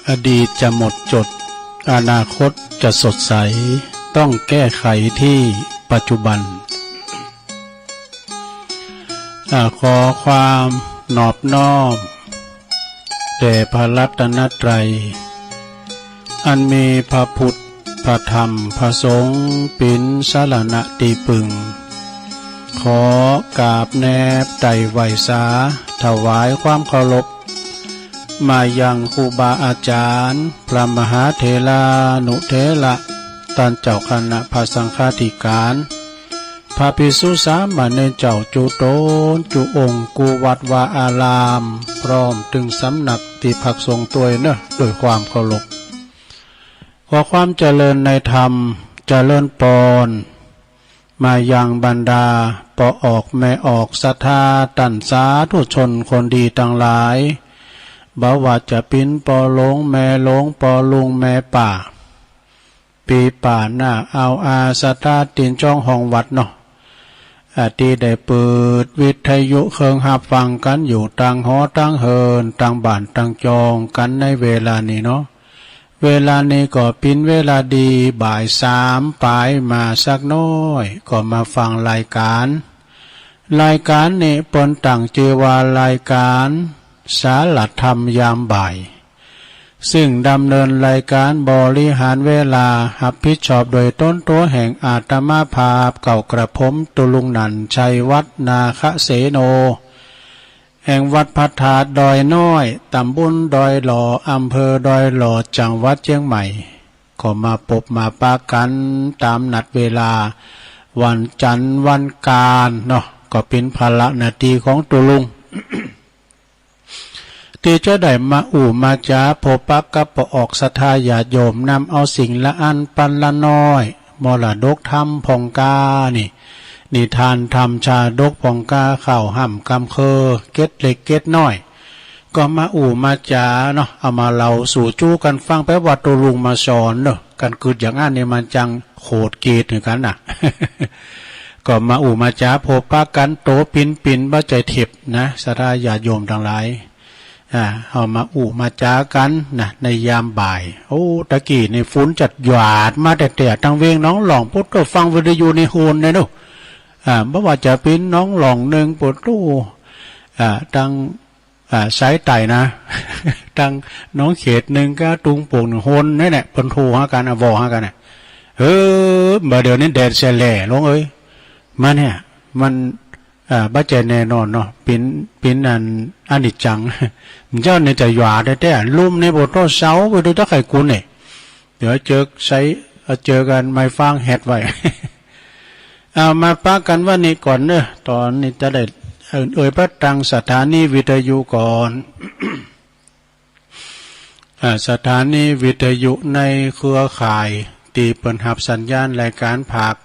อดีตจะหมดจดอนาคตจะสดใสต้องแก้ไขที่ปัจจุบันขอความนอบน้อมแด่พระรัตนตรัยอันมีพระพุทธพระธรรมพระสงฆ์เป็นสรณะตีปึงขอกราบแนบไต่ไหวสาถวายความเคารพมายังครูบาอาจารย์พระมหาเถรานุเถระท่านเจ้าคณะพระสังฆาธิการพระภิกษุสามเณรเจ้าจุโตนจุองค์กุวัดวาอารามพร้อมถึงสำนักที่พักสงฆ์ตัวเนอะโดยความเคารพขอความเจริญในธรรมเจริญปอนมายังบรรดาปอออกแม่ออกศรัทธาตันสาธุชนคนดีทั้งหลายบ่ว่าจะปิ้นปอหลงแม่หลงปอลุงแม่ป่าปีป่าหน้าเอาอาศรัทธาตินจ้องห้องวัดเนาะตีได้เปิดวิทยุเครื่องหับฟังกันอยู่ต่างหอต่างเฮินต่างบ้านต่างจองกันในเวลานี้เนาะเวลานี้ก็เป็นเวลาดีบ่ายสามปลายมาสักน้อยก็มาฟังรายการนี้ปนตั้งชื่อว่ารายการสาระธรรมยามบ่ายซึ่งดำเนินรายการบริหารเวลารับผิดชอบโดยต้นตัวแห่งอาตมาภาพเก่ากระผมตุลุงนันชัยวัฒนาคเสโนแห่งวัดพัฒนาดอยน้อยตำบลดอยหล่ออำเภอดอยหล่อจังหวัดเชียงใหม่ก็มาพบมาปะกันตามนัดเวลาวันจันทร์วันการเนาะก็เป็นภาระหน้าที่ของตุลุง ที่จะได้มามาจาพบปะกับปออกศรัทธาญาติโยมนำเอาสิ่งละอันปันละน้อยมรดกธรรมพองกานี่นิทานธรรมชาดกพองกาข่าวห่ำกำเคอเก็ดเล็กเก็ดน้อยก็มามาจาเนาะเอามาเล่าสู่จู้กันฟังไปว่าตัวลุงมาสอนเนาะกันเกิดอย่างนั้นเนี่ยมันจังโขดเกตเหมือนกันน่ะ ก็มามาจาพบปะกันโตปินบ้าใจเถิบนะศรัทธาญาติโยมทั้งหลายเอามามาจากันนะในยามบ่ายโอ้ตะกี้ในฝนจัดหยาดมาแต่ตั้งเวงน้องหลองพุทธก็ฟังวิทยุในโฮนเลยเนาะเพราะว่าจะเป็นน้องหลองหนึ่งปวดตู้ตั้งสายไต่นะ ตั้งน้องเขตหนึ่งก็ตุงปงหนึ่งโฮนนี่แหละปนทูหากันวอหากันมาเดี๋ยวนี้แดดแฉล่ลงมาเนี่ยมันบ้าใจแน่นอนเนาะเป็นอันนิจจังเจ้าเนี่ยจะหยาได้แต่ลุ่มในบทโต้เสาไปดูตะไคร่กุนเนี่ยเดี๋ยวเจอกันไม่ฟังแฮดไว้ มาปะกันว่านี่ก่อนเนอะตอนนี้จะได้พระตังสถานีวิทยุก่อน สถานีวิทยุในเครือข่ายตีเปิดหับสัญญาณรายการภาค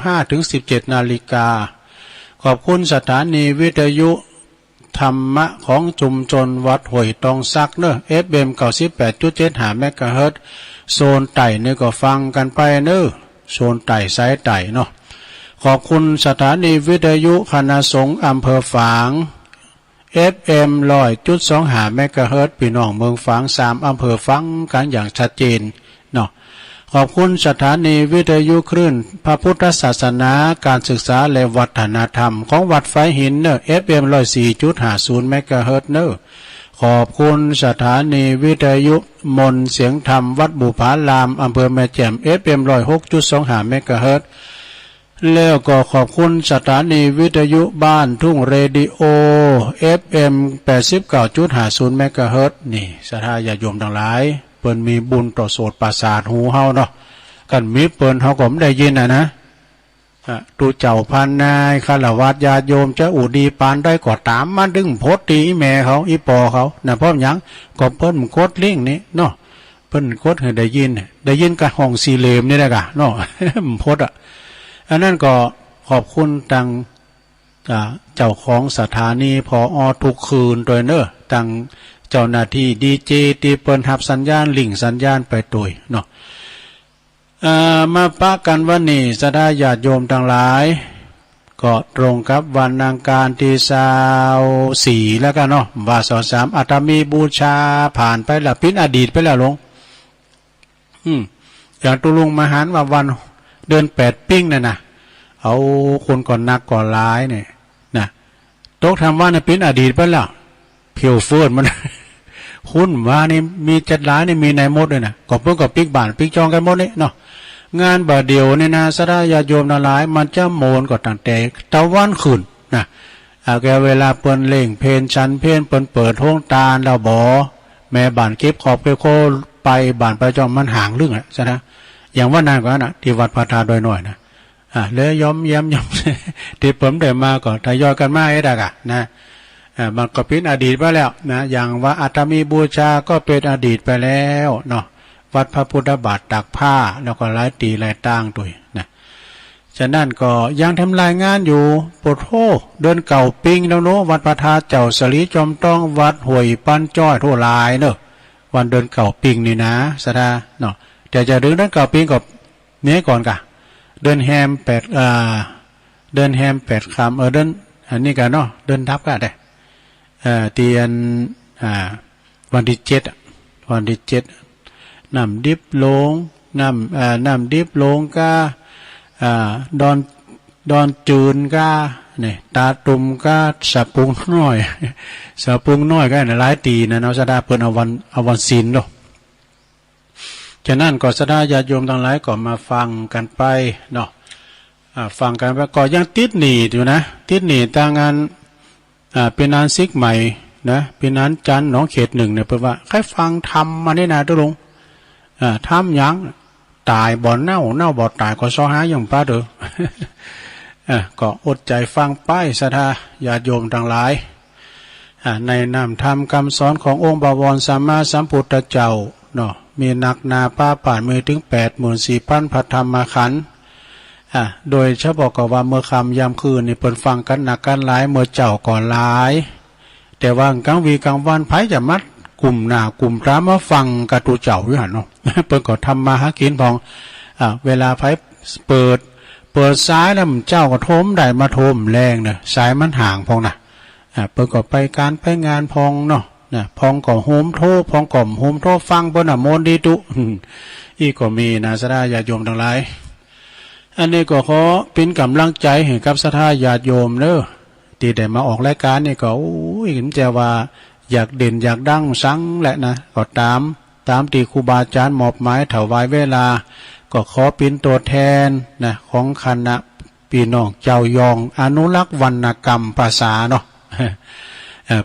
15-17 นาฬิกาขอบคุณสถานีวิทยุธรรมะของชุมชนวัดห้วยตองซักเนอะ FM 98.75 เมกะเฮิรตซ์โซนไต่เนี่ยก็ฟังกันไปเนอะโซนไต่สายไต่เนาะขอบคุณสถานีวิทยุคณะสงฆ์อำเภอฝาง FM 100.25 เมกะเฮิรตซ์พี่น้องเมืองฝาง3อำเภอฟังกันอย่างชัดเจนเนาะขอบคุณสถานีวิทยุคลื่นพระพุทธศาสนาการศึกษาและวัฒนธรรมของวัดไฟหินเนอ FM 104.50 เมกะเฮิรตซ์เนอขอบคุณสถานีวิทยุมนเสียงธรรมวัดบุพารามอำเภอแม่แจ่ม FM 106.25 เมกะเฮิรตซ์แล้วก็ขอบคุณสถานีวิทยุบ้านทุ่งเรดิโอ FM 89.50 เมกะเฮิรตซ์นี่ศรัทธาญาติโยมทั้งหลายเปิ้นมีบุญต่อโสตประสาทหูเฮาเนาะกันมีเปิ้นเฮาก็ไม่ได้ยินนะตูเจ้าพันนายฆราวาสญาติโยมจะดีปานได้ก็ตามมาดึงโพสต์ตีอีแม่เขาอีปอเขาน่ะพร้อมหยังก็เปิ้นกดลิงก์นี้เนาะเปิ้นกดให้ได้ยินกับห้องสี่เหลี่ยมนี่แหละกะเนาะ โพสต์อันนั้นก็ขอบคุณตังเจ้าของสถานีพอทุกคืนโดยเนอะตังเจ้าหน้าที่ดีเจตีเปิลหับสัญญาณลิงสัญญาณไปตุยเนาะมาปะกันวันนี้ศรัทธาญาติโยมทั้งหลาย ก็ตรงกับวันอังคารที่24แล้วกันเนาะว่า23อาตมีบูชาผ่านไปแล้วเป็นอดีตไปแล้วลงอย่างตุลุงมหารว่าวันเดือน8ปิ้งน่ะนะเอาคนก่อนนักก่อนร้ายเนี่ยนะโต๊ะทำว่าเนี่ยเป็นอดีตไปแล้วเพียวเฟิร์นมัน คุณว่านี่มีจัดร้ายนี่มีในมดเลยนะก็เพิ่งกับปิ๊กบ้านปิ๊กจองกันหมดนี่เนาะงานบาเดียวเนี่ยนะสดาญาโยมนาหลายมันจะโมนก็ตั้งแต่ตะวันขึ้นนะแกเวลาเปิ้นเล่งเพนชันเพนเปิ้นเปิดห้องตาลเราบ่แม่บ้านเก็บขอบเก็บโคไปบ้านไปจอมมันห่างเรื่องอ่ะซะนะอย่างว่านานกว่านั้นที่วัดพระธาตุดอยหน่อยนะเลยย้อมแย้มย้อมที่ผมได้มาก็ทยอยกันมาไอ้ดักอ่ะนะมันก็เป็นอดีตไปแล้วนะอย่างว่าอาตมีบูชาก็เป็นอดีตไปแล้วเนาะวัดพระพุทธบาทตักผ้าแล้วก็หลายตีหลายตั้งด้วยนะฉะนั้นก็ยังทำรายงานอยู่ปวดโหเดินเก่าปิงแล้วเนาะวัดพระธาตุเจ้าสลีจอมต้องวัดห้วยปั้นจ้อยทั่วลายเนาะวันเดินเก่าปิงนี่นะสดาเนาะแต่จะเดินเก่าปิงกับเนี้ยก่อนกะเดินแฮมเดินแฮม8คำเดินอันนี้กันเนาะเดินทับกันได้เตียนวันที่7วันที่7น้ำดิบลงน้ำดิบลงก็ดอนจืนก็เนี่ยตาตุ่มก็สะปุงน้อยสะปุงน้อยก็หลายตีนะเนาะสดาเปิ้นเอาวันศีลเนาะฉะนั้นก็สดาญาติโยมทั้งหลายก็มาฟังกันไปเนาะฟังกันไปก็ยังติดหนีอยู่นะติดหนีต่างงานเป็นอันซิกใหม่นะเป็นอันจันหนองเขต1เนี่ยเปิดว่าใครฟังทำมาได้นาตุลงทำยังตายบ่อนเน่าบ่อตายก็ซ้อหาอย่างป้าเด้อก็อดใจฟังป้ายศรัทธาญาติโยมทั้งหลายในนามธรรมคำสอนขององค์บวรสัมมาสัมพุทธเจ้าเนาะมีนักนาป้าป่านมือถึง84,000 พระธรรมขันธ์โดยเฉพาะก็ว่าเมื่อคำยามคืนนี่เปิดฟังกันหนักกันหลายเมื่อเจ้าก่อนหลายแต่ว่ากลางวีกลางวันไผจะมัดกลุ่มหน้ากลุ่มตามาฟังกระตูเจ้าอยู่หันเนาะเปิดก็ทำมาหากินพองเวลาไผเปิดซ้ายแล้วเจ้าก็โทมได้มาโทมแรงเนาะสายมันห่างพองนะเปิดก็ไปการไปงานพองเนาะพองก็โฮมโทพองก่อมโฮมโทฟังเปิ้นโมนดีตุอีก็มีนะสดาญาติโยมทั้งหลายอันนี้ก็ขอเป็นกำลังใจให้กับศรัทธาญาติโยมเด้อที่ได้มาออกรายการนี่ก็เห็นแต่ว่าอยากเด่นอยากดังสังแหละนะก็ตามที่ครูบาอาจารย์มอบหมายถวายเวลาก็ขอเป็นตัวแทนนะของคณะพี่น้องเจ้ายองอนุรักษ์วรรณกรรมภาษาเนาะ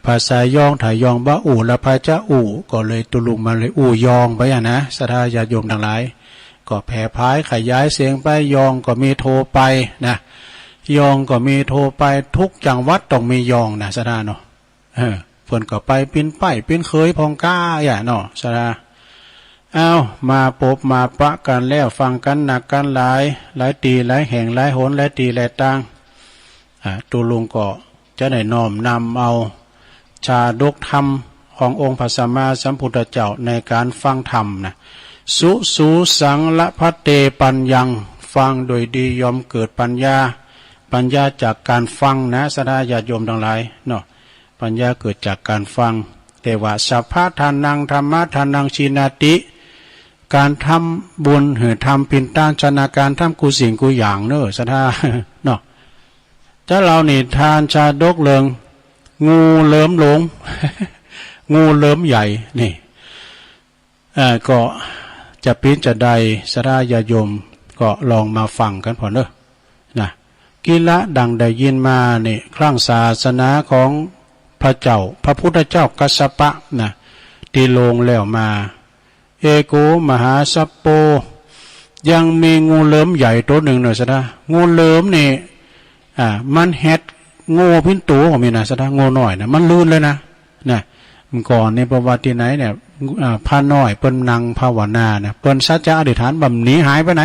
ภาษายองถ่ายยองบ้าอู่และพระเจ้าอู่ก็เลยตุลุงมาเลยอู่ยองไปนะศรัทธาญาติโยมทั้งหลายก็แผ่พายขยายเสียงไปยองก็มีโทรไปนะยองก็มีโทรไปทุกจังหวัดต้องมียองนะศรัทธาเนาะเพิ่นก็ไปปิ้นป้ายปิ้นเคยพองก้าอย่าเนาะศรัทธาเอามาปบมาปะกันแล้วฟังกันหนักกันหลายตีหลายแห่งหลายหนหลายตีหลายตังตุลุงก็จะได้น้อมนำเอาชาดกธรรมขององค์พระสัมมาสัมพุทธเจ้าในการฟังธรรมนะสุสังละพัตเตปัญญังฟังโดยดียอมเกิดปัญญาจากการฟังนะศรัทธาญาติโยมทั้งหลายเนาะปัญญาเกิดจากการฟังแต่ว่าสัพพะทานังธรรมะทานังชินาติการทำบุญหรือทำปินต้านชนะการทำกุสิ่งกุอย่างเนอะศรัทธาเนาะถ้าเรานี่ทานชาดกเลิงงูเหลิมหลง งูเหลิมใหญ่นี่ก็จะปิ้นจะใดศรัทธาญาติโยมก็ลองมาฟังกันพอเนอะนะกิละดังได้ยินมานี่ครั้งศาสนาของพระเจ้าพระพุทธเจ้ากัสสปะนะที่ลงแล้วมาเอโกมหาสัปโปยังมีงูเหลิมใหญ่ตัวหนึ่งหน่อยศรัทธางูเหลิมนี่มันเฮ็ดงูพิ้นตัวของมีนะศรัทธางูหน่อยนะมันลื่นเลยนะก่อนในประวัติไหนเนี่ยพาน้อยเปิ้นนั่งภาวนาเนี่ยเปิ้นสัจจะอธิษฐานบำหนีหายไปไหน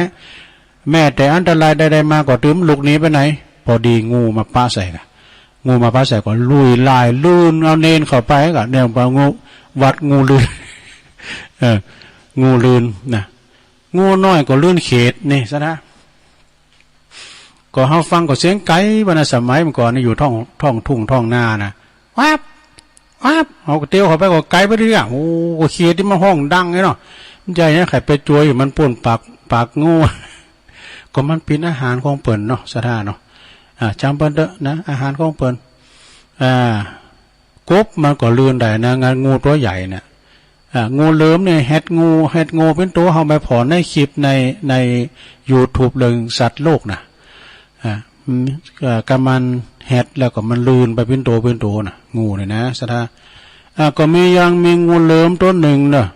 แม้แต่อันตรายใดๆมาก็ตื้มลุกหนีไปไหนพอดีงูมาปะใส่กันงูมาปะใส่ก็ลุยลายลื่นเอาเนนเข้าไปก็เนี่ยว่างูวัดงูลื่นงูลื่นนะงูน้อยก็ลื่นเขตนี่ซะนะ ก็เฮาฟังก็เสียงไก่บรรณสมัยเมื่อก่อนนี่อยู่ท้องทุ่งท้องนานะวับวับเอาเตียวเข้าไปก็ไก่ไปเรื่อยโอ้ก็เขียดที่มาห้องดังไงเนาะมันใหญ่เนี่ยไข่ไปจวยอยู่มันป่นปากงูก็มันเป็นอาหารของเปิ่นเนาะสถานเนาะจำเปิ้นเด้อนะอาหารของเปิ้นกบมันก็เลื่อนได้นะงานงูตัวใหญ่เนี่ยงูเหลิมเนี่ยเห็ดงูเป็นตัวเอาไปผอนในคลิปใน YouTube เรื่องสัตว์โลกนะกำมันเห็ดแล้วก็มันลื่นไปเป็นตัวนะงูเนี่ยนะสถาก็ยังมีงูเหลิมตัวหนึ่งเนาะ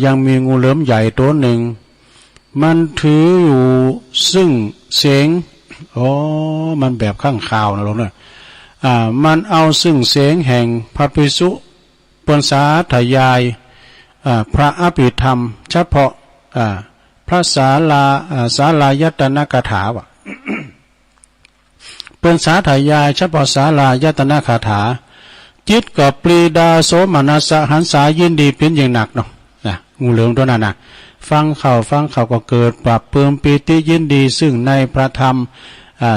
ยังมีงูเหลิมใหญ่ตัวหนึ่งมันถืออยู่ซึ่งเสียงมันแบบข้างข่าวนะลงเนี่ยมันเอาซึ่งเสียงแห่งพระภิกษุปนสาธยายพระอภิธรรมเฉพาะพระศาลายตนะคาถาวะ เป็นสาธยายเฉพาะศาลายตนะคาถาจิตกับปรีดาโสมนัสหันษายินดีเป็นอย่างหนักเนาะงูเหลือมตัวนั้นนะฟังเขาก็เกิดปรับเพิ่มปีติยินดีซึ่งในพระธรรม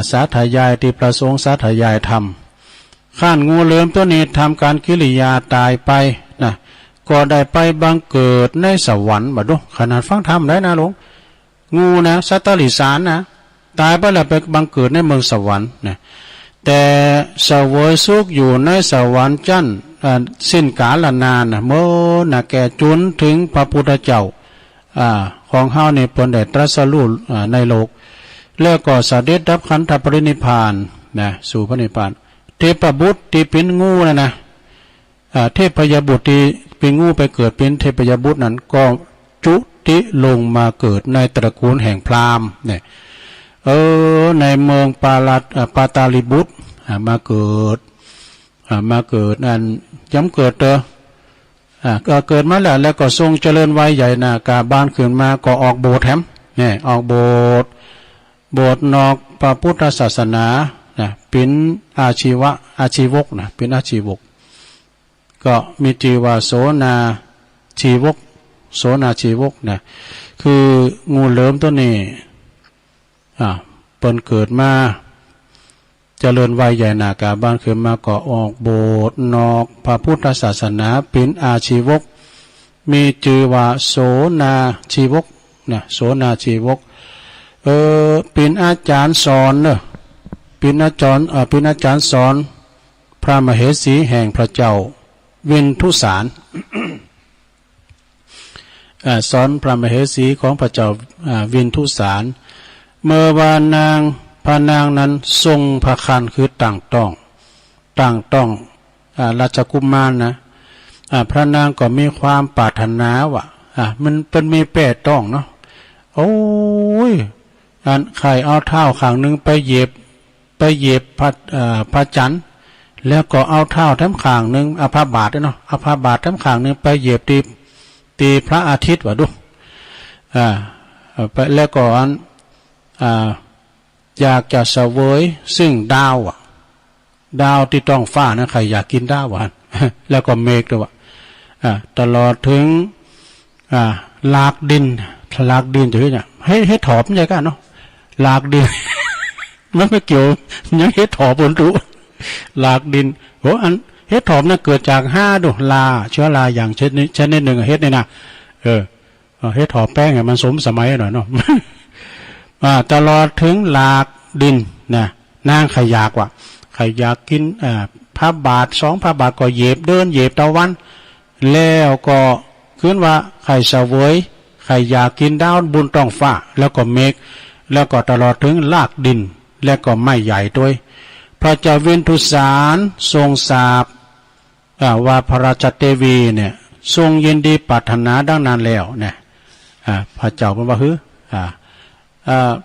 สาธยายที่ประสงค์สาธยายธรรมข้านงูเหลือมตัวนี้ทำการกิริยาตายไปนะก็ได้ไปบังเกิดในสวรรค์บ่ดูขนาดฟังธรรมได้นะหลวงงูนะสัตตลิสารนะตายไปแล้วไปบังเกิดในเมืองสวรรค์นะแต่เสวยสุขอยู่ในสวรรค์จันสิ้นกาลนานนะเมื่อแก่จุนถึงพระพุทธเจ้าของเฮาในปนได้ตรัสรู้ในโลกแล้วก็เสด็จดับขันธปรินิพพานนะสู่พระนิพพานเทพบุตรที่เป็นงูนะเทพยบุตรที่เป็นงูไปเกิดเป็นเทพยบุตรนั้นก็จุติลงมาเกิดในตระกูลแห่งพราหมณ์เนี่ยในเมืองปาตาลิบุตรมาเกิดนั่นย้ำเกิดก็เกิดมาแล้วก็ทรงเจริญวัยใหญ่นากาบ้านขึ้นมาก็ออกโบสถ์แถมเนี่ยออกโบสถ์นอกพระพุทธศาสนาเป็นอาชีวกนะเป็นอาชีวกก็มีชื่อว่าโสนาชีวกนะคืองูเหลิมตัวนี้เปิ้นเกิดมาเจริญวัยใหญ่นากาบ้านขึ้นมาก็ออกโบสถ์นอกพระพุทธศาสนาเป็นอาชีวกมีชื่อว่าโสนาชีวกนะโสนาชีวกเป็นอาจารย์สอนเนอะเป็นอาจารย์สอนพระมเหสีแห่งพระเจ้าวินทุสาร สอนพระมเหสีของพระเจ้าวินทุสารเมื่อวานางพระนางนั้นทรงพระคันคือต่างต้องราชกุมารนะพระนางก็มีความปรารถนาว่ามันเป็นมีแปดต้องเนาะโอ้ยใครเอาเท้าข้างนึงไปเหยียบพระจันทร์แล้วก็เอาเท้าทั้งข้างนึงเอาผ้าบาทเนาะเอาผ้าบาททั้งข้างนึงไปเหยียบตีพระอาทิตย์ว่าดูไปแล้วก็อยากจะเสวยซึ่งดาวที่ต้องฟ้านะใครอยากกินดาววะแล้วก็เมฆด้วยว่าตลอดถึงลากดินจะเนี่ยให้ถอมใหญ่กันเนาะลากดิน มันไม่เกี่ยวยังเฮ็ดถอบบนรู้ลากดินโอ้อันเฮ็ดถอมนะเกิดจากดูลาเชื้อราอย่างชนิดหนึ่งเฮ็ดนี่นะเฮ็ดถอแป้งมันสมสมัยหน่อยเนาะ ตลอดถึงลากดินนะนางขยากกินพระบาท2พระบาทก็เหยียบเดินเหยียบตะวันแล้วก็ขึ้นว่าไข่เสวยไข่อยากกินดาวบุญต้องฟ้าแล้วก็เมฆแล้วก็ตลอดถึงลากดินและก็ไม้ใหญ่ด้วยพระเจ้าวินทุสารทรงสาปว่าพระราชเทวีเนี่ยทรงยินดีปรารถนาดังนั้นแล้วเนี่ยพระเจ้าเป็นว่า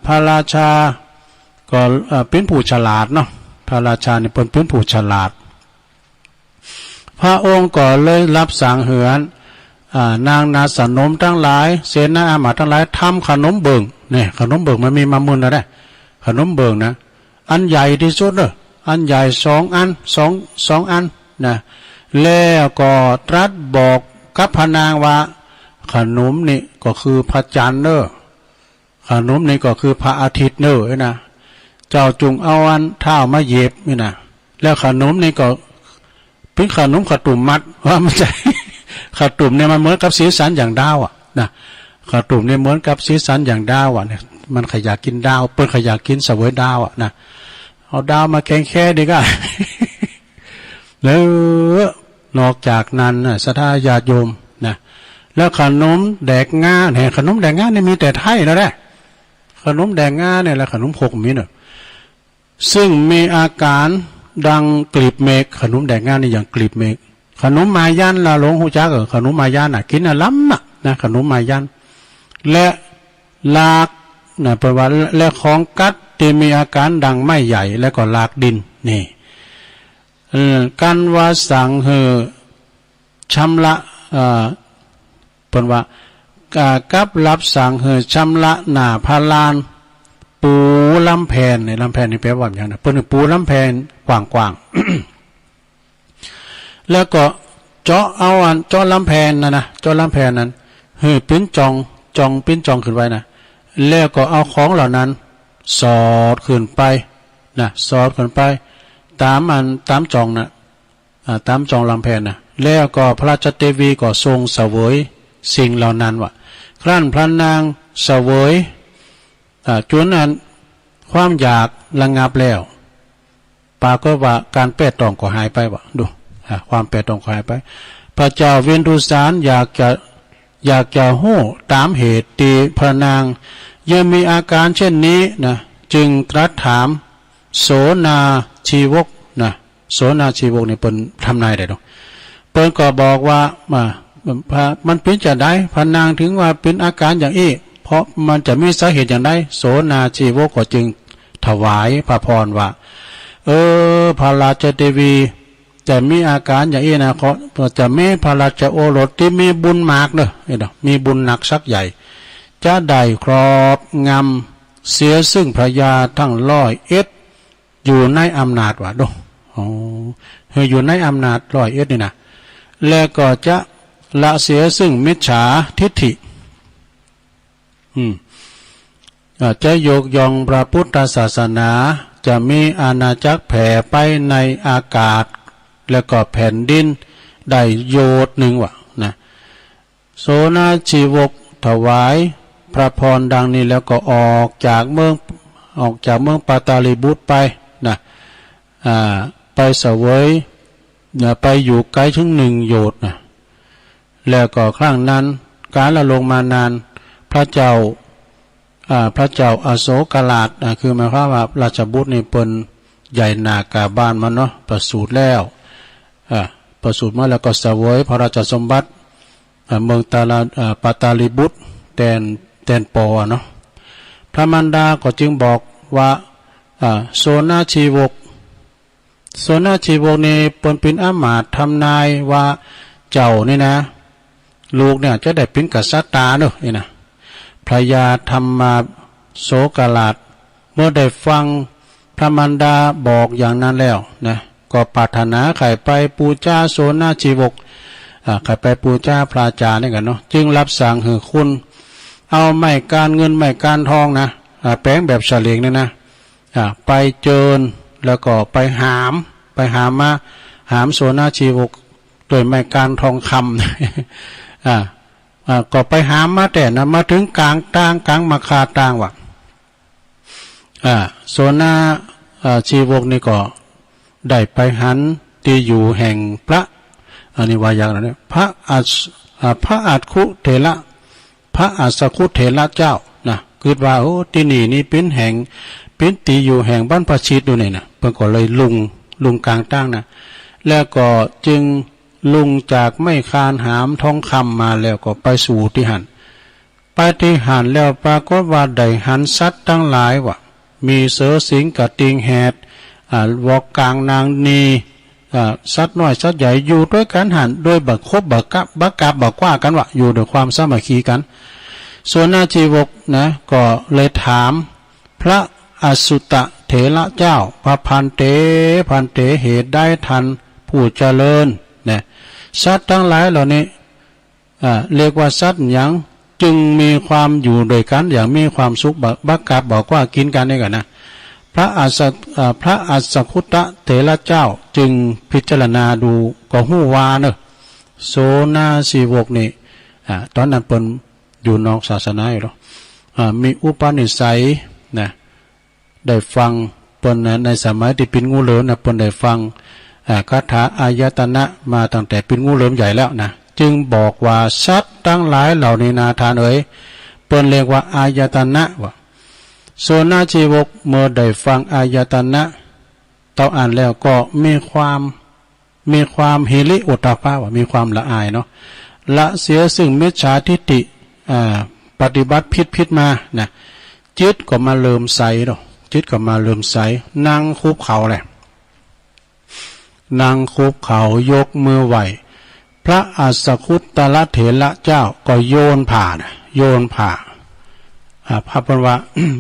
พระราชาก็เป็นผู้ฉลาดเนาะพระราชาเนี่ยเป็นผู้ฉลาดพระองค์ก็เลยรับสั่งเหือนนางนาสนมทั้งหลายเสนาอามาตย์ทั้งหลายทำขนมเบิ่งเนี่ยขนมเบิ่งมันมีมามุนนะขนมเบิ่งนะอันใหญ่ที่สุดเลยอันใหญ่2 อันสองอันนะแล้วก็ตรัสบอกกับพระนางว่าขนมนี่ก็คือพระจันทร์เนอะขนมนี่ก็คือพระอาทิตย์เนอะนะ เจ้าจุงเอาอันเท้ามาเย็บนี่นะแล้วขนมนี่ก็เป็นขนมขตุ่มมัดว่ามันใจขตุ่มเนี่ยมันเหมือนกับสีสันอย่างดาวอ่ะนะขตุ่มเนี่ยเหมือนกับสีสันอย่างดาวอ่ะเนี่ยมันขยากกินดาวเปิ้นขยากกินเสวยดาวอ่ะนะเอาดาวมาแข่งแค่ดีก็ แล้วนอกจากนั้นนะศรัทธาญาติโยมนะแล้วขนมแดกง่าเนี่ยขนมแดกง่าเนี่ยมีแต่ไทยนะแหละขนมแดกง่าเนี่ยและขนมหกมีเนอะซึ่งมีอาการดังกลีบเมฆขนมแดกง่านี่อย่างกลีบเมฆขนมมายันลาหลงหูจักขนมมายันกินล้ำนะขนมมายันและลากนะแปลว่าและของกัดที่มีอาการดังไม่ใหญ่และก็ลากดินนี่กันว่าสั่งเฮชำระเป็นว่ากับรับสั่งเฮชำระหน้าพาลานปูลำแพนในลำแพนนี่แปลว่าอย่างนั้นเป็นปูลำแพนกว้างๆแล้วก็เจาะเอาอันเจาะลำแพนนะเจาะลำแพนนั้นเฮ้ปิ้นจองปิ้นจองขึ้นไว้นะแล้วก็เอาของเหล่านั้นสอดขึ้นไปนะสอดขึ้นไปตามจองนะตามจองลำแพนนะแล้วก็พระราชเทวีก็ทรงเสวยสิ่งเหล่านั้นว่ะครั้นพระนางเสวยจนนั้นความอยากระงับแล้วปาก็ว่าการแปดตองก็หายไปว่ะดูความแปดตองก็หายไปพระเจ้าเวียนทุสารอยากจะหู้ตามเหตุที่พระนางยังมีอาการเช่นนี้นะจึงตรัสถามโสนาชีวกนะโสนาชีวกเนี่ยเป็นทำนายได้ดอกเปิ้นก็บอกว่ามันเป็นจะได้พระนางถึงว่าเป็นอาการอย่างนี้เพราะมันจะมีสาเหตุอย่างไรโสนาชีวกก็จึงถวายพระพรว่าพระราชเทวีจะมีอาการอย่างนี้นะเขาจะมีพระราชโอรสที่มีบุญมากเนอะมีบุญหนักสักใหญ่จะได้ครอบงำเสียซึ่งพระยาทั้ง100อยู่ในอำนาจว่ะดูอยู่ในอำนาจ100นี่นะแล้วก็จะละเสียซึ่งมิจฉาทิฏฐิจะยกย่องพระพุทธศาสนาจะมีอาณาจักรแผ่ไปในอากาศแล้วก็แผ่นดินได้โยชน์หนึ่งว่ะนะโสนาชีวกถวายพระพรดังนี้แล้วก็ออกจากเมืองปาตาลีบุตรไปนะไปเสวยไปอยู่ไกลถึง1 โยชน์นะแล้วก็ครั้งนั้นการละลงมานานพระเจ้าอโศกราชคือหมายความว่าราชบุตรนี่เป็นใหญ่นากาบ้านมันเนาะประสูติแล้วประสูติมาแล้วก็เสวยพระราชสมบัติเมืองปาตาลีบุตรแตนปอเนาะพระมารดาก็จึงบอกว่าโสนาชีวกนี่เป็นอามาตย์ทำนายว่าเจ้านี่นะลูกเนี่ยจะได้เป็นกษัตริย์เนอะนี่นะพระยาธรรมาโสกราชเมื่อได้ฟังพระมารดาบอกอย่างนั้นแล้วนะก็ปรารถนาไข่ไปปูชาโสนาชีวกไข่ไปปูชาพระจานี่กันเนาะจึงรับสั่งให้คุณเอาไม้การเงินไม้การทองนะแป้งแบบเฉลียงนี่นะไปเจิญแล้วก็ไปหามมาหามโสนาชีวกโดยไม้การทองคำก็ไปหามมาแต่นะมาถึงกลางมาคาต่างว่ะโสนาชีวกนี่ก็ได้ไปหันที่อยู่แห่งพระอันนี้ว่าอย่างนั้นพระอัสคุเถระพระอัสคุเถระเจ้านะคือว่าที่นี่เป็นแห่งเป็นตีอยู่แห่งบ้านประชิดดูนี่นะเพิ่นก็เลยลุงกลางตั้งนะแล้วก็จึงลุงจากไม่คานหามทองคำมาแล้วก็ไปสู่ที่หันไปที่หันแล้วปรากฏว่าได้หันสัตว์ทั้งหลายว่ะมีเสือสิงกับติงแหดวอกกลางนางนีสัตว์น้อยสัตว์ใหญ่อยู่ด้วยกันหันด้วยบักคบบักกับบักว่ากันว่ะอยู่ด้วยความสามัคคีกันส่วนนาชีวกนะก็เลยถามพระอสุตเถระเจ้าพระพันเตเหตุได้ทันผู้เจริญนะสัตว์ทั้งหลายเหล่านี้เรียกว่าสัตว์อย่างจึงมีความอยู่โดยกันอย่างมีความสุขบักกับบอกว่ากินกันนี่กันนะ พระอัสสคุตเถระเจ้าจึงพิจารณาดูก็หู้ว่าเนอะโสนาสีวกนี่ตอนนั้นเปิ้นอยู่นอกศาสนาอยู่หรอมีอุปนิสัยนะได้ฟังเปิ้นในสมัยที่เป็นงูเหลือมนะเปิ้นได้ฟังคาถาอายตนะมาตั้งแต่เป็นงูเหลือมใหญ่แล้วนะจึงบอกว่าสัตว์ทั้งหลายเหล่านี้นาทานเอ๋ยเปิ้นเรียกว่าอายตนะว่าโสนาชีวกเมื่อได้ฟังอายตนะต่ออ่านแล้วก็มีความฮิริโอตตปะว่ามีความละอายเนาะละเสียซึ่งมิจฉาทิฏฐิปฏิบัติผิดมานะจิตก็มาเริ่มใสเนาะจิตก็มาเริ่มใสนั่งคุบเข่าแหละนั่งคุบเข่ายกมือไหวพระอัสสคุตเถระเจ้าก็โยนผ้านะโยนผ้าพระพุทธว่า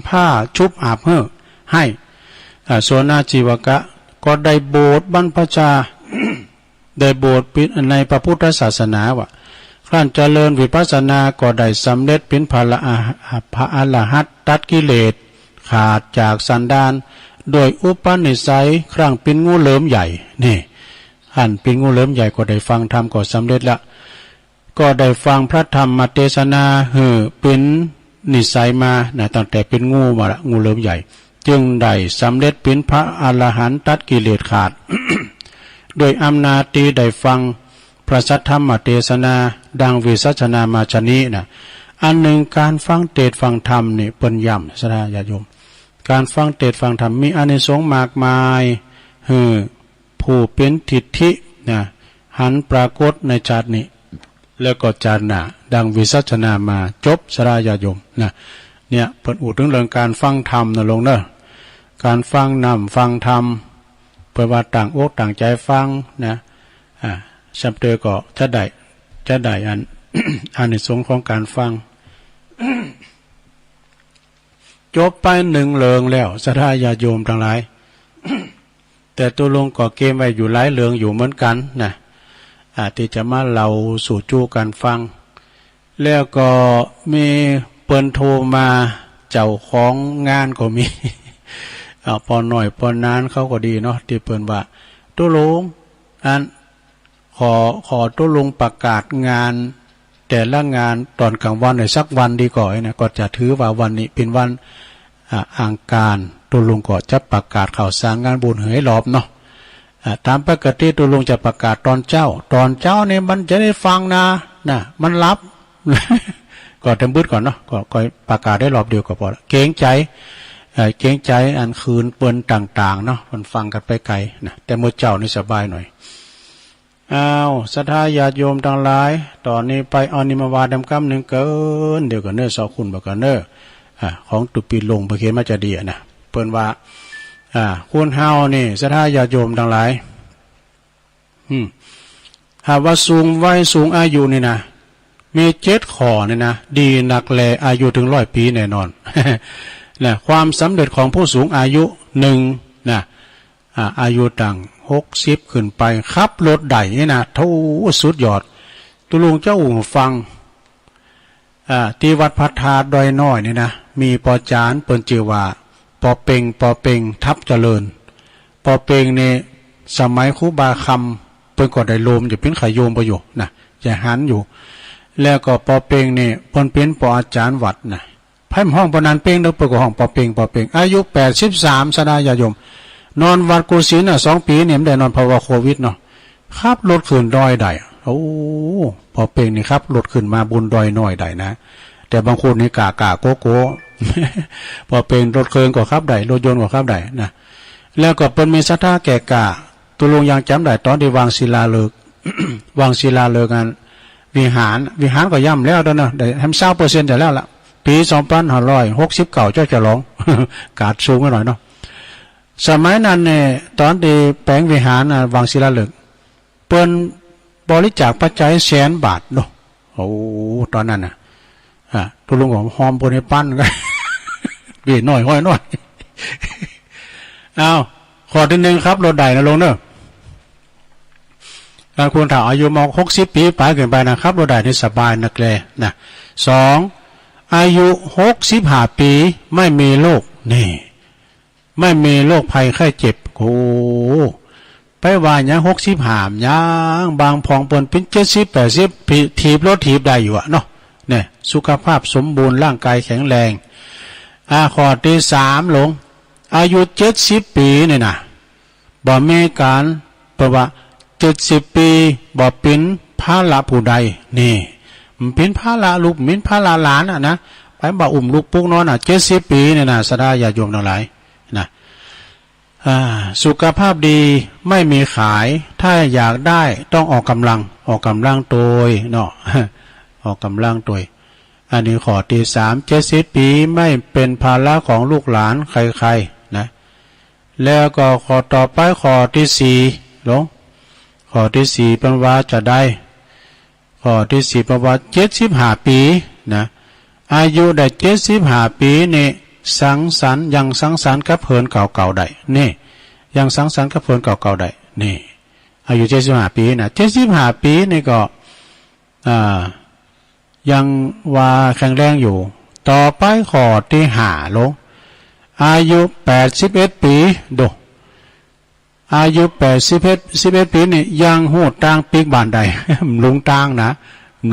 ผ้าชุบอาบให้โสนาจีวกะก็ได้โบสถ์บรรพชา ได้โบสถ์ในพระพุทธศาสนาว่าครั้นเจริญวิปัสสนาก็ได้สำเร็จเป็นพระอรหัตตัดกิเลสขาดจากสันดานโดยอุปนิสัยครั้งเป็นงูเหลือมใหญ่นี่หันเป็นงูเหลือมใหญ่ก็ได้ฟังธรรมก็สำเร็จละก็ได้ฟังพระธรรมเทศนาเป็นนิสัยมานะตั้งแต่เป็นงูมาละงูเหลือมใหญ่จึงได้สำเร็จเป็นพระอรหันต์ตัดกิเลสขาด โดยอำนาจที่ได้ฟังพระสัทธรรมเทศนาดังวิสัชนามาชนี้นะอันหนึ่งการฟังเทศฟังธรรมนี่เป็นย่ำสราญาโยมการฟังเทศฟังธรรมมีอานิสงส์มากมายผู้เป็นทิฏฐินะหันปรากฏในชาตินี้แล้วก็จาร์หน้าดังวิสัชนามาจบสราญาโยมนะเนี่ยเปิดอูดถึงเรื่องการฟังธรรมนะลงเนอะการฟังนำฟังธรรมเปิดว่าต่างอกต่างใจฟังนะชัมเตอร์ก็จะได้อัน อานิสงส์ของการฟัง จบไปหนึ่งเรืองแล้วสราญาโยมทั้งหลาย แต่ตัวลงก็เกมไว้อยู่หลายเรืองอยู่เหมือนกันนะที่จะมาเล่าสู่จูการฟังแล้วก็มีเปิ้นโทรมาเจ้าของงานก็มี พอหน่อยพอนานเขาก็ดีเนาะที่เปิ้นว่าตัวลงอันขอตัวลงประกาศงานแต่ละงานตอนกลางวันหน่อยสักวันดีก่อนนะก็จะถือว่าวันนี้เป็นวันอังคารตัวลงก็จะประกาศข่าวสารงานบุญเหยรอบเนาะตามปกติตัวลุงจะประกาศตอนเจ้าเนี่ยมันจะได้ฟังนะมันรับ ก็เต็มบึ้ดก่อนเนาะก็ประกาศได้รอบเดียวก็พอเกรงใจอันคืนเปิ้นต่างๆเนาะมันฟังกันไปไกลนะแต่เมื่อเจ้านี่สบายหน่อยศรัทธาญาติโยมทั้งหลายตอนนี้ไปเอานิมาวาดำกำหนึ่งเกินเดี๋ยวกันเนอสอคุณบักกันเนอของตุปีลงประเคนมาจะดีนะเปิ้นว่าคุณเฮานี่ศรัทธาญาติโยมทั้งหลายหากว่าสูงวัยสูงอายุนี่นะมี7 ข้อนี่นะดีนักแลอายุถึง100 ปีแน่นอน นะความสำเร็จของผู้สูงอายุ1นะอายุต่าง60ขึ้นไปขับรถได้นี่นะเท่าสุดยอดตุลุงเจ้าฟังที่วัดพัทธาดอยน้อยนี่นะมีปอจานเปิ้นชื่อว่าปอเป่งทับเจริญปอเป่งนี่สมัยครูบาคำเปิ้นก็ได้โลมอยู่เป็นขายโยมไปอยู่นะจะหันอยู่แล้วก็ปอเป่งนี่เปิ้นเป็นปออาจารย์วัดนะไพ่ห้องปนันเป่งแล้วเปิ้นก็ห้องปอเป่งอายุ83สดาญาโยมนอนวัดกุศิลป์2 ปีเนี่ยไม่ได้นอนเพราะว่าโควิดเนาะขับรถขึ้นดอยได้โอ้ปอเป่งนี่ครับรถขึ้นมาบนดอยน้อยได้นะแต่บางคนนี่กาโกพอเป็นรถเครื่องก็ขับได้รถยนต์ก็ขับได้นะแล้วก็เป็นมีศรัทธาแก่กาตัวลงยังจำได้ตอนที่วางศิลาฤกษ์ วางศิลาฤกษ์กันวิหารก็ย่ำแล้วแล้วนะได้ทำ20%จะแล้วล่ะปี2569เจ้าจะร้อง กาดสูงไปหน่อยเนาะสมัยนั้นเนี่ยตอนที่แปลงวิหารวางศิลาฤกษ์เปิ้นบริจาคปัจจัย100,000 บาทเนาะโอ้ตอนนั้นน่ะตัวลุงของหอมบนให้ปั้นกัน บีหน่อยห้อยหน่อย ข้อที่1ครับรถใดนะลงเนอะการควรถามอายุม60 ปีไปเกินไปนะครับรถใดนี่สบายนักแลนะ2อายุ65 ปีไม่มีโรคนี่ ไม่มีโรคภัยไข้เจ็บโอ้ไปว่าอย่าง60หามอย่างบางพองปนเป็น70 80ถีบรถถีบได้อยู่อะเนาะเนี่ยสุขภาพสมบูรณ์ร่างกายแข็งแรงข้อที่3หลงอายุ70ปีเนี่ยนะบ่มีการเพราะว่า70ปีบ่เป็นภาระผู้ใดนี่มันเป็นภาระลูกเป็นภาระหลานอ่ะนะไปบ่อุ้มลูกปุ๊กนอนอ่ะ70ปีเนี่ยนะสดาญาติโยมทั้งหลายนะสุขภาพดีไม่มีขายถ้าอยากได้ต้องออกกำลังตัวเนาะออกกำลังตัวอันนี้ข้อที่3 70ปีไม่เป็นภาระของลูกหลานใครๆนะแล้วก็ข้อต่อไปข้อที่4หลงข้อที่4เป็นว่าจะได้ข้อที่4เป็นว่า75ปีนะอายุได้75ปีนี่สังสรรค์ยังสังสรรค์กับเพื่อนเก่าๆได้นี่ยังสังสรรค์กับเพื่อนเก่าๆได้นี่อายุ75ปีนะ75ปีนี่ก็ยังว่าแข็งแรงอยู่ต่อไปข้อที่5ลงอายุ81ปีดูอายุ81ปีนี่ยังหูดตังปีกบานใดลุงตังนะ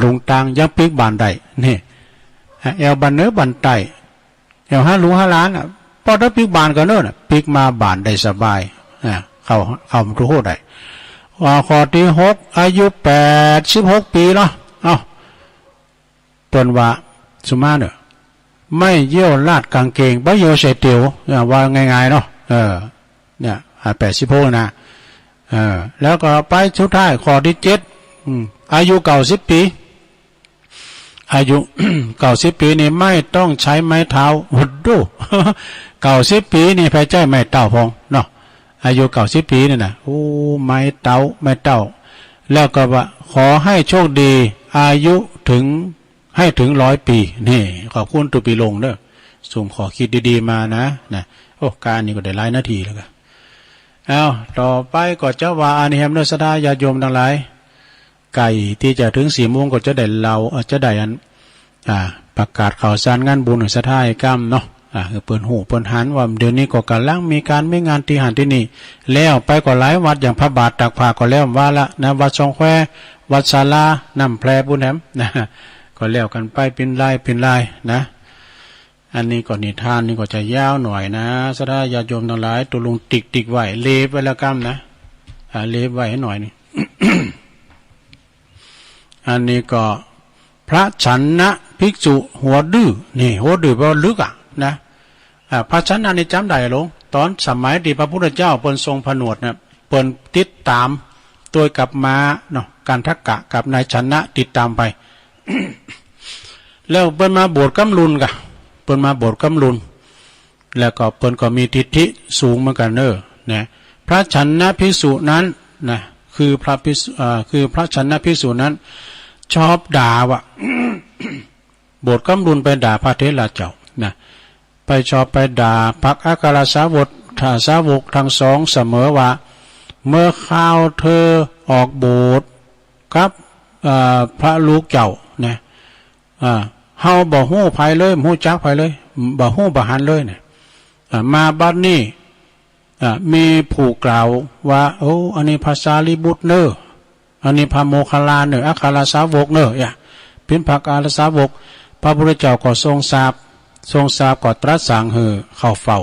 ลุงตังยังปีกบานใดนี่เอวบันเนื้อบันไตเอว5 ลุง 5 ล้านอ่ะพอได้ปีกบานก็เนิ่นปีกมาบานได้สบายเข้าทุกโหดได้ข้อที่6อายุ86ปีเนาะเปิ้นว่าสุมาเนอะไม่เยี่ยวลาดกางเกงบ่เยี่ยวใส่เตียวว่าง่ายๆเนาะเนี่ย86นะแล้วก็ไปสุดท้ายข้อที่7อายุ90ปีอายุ90ปีนี่ไม่ต้องใช้ไม้เท้าหุดดู90ปีนี่ไปใช้ไม้เต้าพองเนาะอายุ90ปีนี่นะโอ้ไม้เต้าแล้วก็ว่าขอให้โชคดีอายุให้ถึง100ปีนี่ขอบคุณตุปีลงเด้อส่งขอคิดดีๆมานะโอ้การนี้ก็ได้หลายนาทีแล้วกันต่อไปก็จะว่าอานิแฮมเนสดาญาโยมทั้งหลายไก่ที่จะถึง4 โมงก็จะได้จะได้ประกาศข่าวสารงานบุญสถานกรรมเนาะเปิดหูเปิดหันว่าเดี๋ยวนี้ก็กำลังมีการไม่งานที่หันที่นี่แล้วไปก็หลายวัดอย่างพระบาทตักผ้าก็แล้วว่าละนะวัดทรงแคววัดศาลาน้ำแพรบุญแหมนะก็แล้วกันไปเป็นลายนะอันนี้ก็นิทานนี่ก็จะยาวหน่อยนะสถานญาติโยมทั้งหลายตัวลงติ๊กไว้เลฟไว้แล้วกันนะเลฟไว้ให้หน่อยนี่ อันนี้ก็พระฉันนะภิกษุหัวดื้อนี่หัวดื้อแปลว่าลึกนะพระฉันนะนี่จำได้หลงตอนสมัยที่พระพุทธเจ้าเปิ้นทรงผนวดเนี่ยเปิ้นติดตามตัวกับมาเนาะการทักกะกับนายชนะติดตามไป แล้วเปิ้นมาบวชกำลุนกะเปิ้นมาบวชกำลุนแล้วก็เปิ้นก็มีทิฏฐิสูงเหมือนกันเนอะนะพระฉันนะภิกษุนั้นนะคือพระฉันนะภิกษุนั้นชอบด่าว่า บทกำลุนไปด่าพระเถระเจ้านะไปชอบไปด่าพระอัครสาวกทั้งสองเสมอว่าเมื่อข้าวเธอออกโบสถ์กับพระลูกเจ้านะเฮาบ่ฮู้ไผเลยฮู้จักไผเลยบ่ฮู้บ่หันเลยเนี่ยมาบัดนี้มีผู้กล่าวว่าโอ้อันนี้ภาษาลิบุตรเนออันนี้พระโมคคัลลาเนออัครสาวกเนอเป็นพระอัครสาวกพระพุทธเจ้าก็ทรงทราบก็ตรัสสั่งเข้าเฝ้า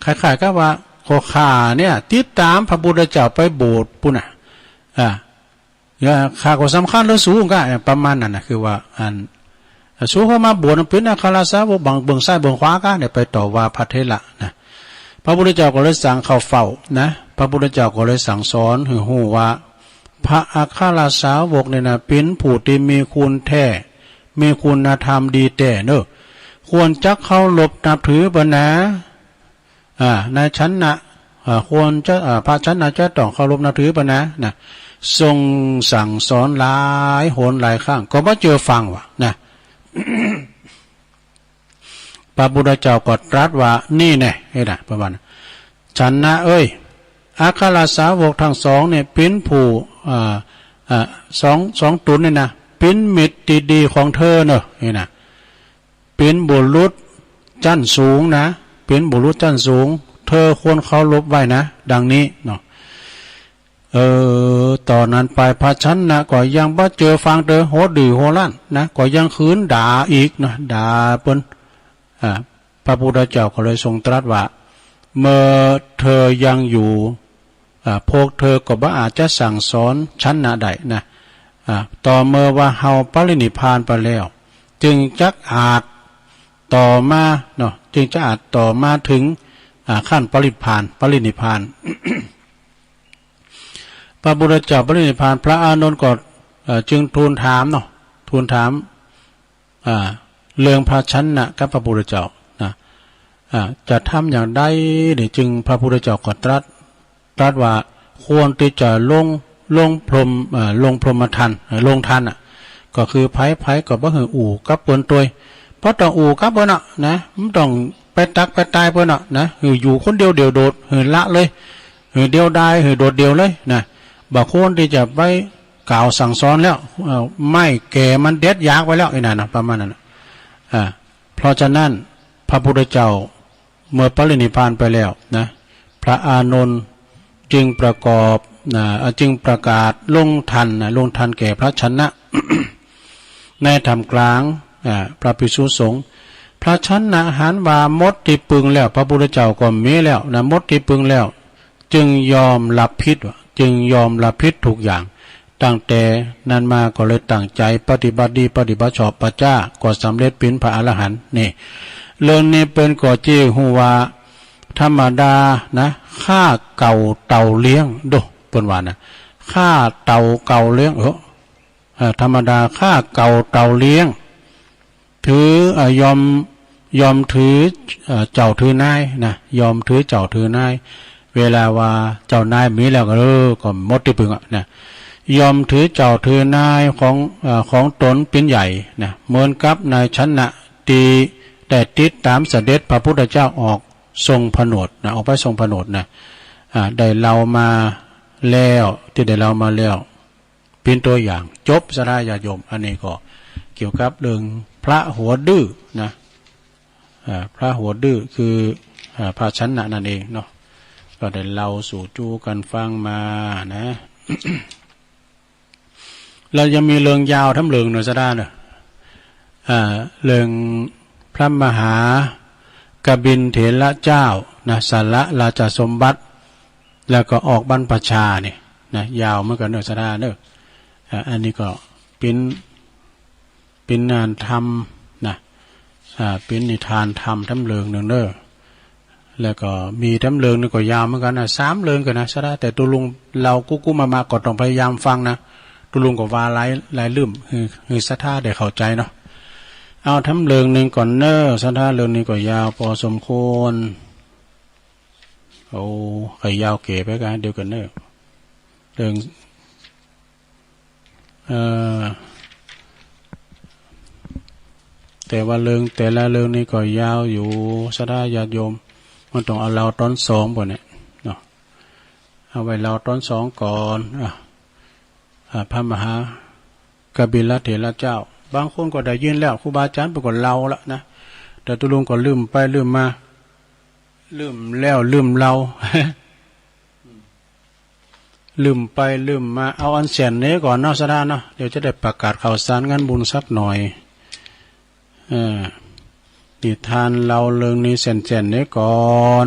คล้ายๆกับว่าโคข่าเนี่ยติดตามพระพุทธเจ้าไปโบสถ์ปุ่นข่าก็สำคัญแล้วสูงก็ประมาณนั้นนะคือว่าสู้เข้ามาบวชเป็นอัครสาวกเบื้องซ้ายเบื้องขวาก็เนี่ยไปต่อว่าพระเถระนะพระพุทธเจ้าก็เลยสั่งเข้าเฝ้านะพระพุทธเจ้าก็เลยสั่งสอนให้รู้ว่าพระอัครสาวกเนี่ยนะเป็นผู้ที่มีคุณแท้มีคุณธรรมดีแต่เนอะควรจักเคารพนับถือปนะในชั้นนะควรจะพระชั้นนะจะต้องเคารพนับถือปนะทรงสั่งสอนหลายหนหลายครั้งก็บ่เจอฟังว่ะนะ พระพุทธเจ้าก็ตรัสว่านี่แน่ประมาณฉันนะเอ้ยอัครสาวกทั้งสองเนี่ยเป็นผู้สองตุนเนี่ยนะเป็นมิตรดีๆของเธอเนอะนี่นะเป็นบุรุษ จั้นสูงนะเป็นบุรุษจั้นสูงเธอควรเคารพไว้นะดังนี้เนาะตอนนั้นไปพระชั้นนะก็ยังบ่เจอฟังเธอโหดื้อโหลั่นนะก็ยังคืนด่าอีกนะด่าเปิ้นพระพุทธเจ้าก็เลยทรงตรัสว่าเมื่อเธอยังอยู่พวกเธอก็บ่อาจจะสั่งสอนชั้นนะใดนะต่อเมื่อว่าเฮาปรินิพพานไปแล้วจึงจักอาจต่อมาเนาะจึงจะอาจต่อมาถึงขั้นปรินิพพาน พระพุทธเจ้าปรินิพพานพระอานนท์ก็จึงทูลถามเนาะทูลถามเรื่องพระชั้นนะกับพระพุทธเจ้านะจะทำอย่างใดนี่จึงพระพุทธเจ้าก็ตรัสว่าควรที่จะลงพรหมทันลงทันก็คือไผก็บ่หืออู่กับเปิ้นตัวยเพราะต้องอู่กับเปิ้นนะมันต้องไปตักไปตายเปิ้นนะอยู่คนเดียวโดดละเลยเดียวดายโดดเดียวเลยนะบ่ควรที่จะไปกล่าวสั่งสอนแล้วไม่แก่มันเด็ดยากไว้แล้วไอ้นั่นนะประมาณนั้นเพราะฉะนั้นพระพุทธเจ้าเมื่อปรินิพพานไปแล้วนะพระอานนท์จึงประกาศลงทันแก่พระชนะ ในธรรมกลางพระภิกษุสงฆ์พระชนะหันว่ามดที่ปึงแล้วพระพุทธเจ้าก็มีแล้วนะมดที่ปึงแล้วจึงยอมรับผิดทุกอย่างตั้งแต่นั้นมาก็เลยตั้งใจปฏิบัติดีปฏิบัติชอบปัจจ้าก็สำเร็จเป็นพระอรหันต์นี่เรื่องนี้เป็นก่อเจหูว่าธรรมดานะฆ่าเก่าเต่าเลี้ยงดูเปิ้นว่านะฆ่าเต่าเก่าเลี้ยงธรรมดาฆ่าเก่าเต่าเลี้ยงถือยอมถือเจ้าถือนายนะยอมถือเจ้าถือนายเวลาว่าเจ้านายมีแล้วก็หมดที่พึงนะยอมถือเจ้าถือนายของตนเป็นใหญ่นะเหมือนกับนายชนะตีแต่ติดตามเสด็จพระพุทธเจ้าออกทรงผนวดนะออกไปทรงผนวดนะได้เรามาแล้วที่ได้เรามาแล้วเป็นตัวอย่างจบสราญาโยมอันนี้ก็เกี่ยวกับเรื่องพระหัวดื้อนะพระหัวดื้อคือพระชั้นนะนั่นเองเนาะก็ได้เราสู่จูกันฟังมานะ เรายังมีเรื่องยาวทั้งเรื่องหน่อยซะได้เนอะเรื่องพระมหากบิณฑเถระเจ้านะสาระราชสมบัติแล้วก็ออกบรรพชาเนี่ยนะยาวเหมือนกันเนอะซะได้เนอะอันนี้ก็เป็นงานทำนะเป็นนิทานทำทั้งเรื่องหนึ่งเนอะแล้วก็มีทั้งเรื่องนึงก็ยาวเหมือนกันนะ3 เรื่องกันนะซะได้แต่ตัวลุงเรากู้มาก็ต้องพยายามฟังนะตัวลุงก็ว่าหลายลืมคือศรัทธาได้เข้าใจเนาะเอาทั้งเรื่องนึงก่อนเนอะศรัทธาเรื่องนี้ก็ยาวพอสมควรใครยาวเก๋ไปกันเดียวกันเนอะเรื่องแต่ว่าเรื่องแต่ละเรื่องนี้ก็ยาวอยู่ศรัทธาญาติโยมมันต้องเอาเราตอน2บ่เนี่ยเนาะเอาไว้เราตอน2ก่อนพระมหากบิลเถระเจ้าบางคนก็ได้ยินแล้วครูบาอาจารย์เป็นคนเล่าแล้วนะแต่ตุลุงก็ลืมไปลืมมาลืมแล้วลืมเล่า ลืมไปลืมมาเอาอันเสียนนี้ก่อนเนาะซะได้เนาะเดี๋ยวจะได้ประกาศข่าวสารงานบุญสักหน่อยนิทานเราเรื่องนี้เสียนนี้ก่อน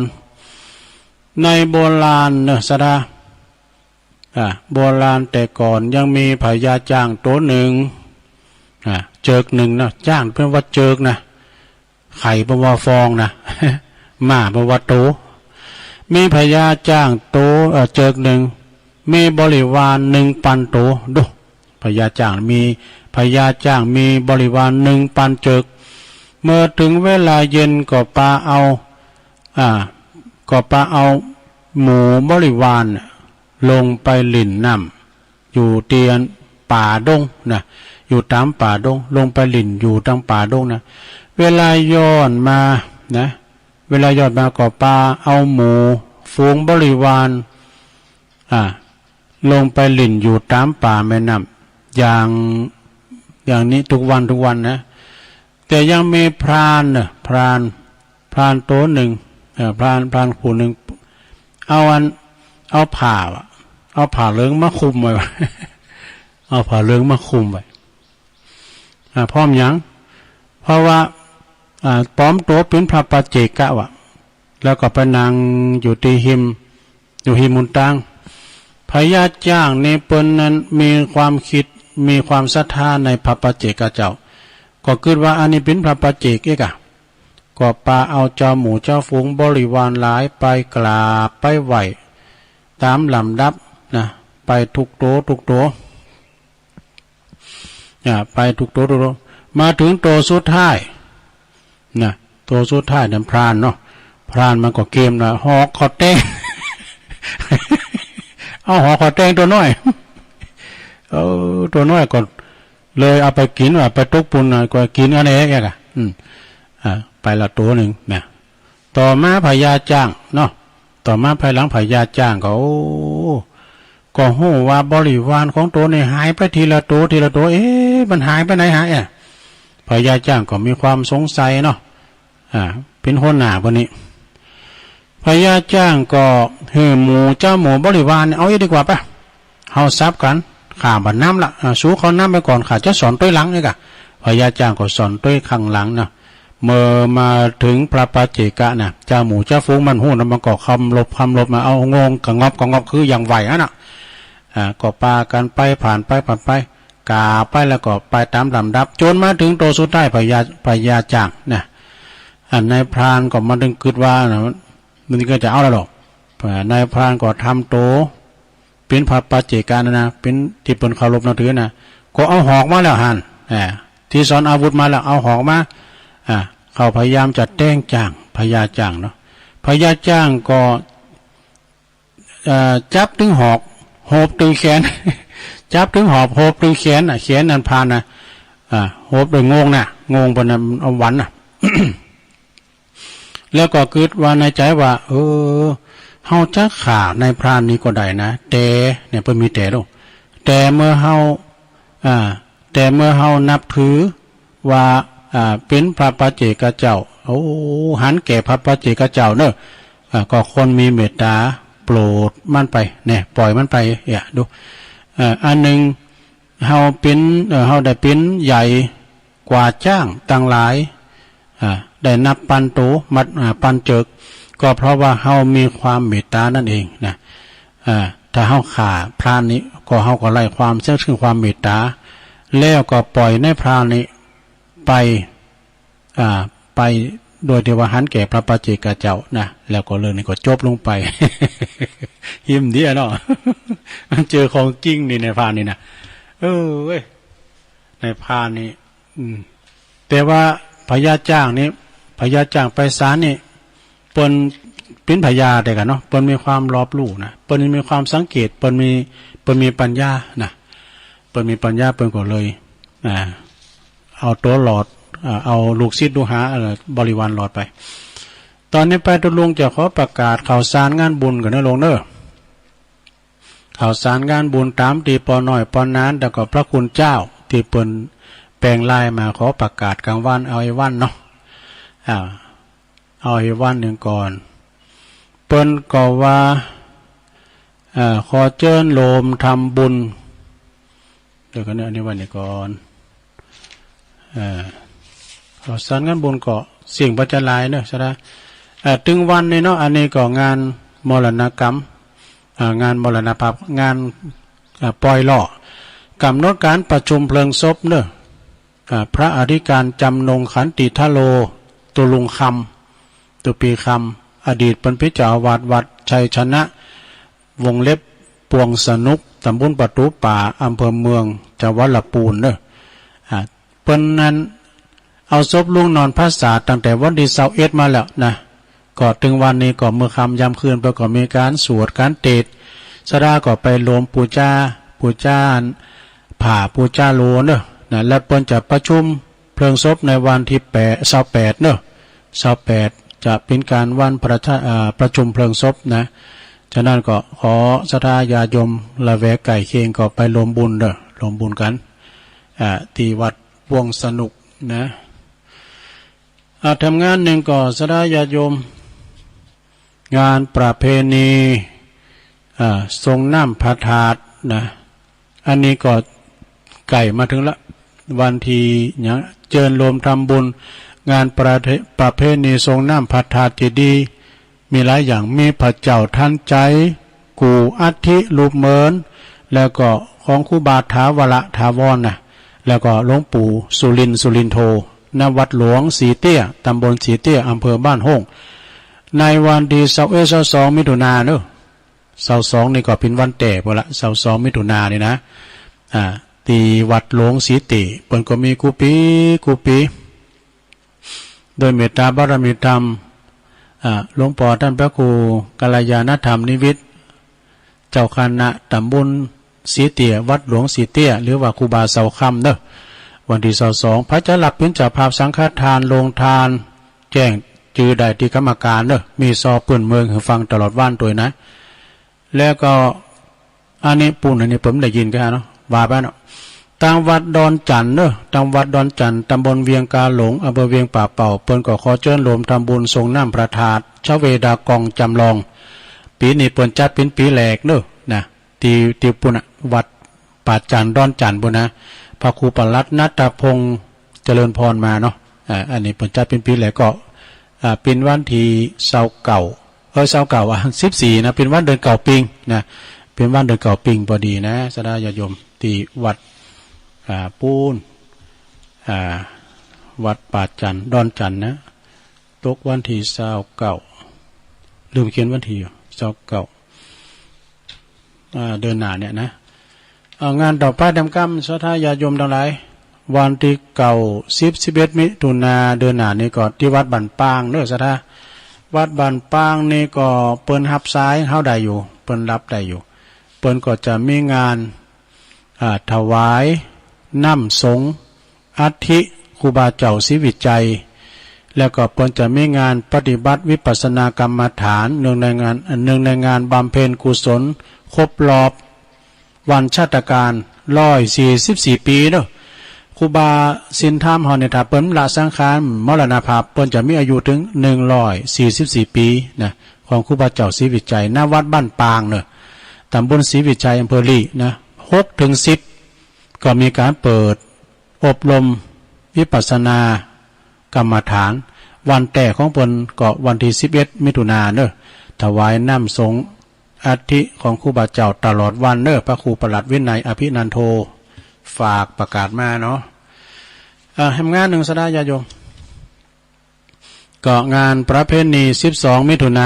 ในโบราณเนอะซะได้โบราณแต่ก่อนยังมีพญาจ้างตัวหนึ่งเจิกหนึ่งนะจ้างเพื่อว่าเจิกนะไข่เพื่อว่าฟองนะ หมาเพื่อว่าโตมีพญาจ้างโตเจิกหนึ่งมีบริวาร1,000 โตดูพญาจ้างมีบริวาร1,000 เจิกเมื่อถึงเวลาเย็นก็ปาเอาหมู่บริวารลงไปหลิ่นน้ำอยู่เตียนป่าดงนะอยู่ตามป่าดงลงไปหลิ่นอยู่ตามป่าดงนะเวลาย้อนมาก็ปาเอาหมู่ฝูงบริวารลงไปหลิ่นอยู่ตามป่าแม่น้ำอย่างนี้ทุกวันนะแต่ยังมีพราน พรานโตหนึ่งพรานผู้หนึ่งเอาผ้าเหลืองมาคุมไว้ เอาผ้าเหลืองมาคุมไว้พร้อมยังเพราะว่าปลอมตัวเป็นพระปัจเจกะวะแล้วก็ไปนั่งอยู่ที่หิมมุนตังพญาจ้างในเปิ้นนั้นมีความคิดมีความศรัทธาในพระปัจเจกเจ้าก็คิดว่าอันนี้เป็นพระปัจเจกเอกะก็ปาเอาเจ้าหมูเจ้าฝูงบริวารหลายไปกราบไปไหวตามลำดับนะไปทุกโตไปทุกโตมาถึงโตสุดท้ายนะโตสุดท้ายนั่นพรานเนาะพรานมันก็เกมนะหอกขอแตง เอาหอกขอแตงตัวน้อยตัวน้อยก่อนเลยเอาไปกินว่าไปตกปุนหน่อยก็กินอันนี้แกะไปละตัวหนึ่งนะต่อมาพญาจ้างเนาะต่อมาภายหลังพญาจ้างก็หู้ว่าบริวารของตัวนี่หายไปทีละตัวมันหายไปไหนพญาจ้างก็มีความสงสัยเนาะเป็นหัวหน้าคนนี้พญาจ้างก็หมู่เจ้าหมู่บริวารเอาอีกดีกว่าปะเฮาซับกันข่าบัดน้ำละสู้เขาน้ำไปก่อนข้าจะสอนต้วยหลังนี่กะพญาจ้างก็สอนต้วยข้างหลังเนาะเมื่อมาถึงพระปัจเจกะน่ะเจ้าหมู่เจ้าฟุ้งมันหู้นมันก็คำลบมาเอางงกงอบคืออย่างไหวน่ะก็ปากันไปผ่านไปกาไปแล้วก็ไปตามลำดับจนมาถึงโตสุดท้ายพญาจ้างนะนายพรานก็มาดึงคิดว่านะมันก็จะเอาแล้วหรอกนายพรานก็ทำโตเป็นพระปัจเจกะนะเป็นที่เป็นเคารพนับถือนะก็เอาหอกมาแล้วหันที่สอนอาวุธมาแล้วเอาหอกมาเขาพยายามจะแต้งจ้างพญาจ้างเนาะพญาจ้างก็จับถึงหอกโหบถึงแขน จับถึงหอบโหบถึงแขนแขนนั่นพานนะโหบโดยงงบนนั้นเอาหวันแล้วก็คิดว่าในใจว่าเฮาจะฆ่าในพรานนี้ก็ได้นะแต่เนี่ยเพิ่นมีแต่ด้วยแต่เมื่อเฮานับถือว่าเป็นพระปัจเจกเจ้าหันแก่พระปัจเจกเจ้าเนอะก็คนมีเมตตาโปรดมันไปเนี่ยปล่อยมันไปดูอันหนึ่งเฮาได้เป็นใหญ่กว่าจ้างต่างหลายได้นับปันโตมัดปันเจิกก็เพราะว่าเฮามีความเมตตานั่นเองนะถ้าเฮาฆ่าพรานนี้ก็เฮาก็ไล่ความเชื่อถึงความเมตตาแล้วก็ปล่อยในพรานนี้ไปโดยที่ว่าหันแก่พระปัจเจกเจ้านะแล้วก็เรื่องนี้ก็จบลงไป ยิ้มเดียเนาะ เจอของจริงนี่ในพรานนี่นะเว้ยในพรานนี่แต่ว่าพญาจ้างนี้พญาจ้างไปศาลนี่เปิ้นเป็นพญาได้กันเนาะเปิ้นมีความรอบรู้นะเปิ้นมีความสังเกตเปิ้นมีปัญญานะเปิ้นมีปัญญาเปิ้นก็เลยเอาตัวหลอดเอาลูกศิษย์ลูกหาบริวารหลอดไปตอนนี้ไปตุลุงจะขอประกาศข่าวสารงานบุญกันนะลงเด้อข่าวสารงานบุญตามตีปอน้อยปอนานแล้วก็พระคุณเจ้าที่เปิ้นแปลงลายมาขอประกาศกลางวันเอาไอ้วันเนาะเอาไอ้วันหนึ่งก่อนเปิ้นก็ว่าขอเชิญโลมทำบุญเดี๋ยวกันเนี่ยอันนี้วันนี้ก่อนข่าวสารงานบุญก็เสียงปัจจัยเนอะใช่ไหมถึงวันนี้เนาะอันนี้ก็งานมรณกรรมงานมรณภาพงานปล่อยล่อกำหนดการประชุมเพลิงศพเนอะพระอธิการจำนงขันติทโลตุลุงคำตุปีคำอดีตเป็นพิจารวาดวัดชัยชนะวงเล็บปวงสนุกตำบลประตูป่าอำเภอเมืองจังหวัดลำพูนเนอะเปิ้นนั้นเอาศพลุงนอนพระศาสตร์ตั้งแต่วันที่21มาแล้วนะก็ถึงวันนี้ก็เมื่อค่ำยามคืนไปก็มีการสวดการเทศน์สดาก็ไปรวมปูจาผ่าปูจาโลเนอะนะและเปิ้นจะประชุมเพลิงศพในวันที่28เนอะ28จะเป็นการวันประชุมเพลิงศพนะฉะนั้นก็ขอศรัทธาญาติโยมละแวกไก่เคียงก็ไปรวมบุญเนอะรวมบุญกันที่วัดวงสนุกนะ ทำงานหนึ่งก็สดาญาโยมงานประเพณีทรงน้ำพระธาตุนะอันนี้ก็ไก่มาถึงละวันที่เนี่ยเจิญรวมทำบุญงานประเพณีทรงน้ำพระธาตุเจดีย์มีหลายอย่างมีพระเจ้าท่านใจกูอัฐิรูปเหมือนแล้วก็ของครูบาถาวรถาวรนะแล้วก็หลวงปู่สุรินโทณวัดหลวงสีเตี้ยตำบลสีเตี้ยอำเภอบ้านห้องในวันที่22 มิถุนายนเนอะ22นี่ก็เป็นวันแต่พอละ22 มิถุนายนนี่นะตีวัดหลวงสีเตี้ยเปิ้นก็มีกุปีโดยเมตตาบารมีธรรมหลวงพ่อท่านพระครูกัลยาณธรรมนิวิตเจ้าคณะตำบลสีเตี้ยวัดหลวงสีเตี้ยหรือว่าครูบาเสาคำเนอะวันที่22พระจะหลักเป็นเจ้าภาพสังฆทานลงทานแจ้งจือได้ที่กรรมการเนอะมีซอปืนเมืองให้ฟังตลอดวันตัวนะแล้วก็อันนี้ปุ่นอันนี้ผมได้ยินกันเนาะว่าไปเนาะทางวัดดอนจันเนอะทางวัดดอนจันตำบลเวียงกาหลงอำเภอเวียงป่าเป่าเปิ้นก็ขอเชิญรวมทำบุญทรงน้ำพระธาตุชเวดากองจำลองปีนี้เปิ้นจัดเป็นปีแรกเนอะนะตีปุ่นวัดป่าจันดอนจันปุ่นนะพระครูปลัดณัฐพงษ์เจริญพรมาเนาะอันนี้เปิ้นจัดเป็นปีแรกก็เป็นวันที่เสาเก่า14นะเป็นวันเดือนเก่าปิงนะเป็นวันเดือนเก่าปิงพอดีนะสดาญาโยมที่วัดปูนวัดป่าจันดอนจันนะตกวันที่เสาเก่าลืมเขียนวันที่เสาเก่าเดือนหน้าเนี่ยนะงานดอกป้ายดำกั้มสดาญาโยมทั้งหลายวันที่เก่า11 มิถุนาเดือนหน้านี่ก็ที่วัดบันปางเด้อสดาวัดบันปางนี่ก็เปิ้นรับซ้ายเฮาได้อยู่เปิ้นรับได้อยู่เปิ้นก็จะมีงานถวายน้ำสงฆ์อัฐิครูบาเจ้าศรีวิจัยแล้วก็เปิ้นจะมีงานปฏิบัติวิปัสสนากรรมฐานเนื่องในงานบำเพ็ญกุศลครบรอบวันชาตการ144 ปีเด้อครูบาสินธรรมเฮาเนี่ยถ้าเปิ้นละสังขารมรณภาพเปิ้นจะมีอายุถึง144 ปีนะของครูบาเจ้าศรีวิจัยณวัดบ้านปางเนอะตำบลศรีวิจัยอำเภอลีนะ6 ถึง 10ก็มีการเปิดอบรมวิปัสสนากรรมฐานวันแต่ของเปิ้นก็วันที่11 มิถุนายนเนอะถวายน้ำสงฆ์อัฐิของครูบาเจ้าตลอดวันเนอะพระครูปลัดวินัยอภินันโทฝากประกาศมาเนาะทำงานหนึ่งสดาญาโยมก็งานประเพณี12 มิถุน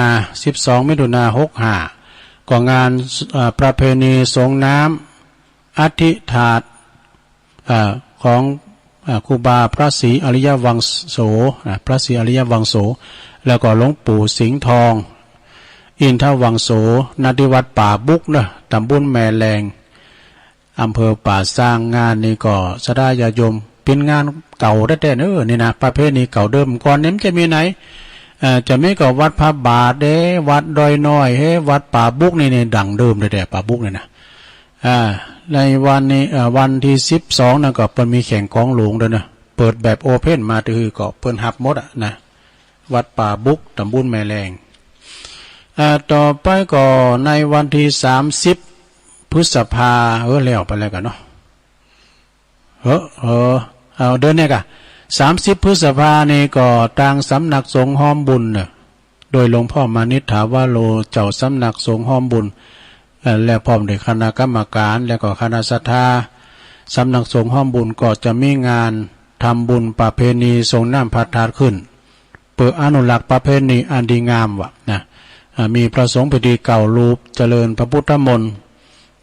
า65ก็งานประเพณีสงน้ำอัฐิถาดของครูบาพระศรีอริยวังโสพระศรีอริยวังโสแล้วก็หลวงปู่สิงห์ทองอินทวังโสณที่วัดป่าบุกนะตำบลแม่แรงอำเภอป่าสร้างงานนี้ก็สดาญาโยมเป็นงานเก่าแต่เนอะนี่นะประเพณีเก่าเดิมก่อนนี้จะมีไหนจะมีก็วัดพระบาทวัดดอยน้อยวัดป่าบุกนี่ดังเดิมเลยแต่ป่าบุกนี่นะในวันนี้วันที่12นะก็เปิ้นมีแข่งของหลวงด้วยนะเปิดแบบโอเพ่นมาคือก็เปิ้นหับหมดนะวัดป่าบุกตำบลแม่แรงต่อไปก็ในวันที่30 พฤษภาแล้วไปแล้วกันเนาะเอาเดือนนี้ก็30 พฤษภานี่ก็ทางสำนักสงฆ์ห้อมบุญเนี่ยโดยหลวงพ่อมานิษฐาวโรเจ้าสำนักสงฆ์ห้อมบุญและพร้อมด้วยคณะกรรมการและก็คณะศรัทธาสำนักสงฆ์ห้อมบุญก็จะมีงานทำบุญประเพณีทรงน้ำพระธาตุขึ้นเพื่ออนุรักษ์ประเพณีอันดีงามวะนะมีพระสงฆ์พิธีเก่ารูปเจริญพระพุทธมนต์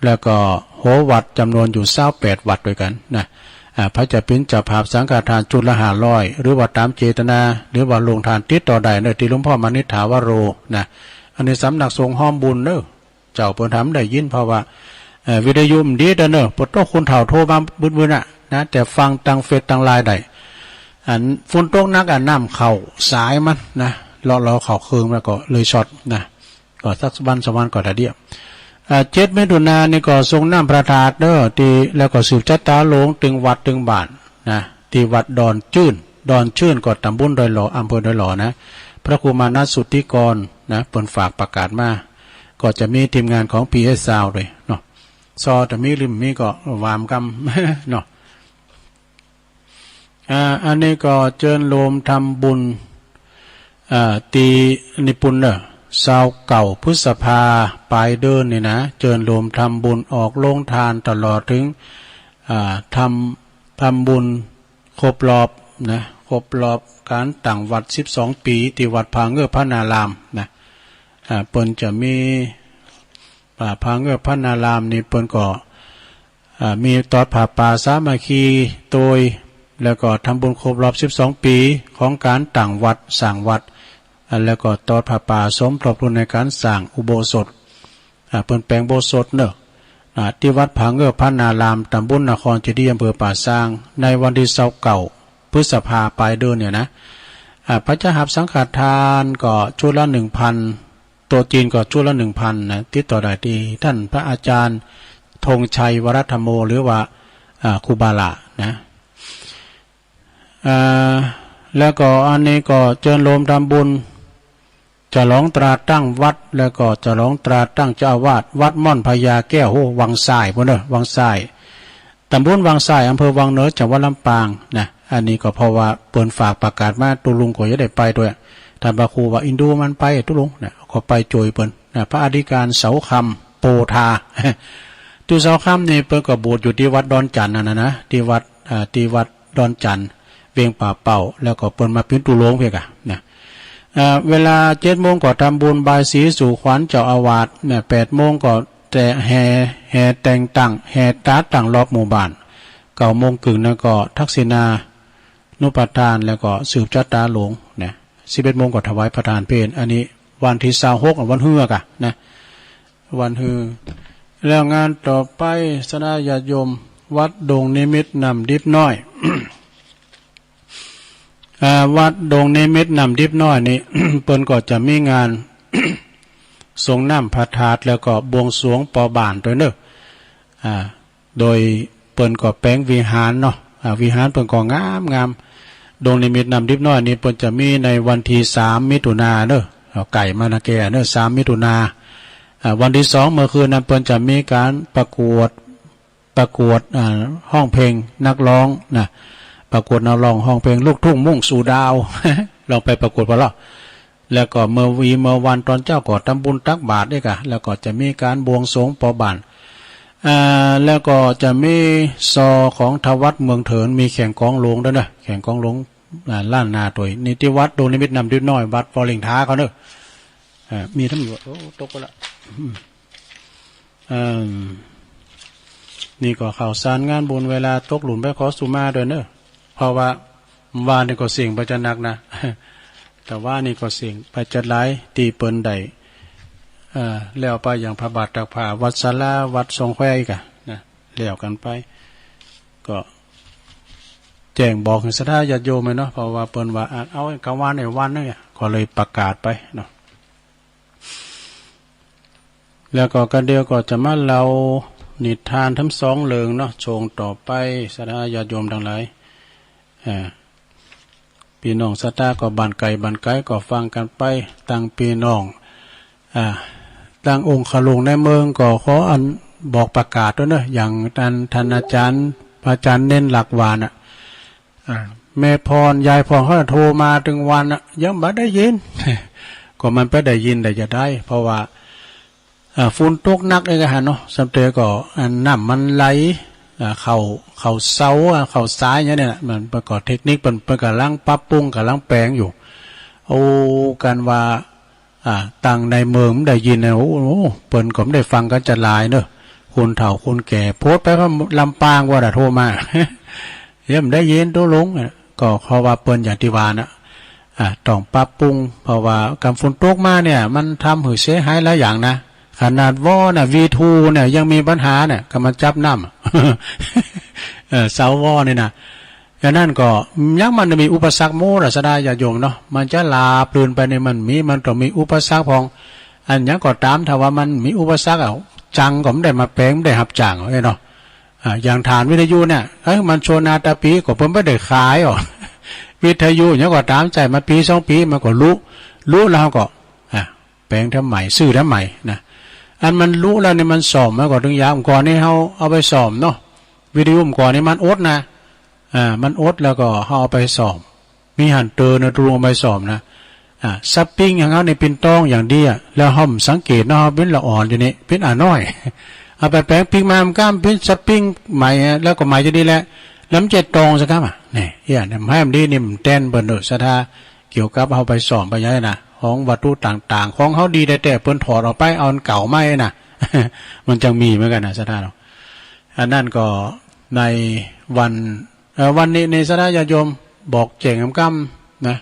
แล้วก็โหวัดจำนวนอยู่28 วัดด้วยกันนะพระจะเป็นเจ้าภาพสังฆทานจุดละ500หรือว่าตามเจตนาหรือว่าลงทานติดต่อใดในที่หลวงพ่อมานิษฐาวโรนะอันนี้สำนักสงฆ์ห้อมบุญเนอะเจ้าเพิ่นทำได้ยินเพราะว่าวิทยุมดีเด้อเนอะปตคนเฒ่าโทรมาบึ้นๆนะแต่ฟังทางเฟซทางไลน์ได้ฝนตกนักน้ำเข้าสายมันนะเราเข้าคืนแล้วก็เลยช็อตนะก็สักวัน2 วันก็ได้เดียว7 มิถุนายนนี่ก็ทรงน้ำพระธาตุเด้อที่แล้วก็สืบจัตตาหลวงตึงวัดตึงบ้านนะที่วัดดอนจื้น ดอนชื่นกอดตำบลดอยหล่ออำเภอดอยหล่อนะพระครูมานะสุทธิกรนะเปิดฝากประกาศมาก็จะมีทีมงานของ PS Sound ด้วยเนาะซอแต่มีริมมีก็วามกำ เนาะอันนี้ก็เจิญโลมทำบุญตีนิปุนเนอะสาวเก่าพฤษภาปลายเดือนนี่นะเจิญโลมทำบุญออกโรงทานตลอดถึงทำบุญครบรอบนะครบรอบการต่างวัด12 ปีที่วัดพาเงือพระนารามนะเปิ้นจะมีพาเงือพระนารามนี่เปิ้นก็มีตอดผ่าป่าสามัคคีโดยแล้วก็ทำบุญครบรอบ12 ปีของการต่างวัดสร้างวัดแล้วก็ตอดผ่าป่าสมทบทุนในการสร้างอุโบสถเปิ้นแปลงโบสถเนอะที่วัดผาเงือพระนารามตำบลนครเจดีย์อำเภอป่าซางในวันที่29 พฤษภาปลายเดือนเนี่ยนะพระเจ้าหับสังฆทานก็ชุดละ 1,000 ตัวจีนก็ชุดละ 1,000 นะติดต่อได้ที่ท่านพระอาจารย์ธงชัยวรธรรมโมหรือว่าครูบาละนะแล้วก็อันนี้ก็เจิญโลมทำบุญจะร้องตราตั้งวัดแล้วก็จะร้องตราตั้งเจ้าอาวาสวัดม่อนพญาแก้วโหวังทรายพวกเนอะวังทรายตำบลวังทรายอำเภอวังเหนือจังหวัดลำปางนะอันนี้ก็เพราะว่าเปิ่นฝากประกาศมาตุลุงก็จะได้ไปด้วยท่านพระครูว่าอินดูมันไปตุลุงนะก็ไปโจยเปิ่นนะพระอธิการเสาคำโปธาตุเสาคำนี่เปิ่นก็บวชอยู่ที่วัดดอนจันทร์นะที่วัดดอนจันทร์เวียงป่าเป่าแล้วก็เปิ่นมาเป็นตุลุงเพียกะนะเวลา7 โมงก็ทำบุญบายสีสู่ขวัญเจ้าอาวาสเนี่ย8 โมงก็แต่แห่แต่งตั้งแห่ตาตั้งรอบหมู่บ้าน9 โมงครึ่งแล้วก็ทักษิณานุปทานแล้วก็สืบจัตตาหลวงนะ11 โมงก็ถวายประทานเพลอันนี้วันที่26วันเฮือกะนะวันฮือแล้วงานต่อไปสนาญาติโยมวัดดงนิมิตนำดิบน้อย วัดดงนิมิตนำดิบน้อยนี่ เปิ้นก็จะมีงาน ทรงน้ำพระธาตุแล้วก็บวงสรวงปอบานตัวเนอะโดยเปิ้นก็แปลงวิหารเนาะวิหารเปิ้นก็งามดงนิมิตนำดิบน้อยนี่เปิ้นจะมีในวันที่3 มิถุนายนเนอะเอาไก่มานะแกเนอะ3 มิถุนายนวันที่2เมื่อคืนนั้นเปิ้นจะมีการประกวดห้องเพลงนักร้องนะประกวดนักร้องห้องเพลงลูกทุ่งมุ่งสู่ดาว ลองไปประกวดพอแล้วก็เมื่อวันตอนเจ้าก็ทำบุญตักบาตรด้วยกันแล้วก็จะมีการบวงสรวงปอบานแล้วก็จะมีซอของทวัดเมืองเถินมีแข่งกองหลวงด้วยนะแข่งกองหลวงล้านนาตัวนิติวัดดงนิมิตนำดิบน้อยวัดฟอลิงท้าเขาเนอะมีทั้งหมดโอ้ตกไปละนี่ก็ข่าวสารงานบุญเวลาตกหลุมไปขอสุมาด้วยเนอะเพราะว่านี่ก็เสี่ยงไปจะหนักนะ แต่ว่านี่ก็เสี่ยงไปจะหลายตีเปิ้นใดแล้วไปอย่างพระบาทตักผ้าวัดศาลาวัดทรงแควอีกนะแล้วกันไปก็แจ้งบอกถึงศรัทธาญาติโยมเลยเนาะเพราะว่าเปิ้นว่าเอากลางวันในวันนึงก็เลยประกาศไปเนาะแล้วก็กันเดียวก็จะมาเรานิทานทั้ง2 เรื่องเนาะชงต่อไปศรัทธาญาติโยมทั้งหลายพี่น้องศรัทธาก็บ้านไกลก็ฟังกันไปตั้งพี่น้องตั้งองค์ขลุงในเมืองก็ขออันบอกประกาศด้วยเนอะอย่างท่านอาจารย์พระอาจารย์เน้นหลักวานแม่พรยายพรเขาโทรมาถึงวันยังไม่ได้ยิน ก็มันไปได้ยินได้จะได้เพราะว่าฝุ่นตกหนักเลยกันเนาะสำเร็จก็น้ำมันไหลเข่าเสาเข่าซ้ายเนี่ยมันประกอบเทคนิคเป็นกำลังปรับปรุงกำลังแปลงอยู่โอ้กันว่าต่างในเมืองได้ยินนะโอ้เปิ้นก็ไม่ได้ฟังกันจะหลายเนอะคนเฒ่าคนแก่โพสไปว่าลำปางว่าโทรมาเยี่ยมได้ยินตัวลงก็เขาว่าเปิ้นอย่างที่ว่านะต้องปรับปรุงเพราะว่ากำฝนตกมาเนี่ยมันทำหือเสียหายหลายอย่างนะขนาดว่อน่ะ V2 เนี่ยยังมีปัญหาเนี่ยก็มาจับน้ำเสาว่อนี่นะอย่างนั้นก็ยังมันมีอุปสรรคโมระสดาญาโยมเนาะมันจะลาปลืนไปในมันต้องมีอุปสรรคของอันยังก็ตามถ้าว่ามันมีอุปสรรคจังก็ไม่ได้มาแปลงไม่ได้หับจังเนาะอย่างฐานวิทยุเนี่ยมันโชนาตาปีก็เพิ่มไม่ได้ขายวิ วิทยุเนี่ยก็ตามใจมาปี2 ปีมันก็รู้แล้วก็แปลงทำใหม่ซื้อทำใหม่นะอันมันรู้แล้วเนี่ยมันสอบมาก่อนถึงยาก่อนนี่เขาเอาไปสอบเนาะวิทยุก่อนนี่มันอดนะมันอดแล้วก็เขาเอาไปสอบมีหันเตอร์นะตรวงไปสอบนะซับปิ้งอย่างเขาในเป็นต้องอย่างดีแล้วห้อมสังเกตเนาะเป็นละอ่อนอยู่นี่เป็นน้อยเอาไปแปลงปิ้งมามันก้ามเป็นซับปิ้งใหม่แล้วก็ใหม่จะดีแล้วแล้วมันจะตรงสักครั้งนี่เนี่ยให้มันดีนี่มันแต้นเปิดศรัทธาเกี่ยวกับเอาไปสอบไปย้ายนะของวัตถุต่างๆของเขาดีแต่เปิ้นถอดออกไปเอาเก่าไม่นะ มันจังมีเหมือนกันนะศรัทธาเราอันนั้นก็ในวันนี้ในศรัทธาญาติโยมบอกแจงกำนะ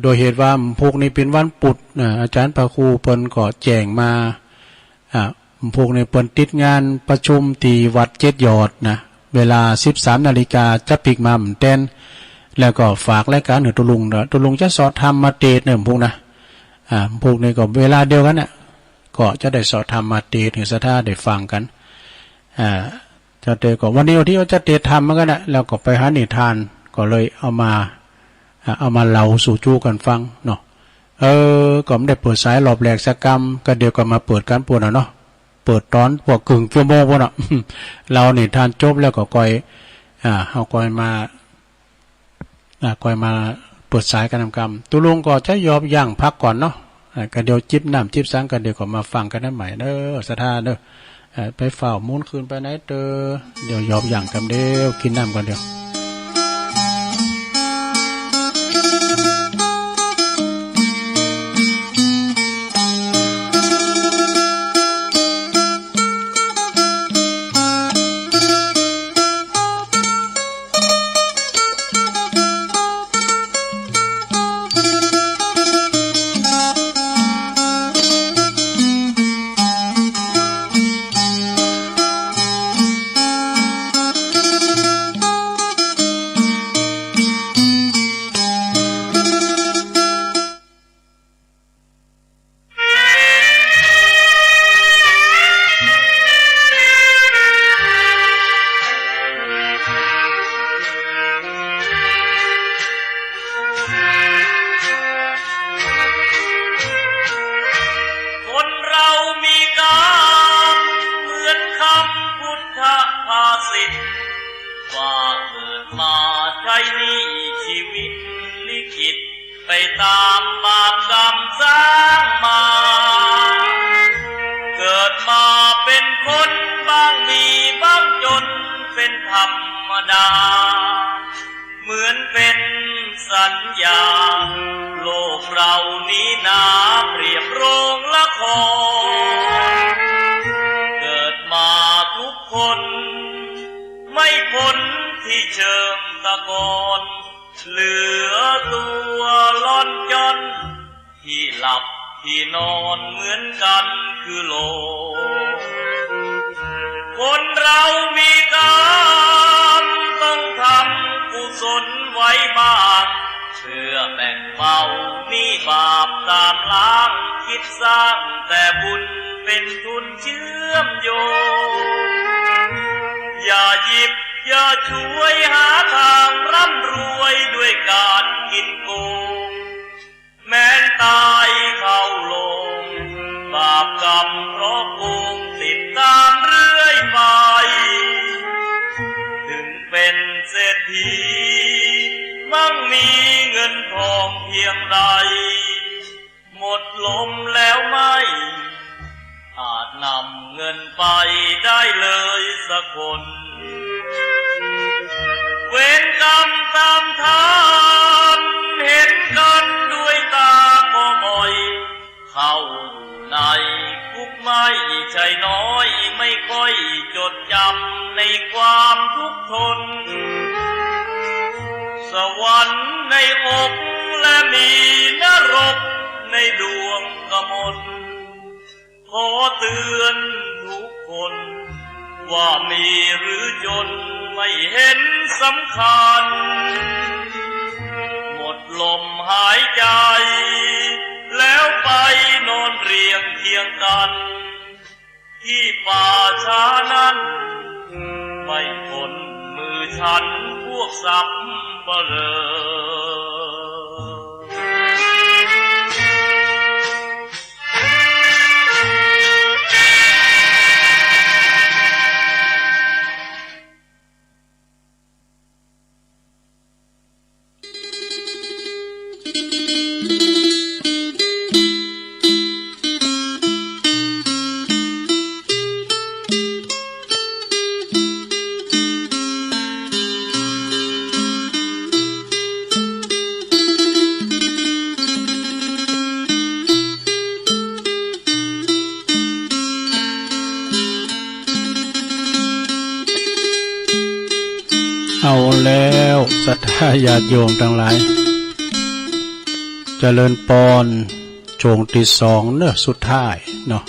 โดยเหตุว่าพวกนี้เป็นวันปุดอาจารย์พระครูเปิ้นก็แจงมาพวกนี้เปิ้นติดงานประชุมตีวัด7 ยอดนะเวลา 13 นาฬิกาจะปิกมาเหมือนเต้นแล้วก็ฝากรายการตุลุงจะสอดทำมาเตดเนี่ยพวกนะพวกนี้ก็เวลาเดียวกันเนี่ยก็จะได้สอดทำมาเตดถึงสถาได้ฟังกันจะเตดก็วันนี้ที่เขาจะเตดทำมันก็นะแล้วก็ไปหานิทานก็เลยเอามาเล่าสู่จู้กันฟังเนาะก็ไม่ได้เปิดสายหลอบแหลกสกรรมก็เดียวก็มาเปิดการปวดเนาะเปิดตอนพวกกึ่งชั่วโมงพวกเนาะ เรานิทานจบแล้วก็ก่อยเอาก่อยมาเปิดสายกันทำกรรมตุลุงก็จะยอมย่างพักก่อนเนาะก็เดี๋ยวจิบน้ำจิบสังกันเดี๋ยวก็มาฟังกันได้ใหม่เด้อสถาเด้อไปเฝ้ามูนคืนไปไหนเด้อเดี๋ยวยอมย่างกันเดี๋ยวกินน้ำกันเดี๋ยวที่นอนเหมือนกันคือโลกคนเรามีกรรมต้องทำกุศลไว้บ้างเพื่อแบ่งเบาหนี้บาปตามล้างคิดสร้างแต่บุญเป็นทุนเชื่อมโยงอย่าหยิบอย่าช่วยหาทางร่ำรวยด้วยการกินโกงแม้ตายเข้าลงบาปกรรมเพราะโกงติดตามเรื่อยไปถึงเป็นเศรษฐีมั่งมีเงินทองเพียงใดหมดลมแล้วไม่อาจนำเงินไปได้เลยสักคนเวรกรรมตามทันเห็นกันด้วยตาก็บ่อยเข้าในคุกไม่ใช่น้อยไม่ค่อยจดจำในความทุกข์ทนสวรรค์ในอกและมีนรกในดวงกมลขอเตือนทุกคนว่ามีหรือจนไม่เห็นสำคัญหมดลมหายใจแล้วไปนอนเรียงเคียงกันที่ป่าช้านั้นไม่พ้นมือฉันพวกสัพพ ปเหร่เอาแล้วศรัทธาญาติโยมทั้งหลายเจริญปอนช่วงที่สองเนอะสุดท้ายเนาะ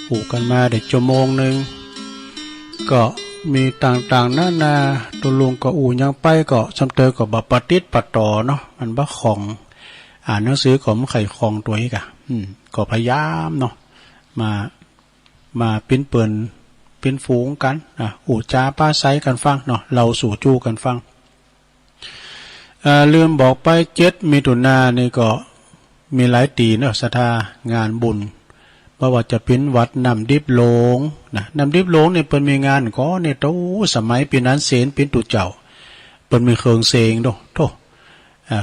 อู่กันมาได้ชั่วโมงหนึ่งก็มีต่างๆนานาตัวลุงก็อู่ยังไปก็สำเตอก็บปฏิดปต่อเนาะมันบ้าของอ่านหนังสือของไข่ของตัวนี้กะก็พยายามเนาะมาปิ้นเปิ่นเป็นฝูงกันอู่จ้าป้าไซกันฟังเนาะเราสู่จู้กันฟังลืมบอกไป7 มิถุนายนนี่ก็มีหลายตีเนาะศรัทธางานบุญเพราะว่าจะเป็นวัดนำดิบโลงนะนำดิบโลงเนี่ยเปิ้นมีงานก็เนี่ยโตสมัยปีนั้นเสนเป็นตุเจ้าเปิ้นมีเครื่องเสียงโต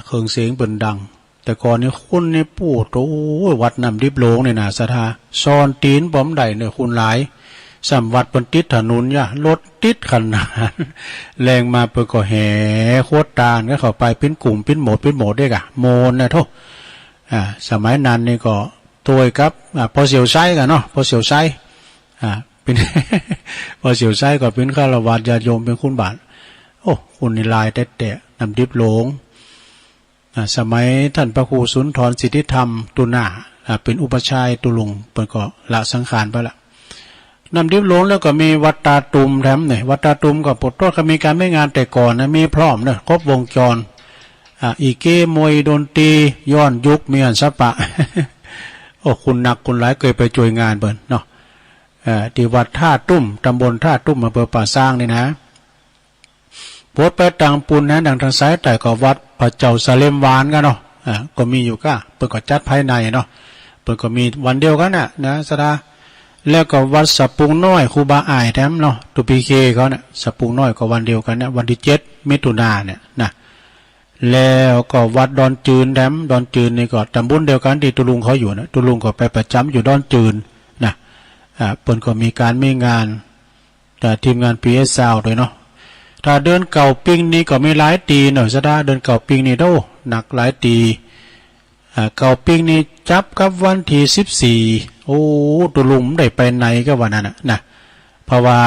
เครื่องเสียงเปิ้นดังแต่ก่อนนี่คุณนี่ปู่โตวัดนำดิบโลงเนี่ยนะศรัทธาซ่อนตีนป้อมใดเนี่ยคุณหลายสำวัดบนติดถนนย่ารถติดขนาดแรงมาเปิดก็แห่โคตรตาลก็เข้าไปเป็นกลุ่มเป็นโหมดได้กะโมนนะทุกสมัยนั้นนี่ก็ตัวครับพอเสียวไส้กันเนาะพอเสียวไส้เป็น พอเสียวไส้ก็เป็นฆราวาสญาติโยมเป็นคุณบาทโอ้คุณนี่ลายแต่นำดิบหลงสมัยท่านพระครูสุนทรสิทธิธรรมตุนาเป็นอุปชัยตุลุงเปิดก็ละสังขารไปละนำดิบหลงแล้วก็มีวัดตาตุมแถมเนี่ยวัดตาตุมกับปดโทษก็มีการไม่งานแต่ก่อนนะมีพร้อมเนี่ยครบวงจรอีเกมวยดนตรีย้อนยุคมีอันสปะ โอ้คุณหนักคุณหลายเคยไปช่วยงานเบิ่นเนาะที่วัดท่าตุ้มตำบลท่าตุ้มอำเภอป่าซางนี่นะโพสไปต่างปุนนะดังทางซ้ายแต่ก็วัดพระเจ้าสะเลมวานกันเนาะก็มีอยู่ก็เปิดก็จัดภายในเนาะเปิดก็มีวันเดียวกันนะสดาแล้วก็วัดสะปุงน้อยครูบาอ้ายแถมเนาะตุปีเคเขาเนี่ยสะปุงน้อยก็วันเดียวกันเนี่ยวันที่7 มิถุนายนเนี่ยนะแล้วก็วัดดอนจืนแถมดอนจืนนี่ก็ตำบลเดียวกันที่ตุลุงเขาอยู่นะตุลุงก็ไปประจำอยู่ดอนจืนนะเปิ่นก็มีการมีงานแต่ทีมงาน PS Sound ด้วยเนาะถ้าเดินเก่าปิ้งนี่ก็ไม่หลายตีเนาะซะดาเดินเก่าปิ้งนี่โตหนักหลายตีเก่าปิ้งนี่จับกับวันที่14โอ้ตุลุงได้ไปไหนก็วันนั้นนะเพราะว่า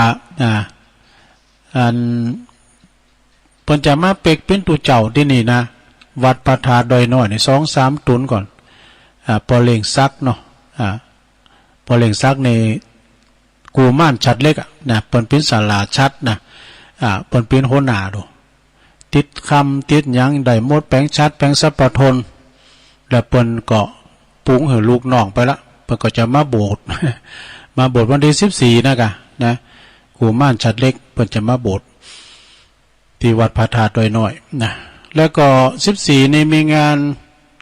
อันเพิ่นจะมาเป็กเป็นตุเจ้าที่นี่นะวัดประทาดอยน้อยนี่2-3 ตุนก่อนพอเล่งซักเนาะพอเล่งซักในกูม่านชัดเล็กนะเปิ้นเป็นศาลาชัดนะเปิ้นเป็นหัวหน้าดูติดคำติดหยังได้หมดแปลงชัดแปลงสัพพทนแล้วเปิ้นก็ปุ้งให้ลูกน้องไปละเปิ้นก็จะมาโบสถ์ มาโบสถ์วันที่14นะกูม่านชัดเล็กเปิ้นจะมาโบสถ์ที่วัดพระธาตุดอยน้อยนะแล้วก็14นี่มีงาน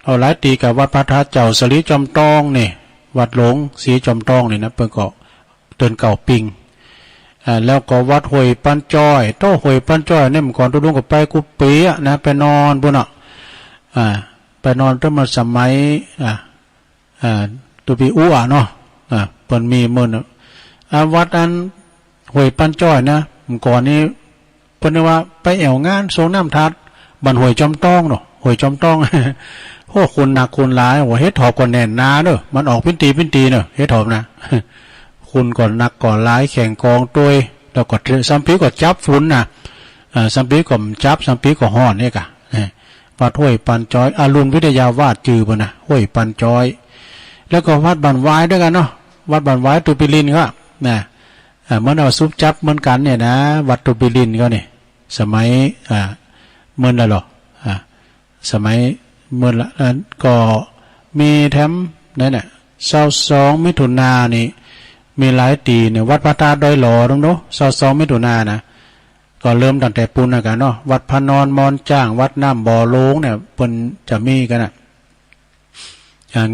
เอาหลายตีกับวัดพระธาตุเจ้าสลีจอมตองนี่วัดหลงศรีจอมตองนี่นะเปิ้นก็เตือนเก่าปิงแล้วก็วัดห้วยปันจ้อยโตห้วยปันจ้อยเนี่ยเมื่อก่อนตุลุงก็ไปกุปีนะไปนอนพุ่นน่ะไปนอนตั้งแต่สมัยตุปีอู้เนาะเปิ้นมีมื้อวัดอันห้วยปันจ้อยนะเมื่อก่อนนี้เพิ่นว่าไปแอวงานโซน้ำทัดบันห้วยจอมต้องเนาะห้วยจอมต้อง โอ้คุณหนักคุณหลายว่าเฮ็ดถอบก่อนแน่นนาเด้อมันออกเป็นตีเนาะเฮ็ดถอบนะ คุณก่อนหนักก่อนหลายแข่งกองตัวยแล้วก็ซัมปีก็จับฝุ่นนะซัมปีก็จับซัมปีก็ฮ้อนนี่กะวัดห้วยปันจ้อยอรุณวิทยาวาสจือบ่นะห้วยปันจ้อยแล้วก็วัดบ้านวายด้วยกันเนาะวัดบ้านวายตุปิลินก็นะเมื่อเอาซุปจับเหมือนกันเนี่ยนะวัดตุปิลินก็นี่สมัยเมื่อละหรอสมัยเมื่อละก็มีแถมนั่นน่ะ22 มิถุนายนนี่มีหลายตีเนี่ยวัดพระธาตุดอยหล่อตรงโน้22 มิถุนายนนะ ก็เริ่มตั้งแต่ปุณนะกันเนาะวัดพระนอนมอนจ้างวัดน้ำบ่อโลงเนี่ยเปิ้นจะมีกันน่ะ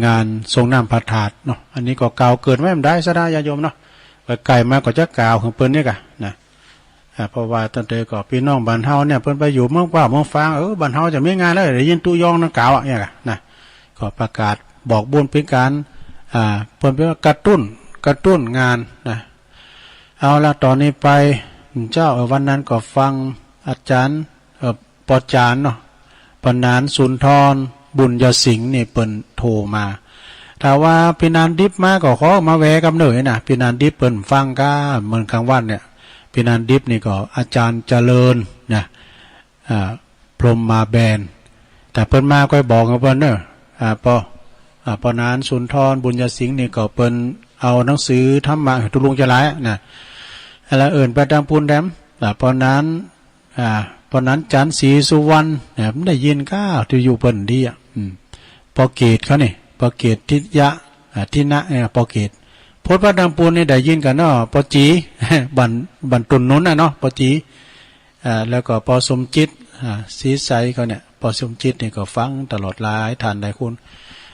งานทรงน้ำพระธาตุเนาะอันนี้ก็กล่าวเกิดไว้ไม่ได้ซะได้ญาติโยมเนาะไปไกลมาก็จะกล่าวของเปิ้นนี่กะนะเพราะว่าตั้งแต่ก็พี่น้องบ้านเฮาเนี่ยเปิ้นไปอยู่เมืองป่าเมืองฟางบ้านเฮาจะมีงานแล้วได้ยินตุยองนังกล่าวเนี่ยกะนะก็ประกาศบอกบุญเป็นการเปิ้นเป็นกระตุ้นงานนะเอาละตอนนี้ไปเจ้าวันนั้นก็ฟังอาจารย์ปอจารย์เนาะปนานสุนทรบุญยสิงห์นี่เปิ้นโทรมาถ้าว่าพี่นานดิบมาก็ขอมาแวะกับเหนื่อยนะพี่นานดิบเปิ้นฟังก้าเหมือนกลางวันเนี่ยพี่นานดิบนี่ก็อาจารย์เจริญนะพรหมมาแบนแต่เปิ้นมาก็บอกกับเปิ้นเนอะปนานสุนทรบุญยสิงห์นี่ก็เปิ้นเอาหนังสือธรรมะตุลุงจะหลายนะแล้วไปตามปูนแดมปอนั้นจันทร์ศรีสุวรรณเนี่ยได้ยินก้าที่อยู่เปิ้นดีปอเกตเขานี่ปอเกตทิยะทินะปอเกตพจน์พระดังปูนนี่ได้ยินกันเนาะปอจีบันตุนนุนเนาะปอจีแล้วก็ปอสมจิตศรีใสเขาเนี่ยปอสมจิตนี่ก็ฟังตลอดหลายทานได้คุณ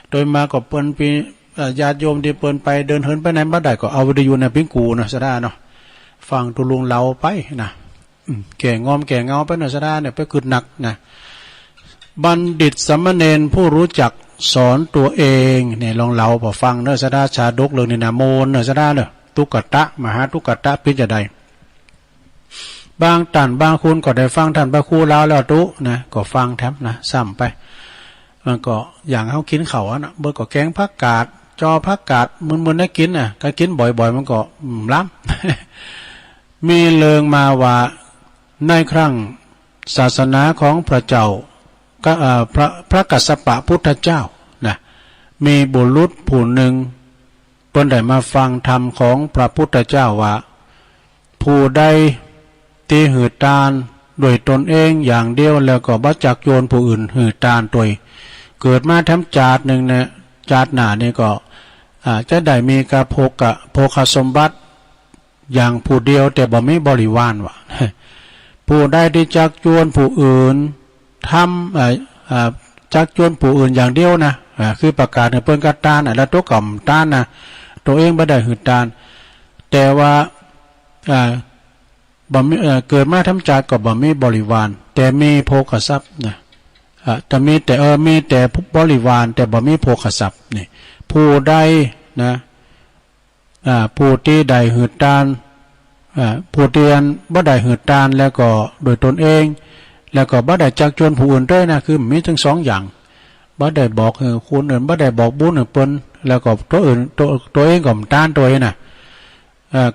โดยมาก็เปิ้นปีญาติโยมที่เปิ้นไปเดินเหินไปไหนบ่ได้ก็เอาวิทยุในพิงกูนะซะได้เนาะฟังตุลุงเราไปนะแก่งอมแก่เงาไปนะซะได้เนี่ยไปกึดหนักนะบัณฑิตสมณเณรผู้รู้จักสอนตัวเองเนี่ยลองเราพอฟังเนอะซะได้ชาดกเรื่องนี่นะโมนเนอะซะได้เนอะทุกตะมหาทุกตะพิจารณาบางท่านบางคุณก็ได้ฟังท่านพระครูแล้วตุนะก็ฟังแถมนะซ้ำไปมันก็อย่างเขากินเขาอะนะเบอร์ก็แกงผักกาดจอผักกาดมึนๆได้กินน่ะก็กินบ่อยๆมันก็ล้ำ มีเลิงมาว่าในครั้งศาสนาของพระเจ้าก็พระกัสสปะพุทธเจ้านะมีบุรุษผู้หนึ่งเพิ่นได้มาฟังธรรมของพระพุทธเจ้าว่าผู้ใดตีหืดตาลโดยตนเองอย่างเดียวแล้วก็บ่จักโยนผู้อื่นหืดตาลตัวเกิดมาทำจาดหนึ่งเนี่ยจาดหนานี่ก็จะได้มีกระโภคสมบัติอย่างผู้เดียวแต่บ่มีบริวารวะ ผู้ใดที่จักโยนผู้อื่นทำจักโยนผู้อื่นอย่างเดียวนะคือประกาศในเปิ้นกตานแล้วตัวก่อมตานนะตัวเองบ่ได้หืดตาลแต่ว่าบ่มีเกิดมาทำจาดก็บ่มีบริวารแต่มีโภคทรัพย์นะแต่มีแต่บริวารแต่บ่มีโภคทรัพย์นี่ผู้ใดนะผู้ที่ได้หืดตาลผู้ที่บ่ได้หืดตาลแล้วก็โดยตนเองแล้วก็บ่ได้จักชวนผู้อื่นด้วยนะคือมีทั้งสองอย่างบ่ได้บอกคนอื่นบ่ได้บอกบุญเปิ้นแล้วก็ตัวอื่นตัวเองก็ต้านตัวเองน่ะ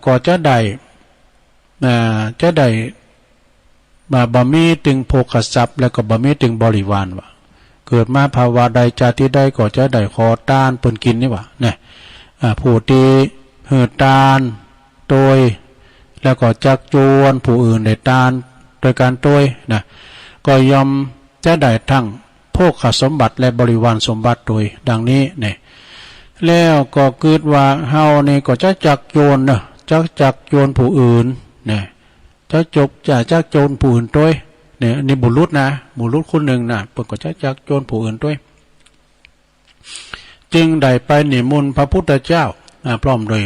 ก็จะได้บ่มีถึงโภคทรัพย์แล้วก็บ่มีถึงบริวารว่ะเกิดมาภาวะใดชาติใดก็จะได้ขอทานเปิ้นกินนี่ว่ะเนี่ยผู้ที่หืดตาลโดยแล้วก็จักจวนผู้อื่นได้ทานโดยการโดยนะก็ยอมจะได้ทั้งโภคสมบัติและบริวารสมบัติโดยดังนี้เนี่ยแล้วก็เกิดว่าเฮานี่ก็จะจักโยนนะจักโยนผู้อื่นเนี่ยจักโจรผู้อื่นด้วยเนี่ยนี่บุรุษนะบุรุษคนหนึ่งนะเปิดก็จักโจรผู้อื่นด้วยจึงได้ไปนิมนต์พระพุทธเจ้าพร้อมโดย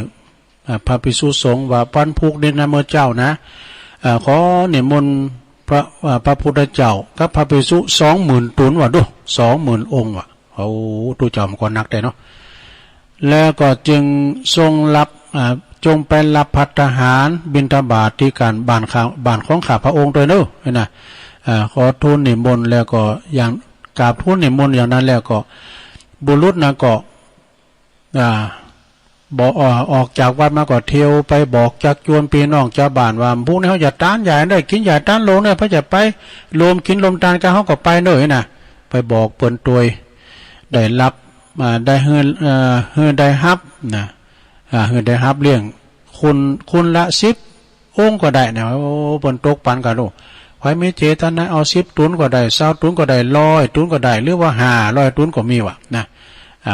พระภิกษุสงฆ์ว่าปันพุกเดชนะเมื่อเจ้านะขอนิมนต์พระพุทธเจ้ากับพระภิกษุ20,000 ตนว่ะดู20,000 องค์ว่ะเอาตัวเจ้ามันก็นักแต่เนาะแล้วก็จึงทรงรับจงไปรับภัตตาหารบิณฑบาตที่การบ้านของข้าพระองค์โดยเนาะนะขอทูลนิมนต์แล้วก็อย่างกราบทูลนิมนต์อย่างนั้นแล้วก็บุรุษนะก็บอกออกจากวัดมาก็เที่ยวไปบอกจักจวนพี่น้องชาวบ้านว่าพวกนี้เขาจะต้านใหญ่ได้กินใหญ่ต้านโลเนี่ยพระจะไปรวมกินรวมทานกันเขาก็ไปเนาะนะไปบอกเปิ้นตัวได้รับได้เฮือได้ฮับนะเฮือได้ฮับเลี้ยงคุณละ10 องค์ก็ได้นะโอ้เปิ้นตกปันกันโลใครมีเจตนาเอา10 ตุนก็ได้20 ตุนก็ได้100 ตุนก็ได้หรือว่า500 ตุนก็มีว่ะนะ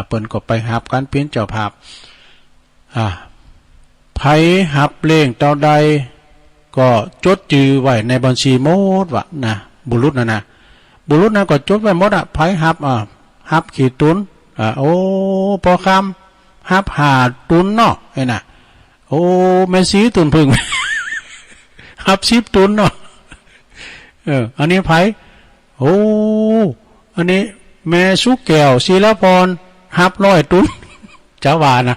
เปิ้นก็ไปฮับกันเป็นเจ้าภาพไผหับเล่งเต่าใดก ก็จดจือไว้ในบัญชีหมดวะนะบุรุษนะบุรุษนะก็จดไว้หมดไผฮับฮับขีดตุนโอ้พอคำฮับหาตุนเนาะไอ้น่ะโอ้แม่สีตุนพึ่ง ฮับ10 ตุนเนาะอันนี้ไผโอ้อันนี้แม่สุกแก้วศิลพรฮับ100 ตุน เจ้าวานะ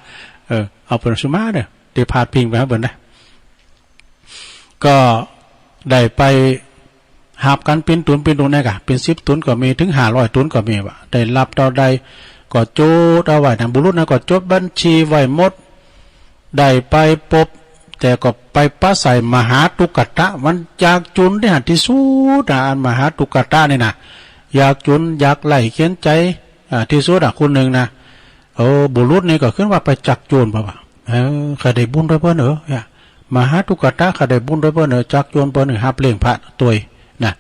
เอาเป็นสุมาเด้อเดี๋ยวพาดพิงไปครับเบิ่นได้ก็ได้ไปหับกันเป็นตุนนี่กะเป็น10 ตุนก็มีถึง500 ตุนก็มีวะได้รับต่อใดก็โจดเอาไว้นะบุรุษนะก็จดบัญชีไว้หมดได้ไปปบแต่ก็ไปป้าใส่มหาตุกตะมันอยากจุนได้หันที่สุดอันมหาตุกตะนี่นะอยากจุนอยากไหลเขียนใจที่สุดคนหนึ่งนะบุรุษนี่ก็ขึ้นว่าไปจักโจรป่ะใครได้บุญด้วยเพื่อนมหาตุกตะใครได้บุญด้วยเพื่อนจักโจรเพื่อนหับเลี้ยงพระตัวนะ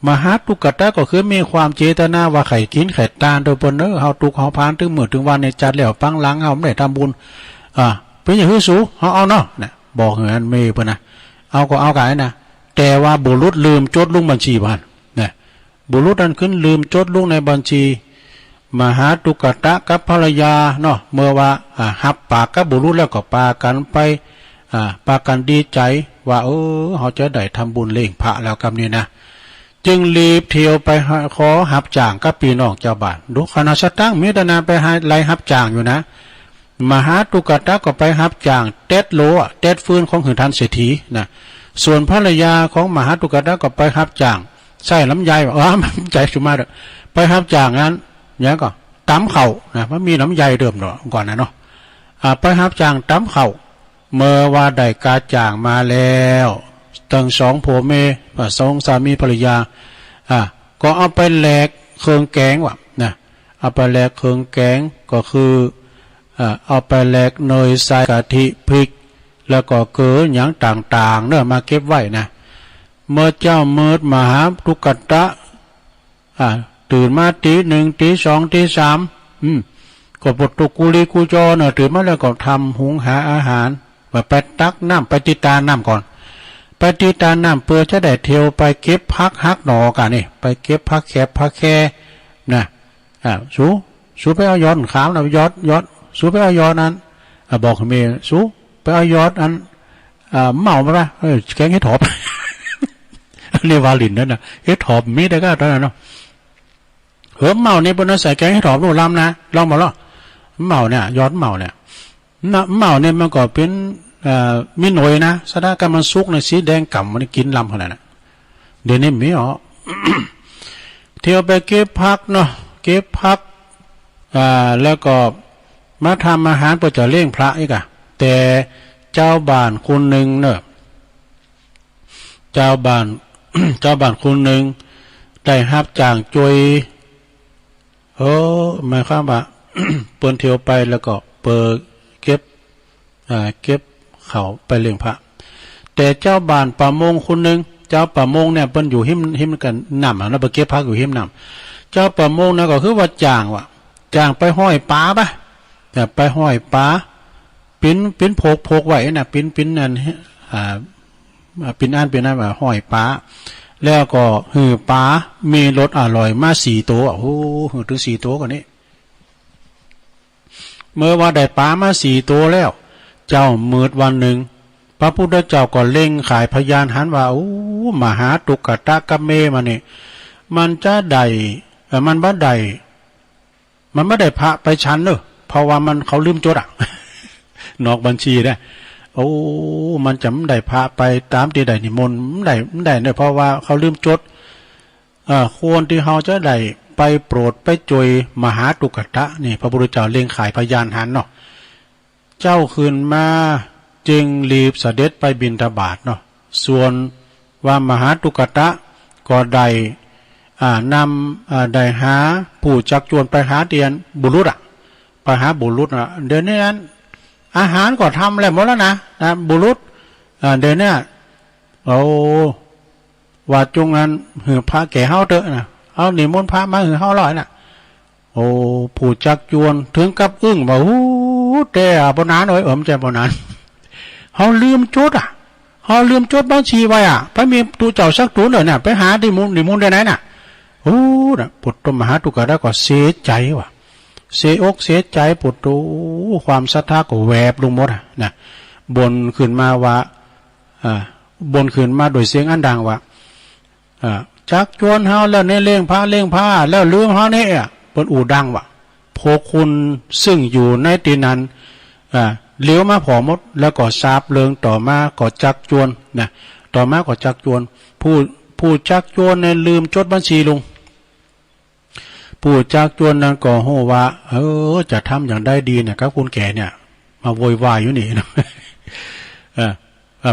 มหาตุกตะก็คือมีความเจตนาว่าไข่กินไข่ตาโดยเพื่อนเฮาตุกเฮาพานถึงมื้อถึงวันในจัดแล้วปังหลังเฮาไม่ได้ทำบุญเป็นอย่างหื้อสูเอาเนาะนะบอกเหมือนเมย์เพื่อนนะเอาก็เอากันนะแต่ว่าบุรุษลืมจดลงบัญชีบ้านนะบุรุษนั้นขึ้นลืมจดลงในบัญชีมหาตุกตะกับภรรยาเนาะเมื่อว่าหับปากกับบุรุษแล้วก็ปากันไปปากันดีใจว่าเขาจะได้ทำบุญเลี้ยงพระแล้วกำนี้นะจึงรีบเที่ยวไปขอหับจ่างกับปีน้องเจ้าบ้านดูคณะสตั้งมิตรนาไปให้ไล่หับจ่างอยู่นะมหาตุกตะก็ไปหับจ่างเต็ดโลเต็ดฟื้นของหืนทันเศรษฐีนะส่วนภรรยาของมหาตุกตะก็ไปหับจ่างใส่ลำไยใจสุมาเลยไปหับจ่างนั้นเนี่ยก็ตำเข่านะมันมีน้ำใยเดิมเนาะก่อนนะเนาะไปหับจ่างตำเข่าเมื่อว่าได้กาจ่างมาแล้วตั้ง2 ผัวเมีย2 สามีภรรยาก็เอาไปแหลกเครื่องแกงว่ะนะเอาไปแหลกเครื่องแกงก็คือเอาไปแหลกเนยใส่กะทิพริกแล้วก็เกลือหยังต่างๆเนี่ยมาเก็บไว้นะเมื่อเจ้ามืดมหาตุกตะตื่นมาตี 1 ตี 2 ตี 3ก็ปดตุกุลีกุจอเนี่ยตื่นมาแล้วก็ทำหุงหาอาหารไปตักน้ำไปติตาน้ำก่อนไปติตาน้ำเพื่อจะได้เที่ยวไปเก็บพักฮักหนอกันนี่ไปเก็บพักแคบพักแค่นะสูไปเอายอดขาวนะยอดสูไปเอายอดนั้นบอกเมียสูไปเอายอดอันเมาไหมล่ะแกงเห็ดถอบ เรียกวาลินนั่นนะเห็ดถอบมีได้ก็ตอนนั้นเนาะเมาเนี่ยบนนั้นใส่แกงเห็ดถอบนู่นลำนะลองมาล่ะเมาเนี่ยยอดเมาเนี่ยเมาเนี่ยมันก็เป็นมีหน่วยนะสดากรรมันซุกในสีแดงก่ำมันกินลำขนาดนั้นเดี๋ยวนี้มีอ๋อ เที่ยวไปเก็บพักเนาะเก็บพักแล้วก็มาทำอาหารเพื่อจะเลี้ยงพระอีกอะแต่เจ้าบ้านคนหนึ่งเนอะเจ้าบ้าน เจ้าบ้านคนหนึ่งได้รับจ้างจวยหมายความว่า เปิ้นเที่ยวไปแล้วก็เปิดเก็บเขาไปเลี้ยงพระแต่เจ้าบ้านป่ามงคนหนึ่งเจ้าป่ามงเนี่ยเปิ้นอยู่หิมกันน้ำแล้วไปเก็บพักอยู่หิมน้ำเจ้าป่ามงนะก็คือว่าจ้างไปห้อยปลาปะแต่ไปห้อยปลาปิ้นโพกไว้นะปิ้นนั่นปิ้นอันว่าห้อยปลาแล้วก็หือปลามีรสอร่อยมา4 ตัวหือถึง4 ตัวกว่านี้เมื่อว่าได้ปลามา4 ตัวแล้วเจ้ามืดวันหนึ่งพระพุทธเจ้าก็เล่งขายพยานหันว่ามหาตุกตะกัมเมมาเนี่ยมันจะได้มันบ่ได้พระไปชั้นเนอะเพราะว่ามันเขาลืมจดนอกบัญชีได้มันจะไม่ได้พระไปตามที่ใดนิมนต์ไม่ได้เนี่ยเพราะว่าเขาลืมจดควรที่เขาจะได้ไปโปรดไปจวยมหาตุกตะนี่พระพุทธเจ้าเล่งขายพยานหันเนาะเจ้าคืนมาจึงรีบเสด็จไปบิณฑบาตเนาะส่วนว่ามหาตุกตะก็ได้นำได้หาผู้จักจวนไปหาเตียนบุรุษไปหาบุรุษเดี๋ยวนี้นั้นอาหารก็ทำอะไรหมดแล้วนะบุรุษเดี๋ยวนี้ว่าจงนั้นหือพระแก่เฮาเถอะนะเอานิมนต์พระมาหือเฮาร้อยนะผู้จักจวนถึงกับอึ้งบอกแต่บนนั้นใจบนนั้น เฮาลืมจดเฮาลืมจดบัญชีไว้ไปมีตูเจ้าสักตูเลยเนี่ยไปหาที่มุนได้ไหนน่ะโอ้น่ะปุตตมหาทุกขะก็เสียใจว่ะเสียอกเสียใจปุตโตความศรัทธาก็แวบลงหมดนะบนขึ้นมาว่าบนขึ้นมาโดยเสียงอันดังว่าจักจวนเฮาแล้วเนี่ยเลี้ยงผ้าแล้วลืมเฮาเนี่ยเปิ้นอู่ดังว่ะโพคุณซึ่งอยู่ในตีนั้นเลี้ยวมาผอมดแล้วก็ทราบเริงต่อมาก็จักจวนนะต่อมาก็จักจวนผู้จักจวนเนี่ยลืมจดบัญชีลงผู้จักจวนนั้นก็โหว่าจะทำอย่างได้ดีเนี่ยครับคุณแก่เนี่ยมาโวยวายอยู่นี่นะ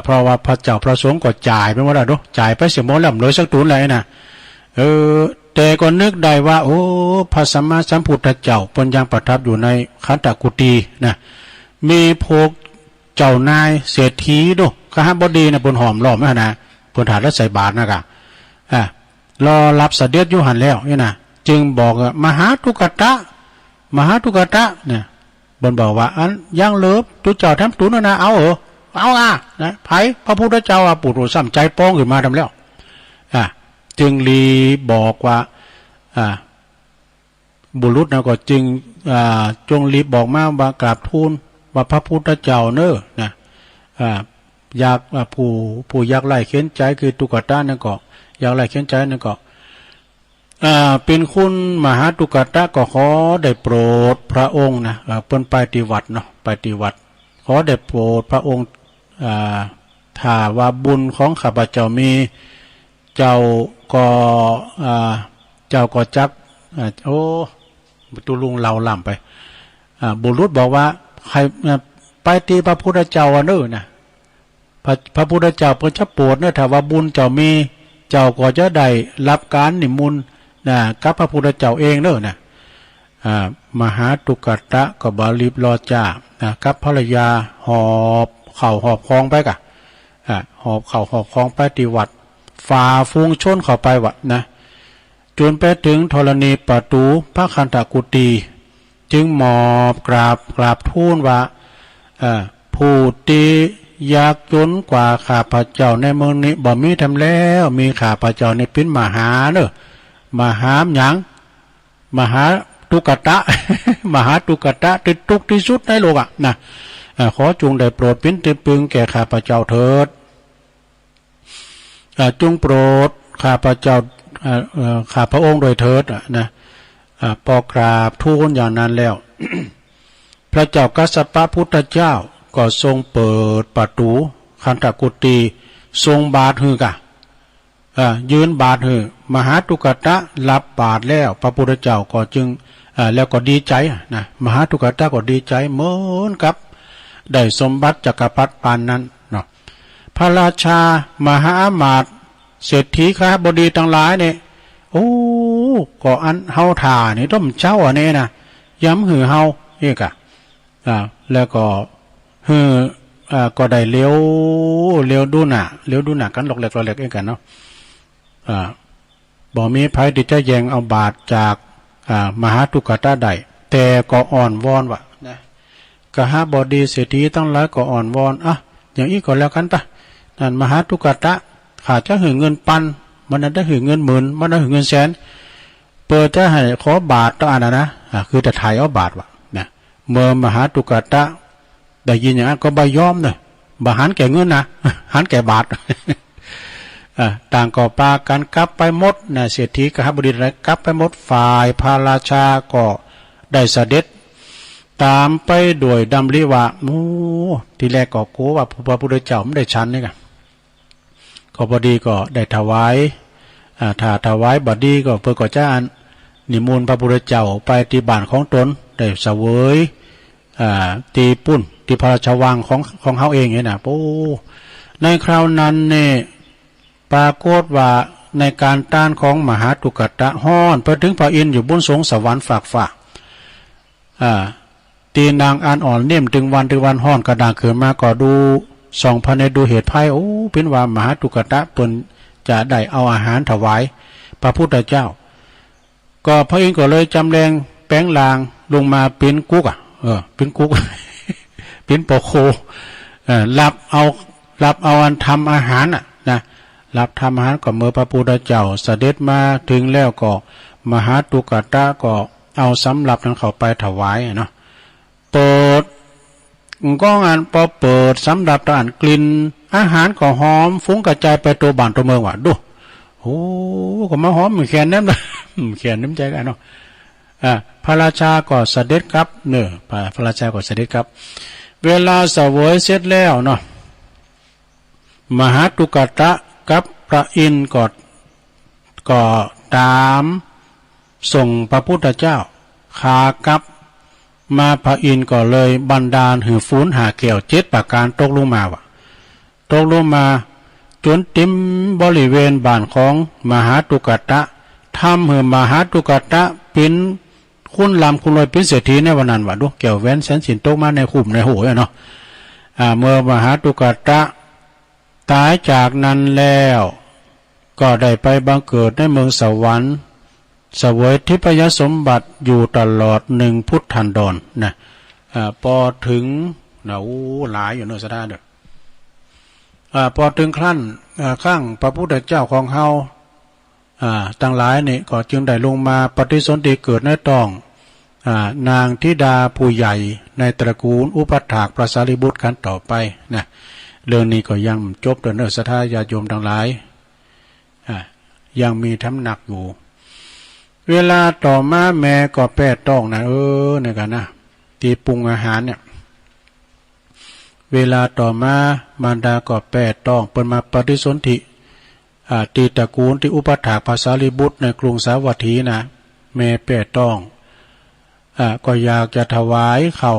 เพราะว่าพระเจ้าพระสงฆ์ก็จ่ายเป็นว่าได้จ่ายไปเสียหมดแล้วเลยสักตูนเลยนะแต่ก็นึกได้ว่าโอ้พระสัมมาสัมพุทธเจ้าเพิ่นยังประทับอยู่ในขันธกุฏีนะมีพวกเจ้านายเศรษฐีดูข้าบดีนะบนหอมล้อมนะบนถาดและใส่บาตรนะกะรอรับเสด็จอยู่หันแล้วนี่นะจึงบอกมหาทุกขตะเนี่ยบนบอกว่าอันยังเลิบตุเจ้าทำตุนนะเอานะไผพระพุทธเจ้าปุถุสัมใจป้องขึ้นมาทำแล้วจึงรีบอกว่าบุรุษนะก็จึงจงรีบอกมาว่ากราบทูลว่าพระพุทธเจ้าเนอะนะอยากผู้อยากไล่เข็นใจคือตุกตะนั่นก็อยากไล่เข็นใจนั่นก็เป็นคุณมหาตุกตะก็ขอได้โปรดพระองค์นะเปิ้นไปฏิวัติเนาะไปฏิวัติขอได้โปรดพระองค์ถ้าว่าบุญของข้าพเจ้ามีเจ้าก็จักตุลุงเล่าล่ำไปบุรุษบอกว่าใครไปตีพระพุทธเจ้าเนอะนะพระพุทธเจ้าเพิ่นจะโปรดเนอะถ้าว่าบุญเจ้ามีเจ้าก็จะได้รับการนิมนต์นะกับพระพุทธเจ้าเองเนอะนะมหาตุกตะก็บาลีบรอจ่ากับภรรยาหอบเข่าหอบคลองไปกะหอบเข่าหอบคลองไปฏิวัติฝ่าฟูงชนเข้าไปวะนะจนไปถึงธรณีประตูพระคันธกุฏีจึงหมอบกราบทูลว่าผู้ที่ยากจนกว่าข้าพเจ้าในเมืองนี้บ่มีทำแล้วมีข้าพเจ้าในเป็นมหาเนอะมหาหยังมหาตุกตะ มหาตุกตะติดทุกที่สุดในโลกนะขอจงได้โปรดเป็นที่พึ่งแก่ข้าพเจ้าเถิดจงโปรดข้าพเจ้าข้าพระองค์โดยเถิดนะพอกราบทูลอย่างนั้นแล้ว พระเจ้ากัสสปะพุทธเจ้าก็ทรงเปิดประตูคันธกุฏีทรงบาทหือกะยืนบาทหือมหาตุกตะรับบาทแล้วพระพุทธเจ้าก็จึงแล้วก็ดีใจนะมหาตุกตะก็ดีใจเหมือนกับได้สมบัติจักรพรรดิปานนั้นเนาะพระราชามหาอมาตย์เศรษฐีข้าบดีทั้งหลายเนี่ยโอ้ก็อันเฮาถ่านี่ต้องเจ้าอันนี้นะย้ำหือเฮาเอกแล้วก็ก็ได้เลี้ยวดูหน้ากันหลอกแหลกเองกันเนาะบ่มีไผที่จะแย่งเอาบาทจากมหาตุกตะได้แต่ก็อ่อนวอนว่ะนะกหบดีเศรษฐีทั้งหลายก็อ่อนวอนอย่างนี้ก็แล้วกันปะนั่นมหาตุกตะขาดจะหือเงินปันมันนั้นได้หือเงินหมื่นมันนั้นหือเงินแสนเปิดจะให้ขอบาทต้องนะคือจะถ่ายเอาบาทว่ะนะเมื่อมหาตุกตะได้ยินอย่างนั้นก็ใบยอมเลยบาหันแก่เงินนะหันแก่บาท ต่างก็ปากันกลับไปหมดนะเศรษฐีกหบดีอะไรกลับไปหมดฝ่ายพระราชาก็ได้เสด็จตามไปโดยดำริว่าทีแรกก็กลัวว่าพระพุทธเจ้าไม่ได้ชั้นนี่กันก็พอดีก็ได้ถวายถ้าถวายบดีก็เพื่อก็จะนิมนต์พระพุทธเจ้าไปที่บ้านของตนได้เสวยตีปุ้นที่พระราชวังของเขาเองเนี่ยนะในคราวนั้นเนี่ยปรากฏว่าในการต้านของมหาตุกตะฮ้อนไปถึงพระอินทร์อยู่บนสวงสวรรค์ฝากตีนางอ่อนเนี่ยมถึงวันฮ้อนกระดาษขึ้นมาก็ดูส่องภายในดูเหตุภัยเป็นว่ามหาตุกตะตนจะได้เอาอาหารถวายพระพุทธเจ้าก็พระอินทร์ก็เลยจำแรงแปลงลางลงมาเป็นกุ๊กเป็นกุ๊ก เป็นปอโค รับเอาอันทำอาหารนะรับทำอาหารก็เมื่อพระพุทธเจ้าเสด็จมาถึงแล้วก็มหาตุกตะก็เอาสำรับนั้นเข้าไปถวายเนาะเปิดก็งานพอเปิดสำรับตานกลิ่นอาหารก็หอมฟุ้งกระจายไปตัวบ้านตัวเมืองว่ะดูโอ้ก็มาหอมเหมือนแขนน้ำเลยแขนน้ำใจกันเนาะพระราชาก็เสด็จครับเนอะพระราชาก็เสด็จครับเวลาเสวยเสร็จแล้วเนาะมหาตุกตะกับพระอินทร์ก็ตามส่งพระพุทธเจ้าขากลับมาพระอินทร์ก็เลยบันดาลหือฟูนหาแก้ว7 ประการตกลงมาวะตกลงมาจนเต็มบริเวณบ้านของมหาตุกตะทำให้มหาตุกตะเป็นคุณลำคุณรวยเป็นเศรษฐีในวันนั้นวะดูแก้วแหวนแสนสินตกมาในขุมในหูเนาะเมื่อมหาตุกตะตายจากนั้นแล้วก็ได้ไปบังเกิดในเมืองสวรรค์เสวยทิพยสมบัติอยู่ตลอด1 พุทธันดรนะพอถึงนะหลายอยู่เนอะสถานเด้อพอถึงขั้นข้างพระพุทธเจ้าของเฮาตั้งหลายนี่ก็จึงได้ลงมาปฏิสนธิเกิดในต้องนางธิดาผู้ใหญ่ในตระกูลอุปถากพระสารีบุตรกันต่อไปนะเรื่องนี้ก็ยังจบเนอะศรัทธาญาติโยมทั้งหลายยังมีน้ำหนักอยู่เวลาต่อมาแม่ก็แปดต้องนะเนี่ยกันนะตีปรุงอาหารเนี่ยเวลาต่อมามารดาก็แปดต้องเปิดมาปฏิสนธิตีตระกูลที่อุปถากภาษาลิบุตรในกรุงสาวัตถีนะแม่แปดต้องก็อยากจะถวายเขา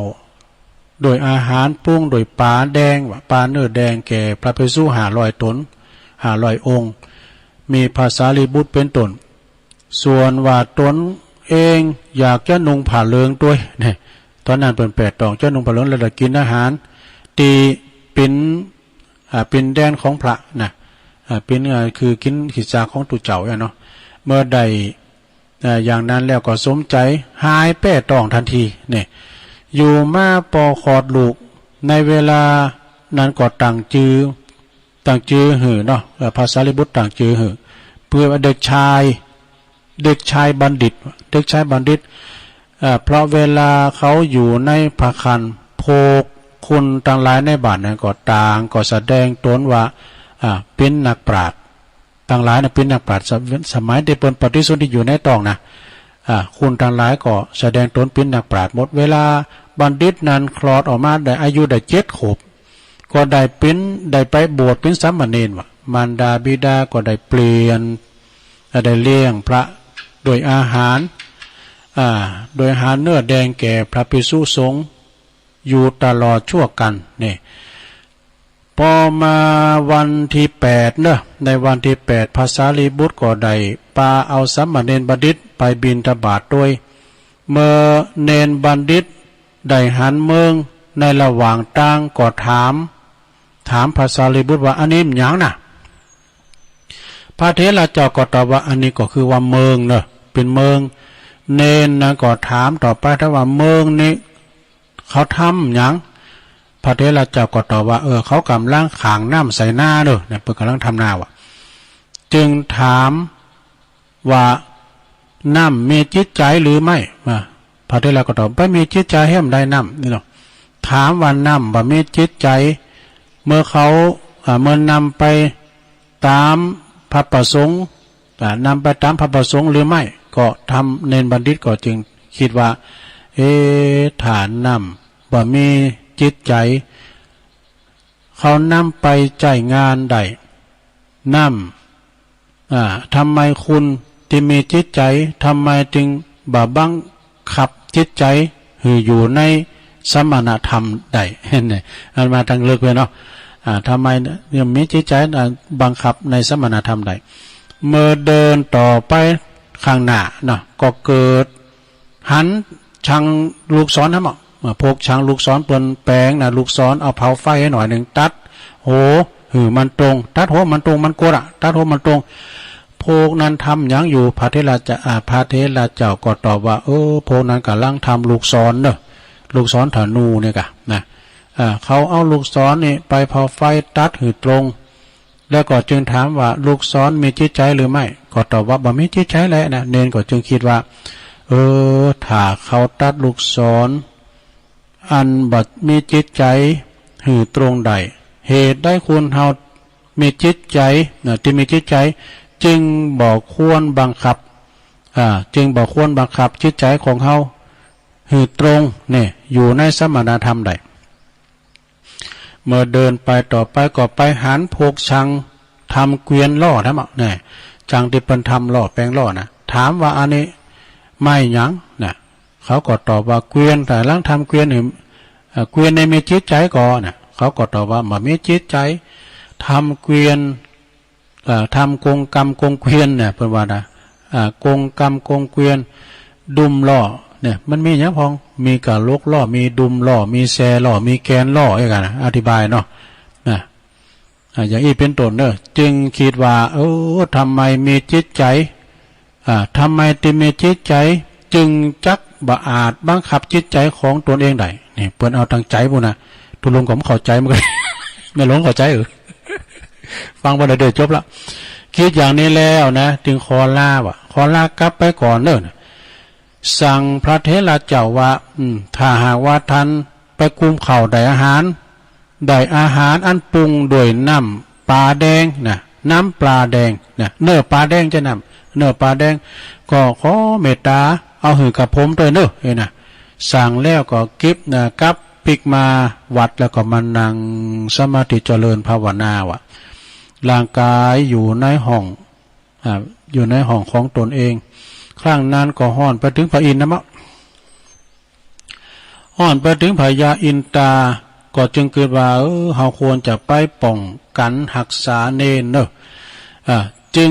โดยอาหารปรุงโดยปลาแดงปลาเนื้อแดงแก่พระภิกษุ500 ตน500 องค์มีภาษาลิบุตรเป็นต้นส่วนว่าตนเองอยากจะนุ่งผ้าเหลืองด้วยเนี่ยตอนนั้นเป็นแปดตองจะนุ่งผ้าเหลืองแล้วกินอาหารตีเป็นแดนของพระนะเป็นคือกินขิจาของตุเจ้าเนาะเมื่อใดอย่างนั้นแล้วก็สมใจหายแปดตองทันทีเนี่ยอยู่มาปอขอดลูกในเวลานั้นก็ตั้งจือหือเนาะภาษาลิบุตรตั้งจือหือเพื่อเด็กชายบัณฑิตเพราะเวลาเขาอยู่ในพระคันโภคคุณต่างหลายในบ้านนั้นก็ต่างก็แสดงตนว่าเป็นนักปราชญ์ต่างหลายนะเป็นนักปราชญ์สมัยที่เป็นปฏิสนธิอยู่ในตองนะคุณต่างหลายก็แสดงตนเป็นนักปราชญ์หมดเวลาบัณฑิตนั้นคลอดออกมาได้อายุได้7 ขวบก็ได้ไปบวชเป็นสามเณรว่ะมารดาบิดาก็ได้เปลี่ยนได้เลี้ยงพระโดยอาหารโดยอาหารเนื้อแดงแก่พระภิกษุสงฆ์อยู่ตลอดชั่วกันนี่พอมาวันที่8เนอะในวันที่8ภาษาลีบุตรก็ได้ปาเอาสามเณรบัณฑิตไปบิณฑบาตด้วยเมื่อเนรบัณฑิตได้หันเมืองในระหว่างทางก็ถามภาษาลีบุตรว่าอันนี้หยังน่ะพระเถระเจ้าก็ตอบว่าอันนี้ก็คือว่าเมืองเนอะเป็นเมืองเนนนะก็ถามต่อไปถ้าว่าเมืองนี้เขาทำหยังพระเถระเจ้าก็ตอบว่าเขากำลังขางน้ำใส่หน้าเนอะเนี่ยเพิ่งกำลังทำหน้าว่ะจึงถามว่าน้ำมีจิตใจหรือไม่พระเถระก็ตอบไม่มีจิตใจให้มันได้น้ำนี่เนาะถามว่าน้ำว่ามีจิตใจเมื่อเขาเมื่อนำไปตามพระประสงค์นำไปตามพระประสงค์หรือไม่ก็ทำเนนบัณฑิตก็จึงคิดว่าฐานนำว่ามีจิตใจเขานำไปจ่ายงานใดนำทำไมคุณที่มีจิตใจทำไมจึงบังคับจิตใจอยู่ในสมณธรรมใดเนี่ยอันมาทางเลือกเลยเนาะทำไมยังมีจิตใจบังคับในสมณธรรมใดเมื่อเดินต่อไปข้างหน้าเนาะก็เกิดหันชังลูกศรนะมั้งพกชังลูกศรเปิ้นแปลงนะลูกศรเอาเผาไฟให้หน่อยหนึ่งตัดโหมันตรงตัดหัวมันตรงมันโกรธตัดหัวมันตรงพกนั้นทำยังอยู่พระเถระเจ้าก็ตอบว่าพกนั้นกำลังทำลูกศรเนอะลูกศรธนูเนี่ยกะนะ เขาเอาลูกศรนี่ไปเผาไฟตัดหือตรงแล้วก็จึงถามว่าลูกศรมีจิตใจหรือไม่ก็ตอบว่าบ่มีจิตใจแหละนะเนนก็จึงคิดว่าถ้าเขาตัดลูกศรอันบัดมีจิตใจหือตรงใดเหตุได้คุณเฮามีจิตใจที่มีจิตใจจึงบอกควรบังคับจึงบอกควรบังคับจิตใจของเฮาหือตรงเนี่ยอยู่ในสมณธรรมใดเมื่อเดินไปต่อไปก็ไปหันพวกชังทำเกวียนล่อทั้งหมดเนี่ยจังที่เป็นทำล่อแปลงล่อนะถามว่าอันนี้ไม่หยังเนี่ยเขาก็ตอบว่าเกวียนแต่ลังทำเกวียนเกวียนในมีจิตใจก่อนเนี่ยเขาก็ตอบว่ามันมีจิตใจทำเกวียนทำกงกรรมกงเกวียนเนี่ยเป็นว่านะกงกรรมกงเกวียนดุมล่อเนี่ยมันมีอย่างพองมีกะลกล่อมีดุมล่อมีแซล่อมีแกนล่ออย่างกันนะอธิบายเนาะนะอย่างนี้เป็นต้นเนอะจึงคิดว่าทำไมมีจิตใจทำไมจึงมีจิตใจจึงจักบ่อาจบังคับจิตใจของตนเองได้นี่เปิ้นเอาตั้งใจบุนะทุลุงผมเข้าใจมันก็ ไม่หลงเข้าใจฟังบ่ได้เดี๋ยวจบละคิดอย่างนี้แล้วนะจึงขอลากลับไปก่อนเด้อสั่งพระเถระเจ้าว่าถ้าหากว่าท่านไปกุมเข่าได้อาหารอันปรุงด้วยน้ำปลาแดงนะน้ำปลาแดงนะเนื้อปลาแดงจะนำเนื้อปลาแดงก็ขอเมตตาเอาหือกับผมด้วยเนอะนะสั่งแล้วก็กิบนะกับปิกมาวัดแล้วก็มานั่งสมาธิเจริญภาวนาวะร่างกายอยู่ในห้องของตนเองครั้งนั้นก็ห้อนไปถึงพระอินทร์นะมะห้อนไปถึงพญาอินตาก็จึงเกิดว่าเฮาควรจะไปป้องกันหักษาเนนเนอะจึง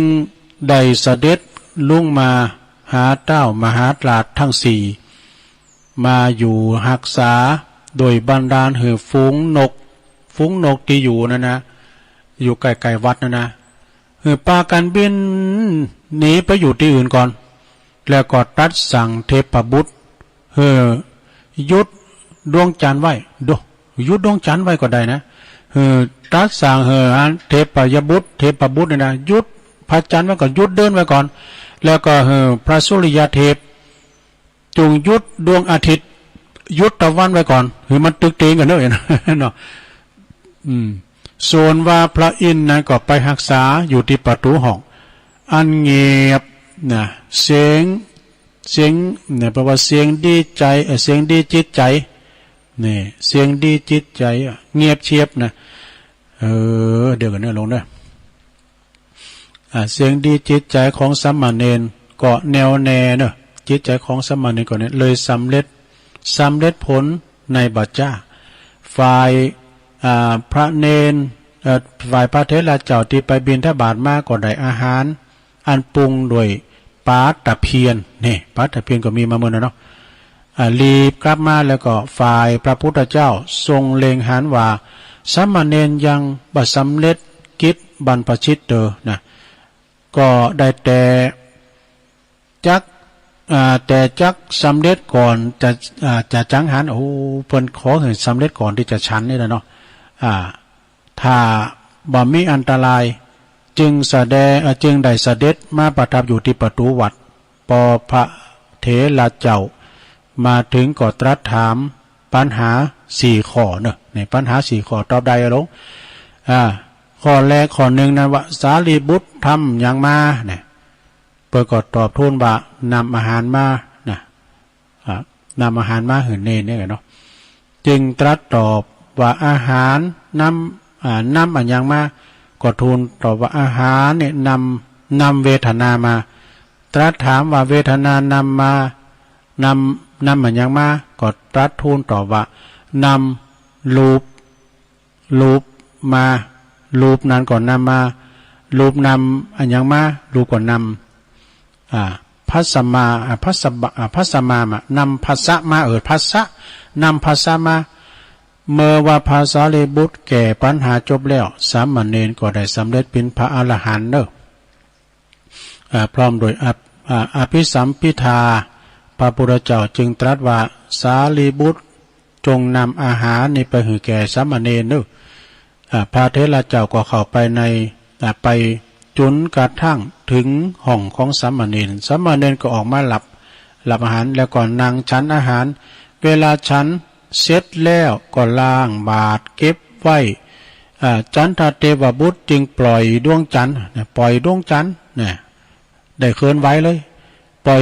ได้เสด็จลุ่งมาหาเต้ามหาตราชทั้งสี่มาอยู่หักษาโดยบันดาลหือฝูงนกที่อยู่นั่นนะอยู่ใกล้ๆวัดนั่นนะหือปากันบินหนีไปอยู่ที่อื่นก่อนแล้วก็ตัดสั่งเทพบุตรยุดดวงจันทร์ไว้ยุดดวงจันทร์ไว้ก็ได้นะตัดสั่งเทพบุตรเนี่ยนะยุดพระจันทร์ไว้ก่อนยุดเดินไว้ก่อนแล้วก็พระสุริยเทพจงยุดดวงอาทิตย์ยุดตะวันไว้ก่อนมันตึกเตงกันเนอะเนาะส่วนว่าพระอินทร์นั้นก็ไปรักษาอยู่ที่ประตูห้องอันเงียบนะเสียงเนี่ยแปลว่าเสียงดีใจเสียงดีจิตใจนี่เสียงดีจิตใจเงียบเชียบนะเดี๋ยวกันเนอะลงด้วยเสียงดีจิตใจของสามเณรก็แนวแน่เนอะจิตใจของสามเณรก็เนี่ยเลยสำเร็จผลในบัจจาฝ่ายพระเนรฝ่ายพระเถระเจ้าที่ไปบิณฑบาตมาก็ได้อาหารอันปรุงโดยปาตะเพียนนี่ปาตะเพียนก็มีมาเมื่อนะเนาะรีบกลับมาแล้วก็ฝ่ายพระพุทธเจ้าทรงเล็งหันว่าสามเณรยังบ่สำเร็จกิจบรรพชิตนะก็ได้แต่จักสำเร็จก่อนจะจังหันเพิ่นขอให้สำเร็จก่อนที่จะฉันนี่แหละเนาะถ้าบ่มีอันตรายจึงได้เสด็จมาประทับอยู่ที่ประตูวัดพอพระเถระเจ้ามาถึงก็ตรัสถามปัญหา4ข้อเนอะในปัญหา4ข้อตอบได้ลงข้อแรกข้อหนึ่งนะว่าสารีบุตรทำอย่างมาเนี่ยเปิดก็ตอบทูลว่านำอาหารมานะนำอาหารมาหื่นเนนเนี่ยเนาะจึงตรัสตอบว่าอาหารนำอันอย่างมาก็ทูลตอบว่าอาหารเนี่ยนำเวทนามาตรัสถามว่าเวทนานำมานำอันอย่างมาก็ตรัสทูลตอบว่านำรูปมารูปนั้นก่อนนำมารูปนำอันอย่างมารูปก่อนนำพัสมานำภาษะมาภาษะนำภาษะมาเมื่อว่าภาษาเลบุตรแก่ปัญหาจบแล้วสามเณรก็ได้สำเร็จเป็นพระอรหันต์พร้อมโดยอภิสัมพิทาพระพุทธเจ้าจึงตรัสว่าสารีบุตร จงนำอาหารนี้ไปให้แก่สามเณรเนอะพระเถระเจ้าก็เข้าไปในไปจุนกระทั่งถึงห้องของสามเณรสามเณรก็ออกมาหลับอาหารแล้วก่อนนั่งฉันอาหารเวลาฉันเสร็จแล้วก็ล้างบาตรเก็บไว้จันทเทวบุตรจึงปล่อยดวงจันทร์ปล่อยดวงจันทร์เนี่ยได้เคลื่อนไหวเลยปล่อย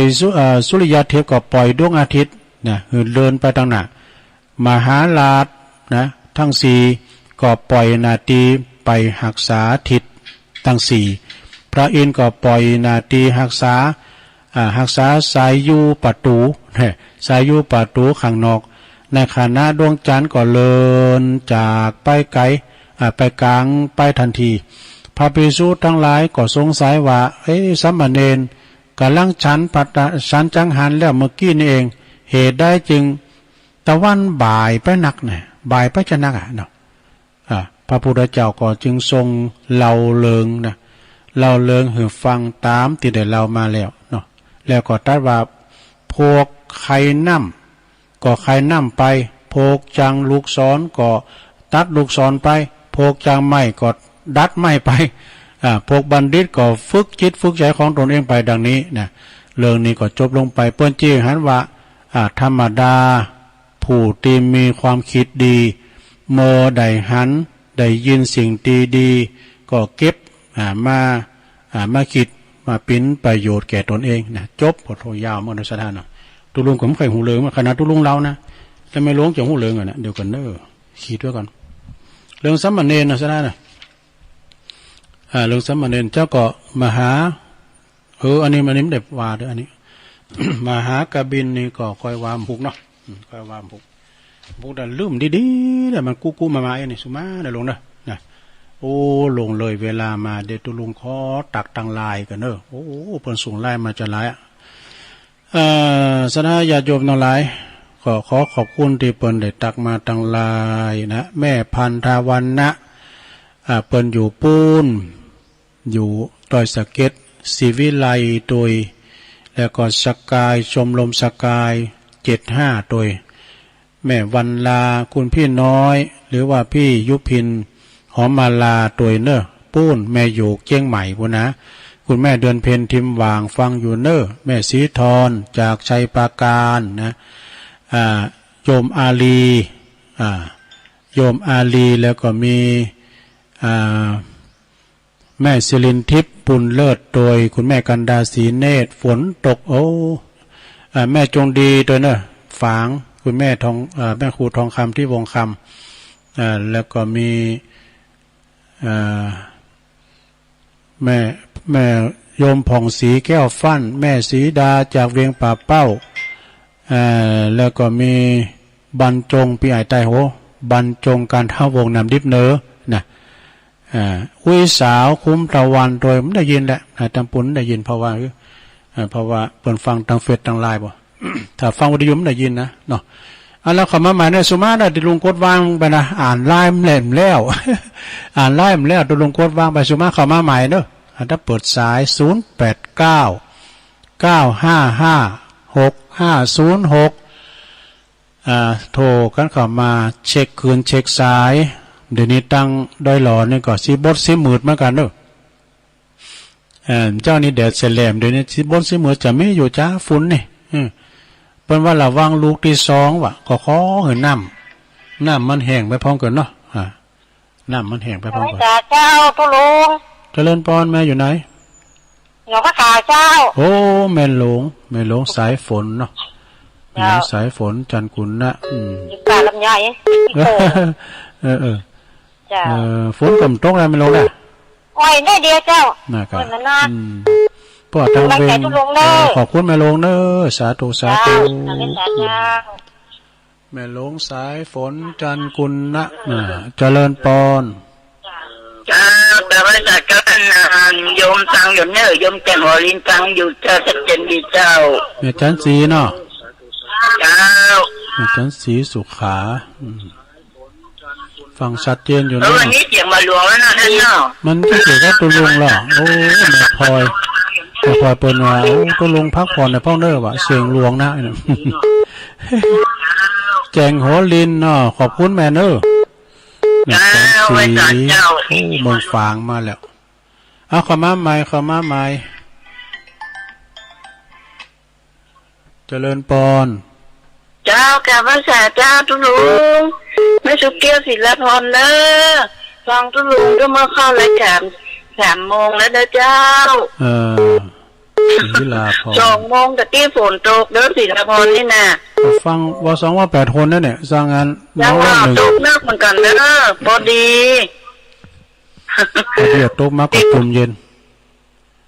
สุริยเทพก็ปล่อยดวงอาทิตย์นะเดินไปทางหน้ามหาลาภนะทั้งสี่ก็ปล่อยนาทีไปหักษาทิศทั้งสี่พระอินทร์ก็ปล่อยนาทีหักษาสายยูประตูสายยูประตูข้างนอกในขณะดวงจันทร์ก็เลินจากไปไกลไปกลางไปทันทีพระภิกษุทั้งหลายก็สงสัยว่าสามเณรกำลังฉันจังหันแล้วเมื่อกี้นี่เองเหตุได้จึงตะวันบ่ายไปนักเนี่ยบ่ายไปจะนักเนาะพระพุทธเจ้าก็จึงทรงเล่าเลิงนะเล่าเลิงให้ฟังตามที่ได้เล่ามาแล้วเนาะแล้วก็ตรัสว่าพวกใครนำก็ใครนำไปพวกจังลูกศรก็ตัดลูกศรไปพวกจังไม้ก็ดัดไม้ไปพวกบัณฑิตก็ฝึกจิตฝึกใจของตนเองไปดังนี้นะเรื่องนี้ก็จบลงไปเปิ้นจี้หันว่าธรรมดาผู้ที่มีความคิดดีเมื่อได้หันได้ยินสิ่งดีก็เก็บมาคิดมาปิ้นประโยชน์แก่ตนเองนะจบพอโทยาวมันสถานตุลุงผมเคยหูเลิงมาขนาดตุลุงเรานะจะไม่ล้วงจะหูเลิงอ่ะนะเดี๋ยวกันเนอะคิดด้วยกันเรื่องสามเณรนะสถานนะเรื่องสามเณรเจ้าก็มหาอันนี้มันเด็บว่าด้วยอันนี้ มหากบินนี่ก็คอยวามพุกเนาะคอยวามพุกแต่ลืมดีๆแต่มันกู้มาไอ้นี่สุมาได้ลงนะโอ้ลงเลยเวลามาเดี๋ยวตุลุงขอตักตังลายกันเนอะโอ้เพิ่นส่งลายมาจะหลายสนะญาติโยมทั้งหลายก็ขอขอบคุณที่เปิ้นได้ตักมาตังลายนะแม่พันธาวันนะเปิ้นอยู่ปูนอยู่ดอยสะเก็ดศิวิไลโดยแล้วก็สกายชมรมสกาย75โดยแม่วันลาคุณพี่น้อยหรือว่าพี่ยุพินหอมมาลาตัวเนอปูนแม่อยู่เจียงใหม่พุ่นนะคุณแม่เดือนเพ็ญทิมวางฟังอยู่เนอแม่สีทรจากชัยปราการนะโยมอาลีโยมอาลีแล้วก็มีแม่ศิรินทิพย์ปุณเลิศโดยคุณแม่กันดาศรีเนตรฝนตกแม่จงดีตัวเนอฝางคุณแม่ทองแม่ครูทองคำที่วงคำแล้วก็มีแม่โยมผ่องศรีแก้วฟั่นแม่ศรีดาจากเวียงป่าเป้าแล้วก็มีบรรจงปีไอไตโหบรรจงการท่าวงนำดิบเนอนะอุ้ยสาวคุ้มตะวันโดยไม่ได้ยินแหละตำปุ่นได้ยินเพราะว่าเปิดฟังทางเฟซทางไลน์บ่ ถ้าฟังวิทยุไม่ได้ยินนะเนาะแล้วคำมาหมายเนี่ยสุมาได้ตุลุงกดวางไปนะอ่านไล่มเล่มแล้ว อ่านไล่มแล้วตุลุงกดวางไปสุมาคำมาหมายเนอะถ้าเปิดสาย0899556506โทรกันเข้ามาเช็คคืนเช็คสายเดี๋ยวนี้ตั้งดอยหล่อนี่ก็ซีบดซีมืดเหมือนกันเนอะเจ้านี่เด็ดเสลมเดี๋ยวนี้ซีบดซีมืดจะไม่อยู่จ้าฝุ่นนี่เป็นว่าระวังลูกที่สองว่ะก็ขอเห็นน้ำมันแห้งไปพร้อมกันเนาะน้ำมันแห้งไปพร้อมกันเจ้าตุลุงเจริญพรแม่อยู่ไหนอยู่พระขาเจ้าโอ้แม่หลงสายฝนเนาะแม่สายฝนจันกุลนะอยู่ป่าลำไยฝนกำตกอะไรไม่ลงเลยอ้อยได้เดียวเจ้านะครับพ่อทางเวรขอบคุณแม่ลงเนอะสาธุแม่ลงสายฝนจันกุลนะเจริญปอนแต่ว่าจัดการโยมตังอยู่เนอะโยมแก่หัวลินตังอยู่เจ้าชัดเจนดีเจ้าแม่จันสีเนาะเจ้าแม่จันสีสุขาฟังชัดเจนอยู่นะวันนี้เสียงมาหลวงแล้วนะท่านเนาะมันก็เกี่ยวกับตัวลุงหรอโอ้แม่พลอยเปิดว่าโอ้ตัวลุงพักผ่อนในพ่อเนอร์ว่ะเสียงหลวงนะ แจงหัวลินเนาะขอบคุณแม่เนอะเนี่ย เจ้า แสง ไว้ สี จัดเจ้า โอ้เมืองฝางมาแล้วเอาขอมาใหม่เจริญปอน เจ้ากลับมาสาเจ้าทุลุงไม่สุกเกี้ยวศิลพรเด้อฟังทุลุงก็มาเข้ารายการ3 โมงแล้วเด้อเจ้า ศิลาพร 2 โมงตะกี้ฝนตกเด้อศิลพรนี่นะ ฟังว่า2ว่า8คนนั่นเนี่ยสร้างงานน้ ยั อง ง ว่า หนึ่ง ตกนักเหมือนกันเด้อพอดี เรียกตกมากกว่าตุ่มเย็น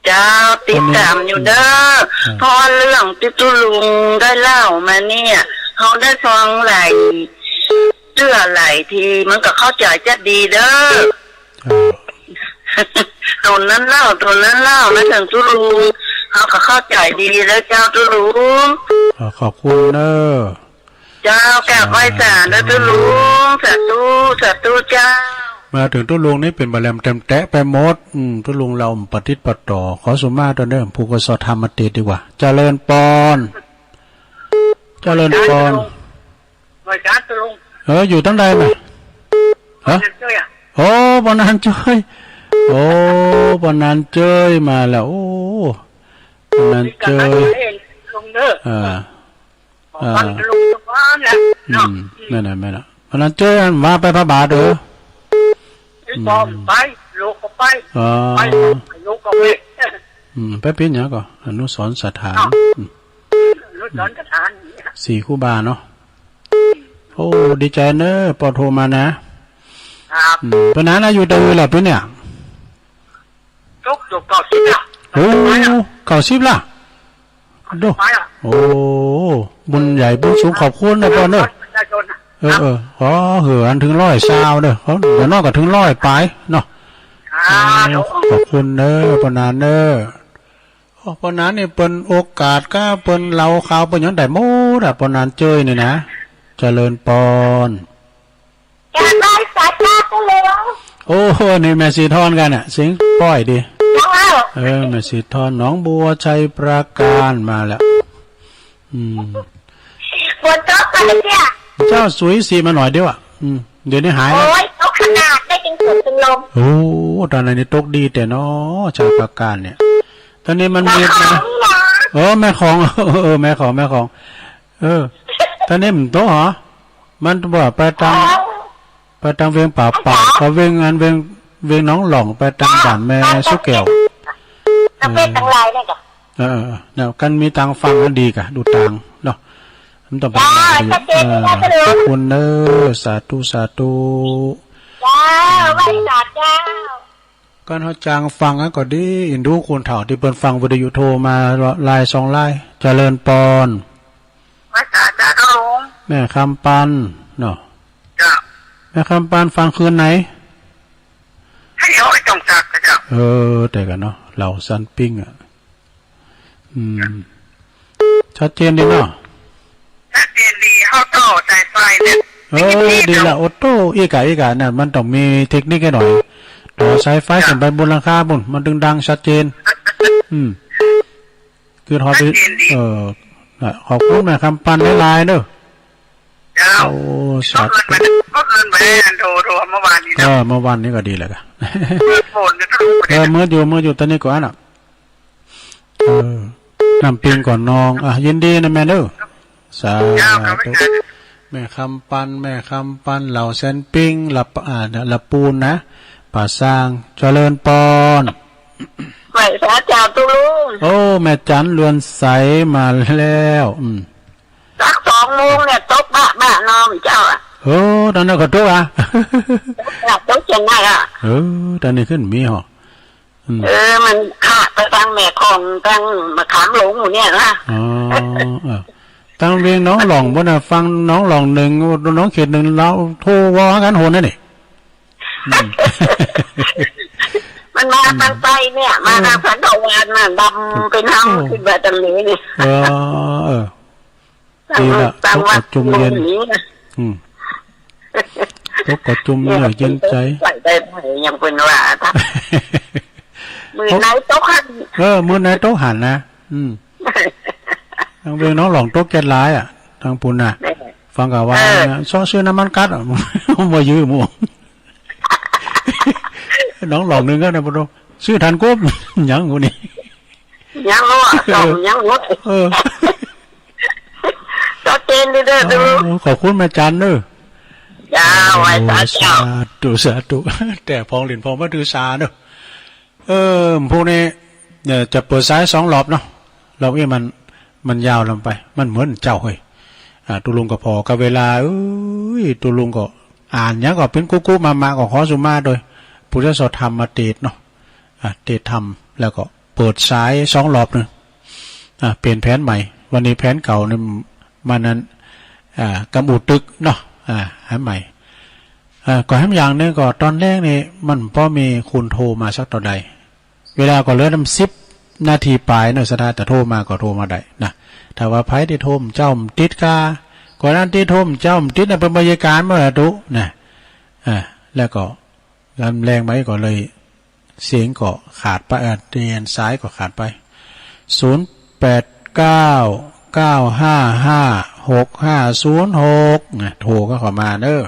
เจ้าติดตามอยู่เด้อเพราะเรื่องที่ทุลุงได้เล่ามาเนี่ยเขาได้ฟังหลายเชื่อหลายทีมันก็เข้าใจจะดีเด้อ ตัวนั้นเล่าแล้วถึงทุลุงเขาก็เข้าใจดีแล้วเจ้าทุลุง ขอบคุณเนอะ เจ้ากราบไหว้ศาลแล้วทุลุงสาธุเจ้า มาถึงตุลุงนี่เป็นบาแลมเต็มแตะไปหมดตุลุงเราปฏิปต่อขอสมมาตอนเดิมผู้กสธรรมติดีกว่าเจริญปอนไว้จ้าทุลุงอยู่ตั้งใดไหมฮะโอ้ปนันเจ้ยปนันเจ้ยมาแล้วโอ้ปนันเจ้ยนั่นน่ะปนันเจ้ยมาไปพระบาทเด้อไปลูกก็ไปลูกก็ไปไปเป็นหยังก่อนอนุสรณ์สถาน4 คู่บาเนาะโอ้ดีใจเนอะปอโทรมานะครับปนันอายุเท่าไหร่ล่ะเนี่ยจบ90อ่ะโอ้90ล่ะโอ้บุญใหญ่บุญสูงขอบคุณนะปอนเนอะขอเหืออันถึง100 ซาวเด้อเขาเดี๋ยวนอกก็ถึง100 ปลายเนาะขอบคุณเนอะปนันเนอะปนันนี่เป็นโอกาสก็เป็นเราข่าวเป็นหยังได้หมดอ่ะปนันเจ้ยนี่นะเจริญปอนการบ้านสาจ้าก็เลย โอ้นี่แม่สีทอนกันอ่ะเสียงป้อยดีแม่สีทอนหนองบัวชัยปราการมาแล้วฝนตกมาเลยเนี่ยเจ้าสวยสีมาหน่อยเดียวอ่ะเดี๋ยวนี้หายโอ้ยตกขนาดได้จริงฝนจนลมโอ้ตอนนั้นนี่ตกดีแต่เนาะชัยปราการเนี่ยตอนนี้มันมีนะแม่ของแม่ของตอนนี้มันโตเหรอมันบอกไปทางเวียงป่าเขาเวียงงานเวียงน้องหล่องไปทางด่านแม่สุแก้วตั้งเป็นตั้งลายเลยจ้ะเนี่ยกันมีตังฟังกันดีกะดูตังเนาะมันต้องเป็นขอบคุณเนอะสาธุจ้าไหว้ศาลเจ้าการเขาจางฟังก็ดีอินดูคนเฒ่าที่เปิ้นฟังวิทยุโทรมาลาย2 ลายเจริญปอนไหว้ศาลจ้าทุลุงแม่คำปันเนาะแม่คำปันฟังคืนไหนให้เขาไอ้จงจักนะจ๊ะแต่กันเนาะเหล่าซันปิ้งอ่ะชัดเจนดีเนาะชัดเจนดีเขาต่อสายไฟเนี่ยดีละโอโต้อีกะน่ะมันต้องมีเทคนิคหน่อยต่อสายไฟขึ้นไปบนหลังคาบุ่นมันดึงดังชัดเจนคือฮอตขอบคุณแม่คำปันหลายๆเด้อโอ้สัตว์ก็เกินไปโทรเมื่อวานนี้เมื่อวานนี้ก็ดีแหละกันเมื่ออยู่ตอนนี้ก่อนอ่ะนำปิงก่อนน้องยินดีนะแม่เด้อสาธุแม่คำปันเหล่าแซนปิงละปูนนะป่าสร้างเจริญปอนไหว้พระเจ้าทุลุงโอ้แม่จันเรือนใสมาแล้วสัก2 โมงเนี่ยตกบ้าน้องเจ้าอ่ะตอนนั้นก็ตกตกเชียงใหม่อ่ะตอนนี้ขึ้นมีหรอมันขาดไปทางแม่ของทางมะขามหลงอยู่เนี่ยนะตั้งเรียงน้องหลองบ่น่ะฟังน้องหลอง1น้องเขต1เราโทรว่ากันโหนนั่นนี่มันมาทางใต้เนี่ยมาทางสันตะวันน่ะดำเป็นห้ำขึ้นมาตรงนี้นี่ดีละตกกดจุ่มเย็นตกกดจุ่มเย็นใจใส่ได้ยังเป็นว่ามือไหนโต๊ะหันมือไหนโต๊ะหันนะทางเวียงน้องหลองโต๊ะแกนร้ายอ่ะทางปุ่นน่ะ ฟังกะว่าซ้อซื้อน้ำมันกัดมายื้อหมู่น้องหลอกนึงก็นะบ่รู้ซื้อทันกบหยังกูนี่ยังรู้อ่ะยังรู้ก็เจนเด้อดูขอบคุณแม่จันเด้อจ้าไว้สาธุแต่พองหลินพองบ่ถือสาเด้อพวกนี้เนี่ยจะเปิดซ้าย2รอบเนาะรอบนี้มันยาวลงไปมันเหมือนเจ้าเฮ้ยตุลุงก็พอกับเวลาตุลุงก็อ่านยังก็เป็นกุ๊กๆมาก็ขอสุมาโดยพุทธศาสนาธรรมมาเตดเนาะเตดธรรมแล้วก็เปิดซ้าย2รอบนึงเปลี่ยนแผนใหม่วันนี้แผนเก่านี่มันนั้นกำอุตึกเนาะให้ใหม่ก่อนทำอย่างนึงก็ตอนแรกนี่มันพอมีคุณโทรมาสักต่อใดเวลาก็เหลือ10 นาทีปลายเนาะสถาแต่โทรมาก็โทรมาได้นะถ้าว่าไผที่โทรเจ้าติดกาก่อนนั้นที่โทรเจ้าติดเป็นบรรยากาศเมื่อตุนะแล้วก็ลำแรงไปก็เลยเสียงก็ขาดไปเรียนซ้ายก็ขาดไป0899555650โทรก็เข้ามาเด้อ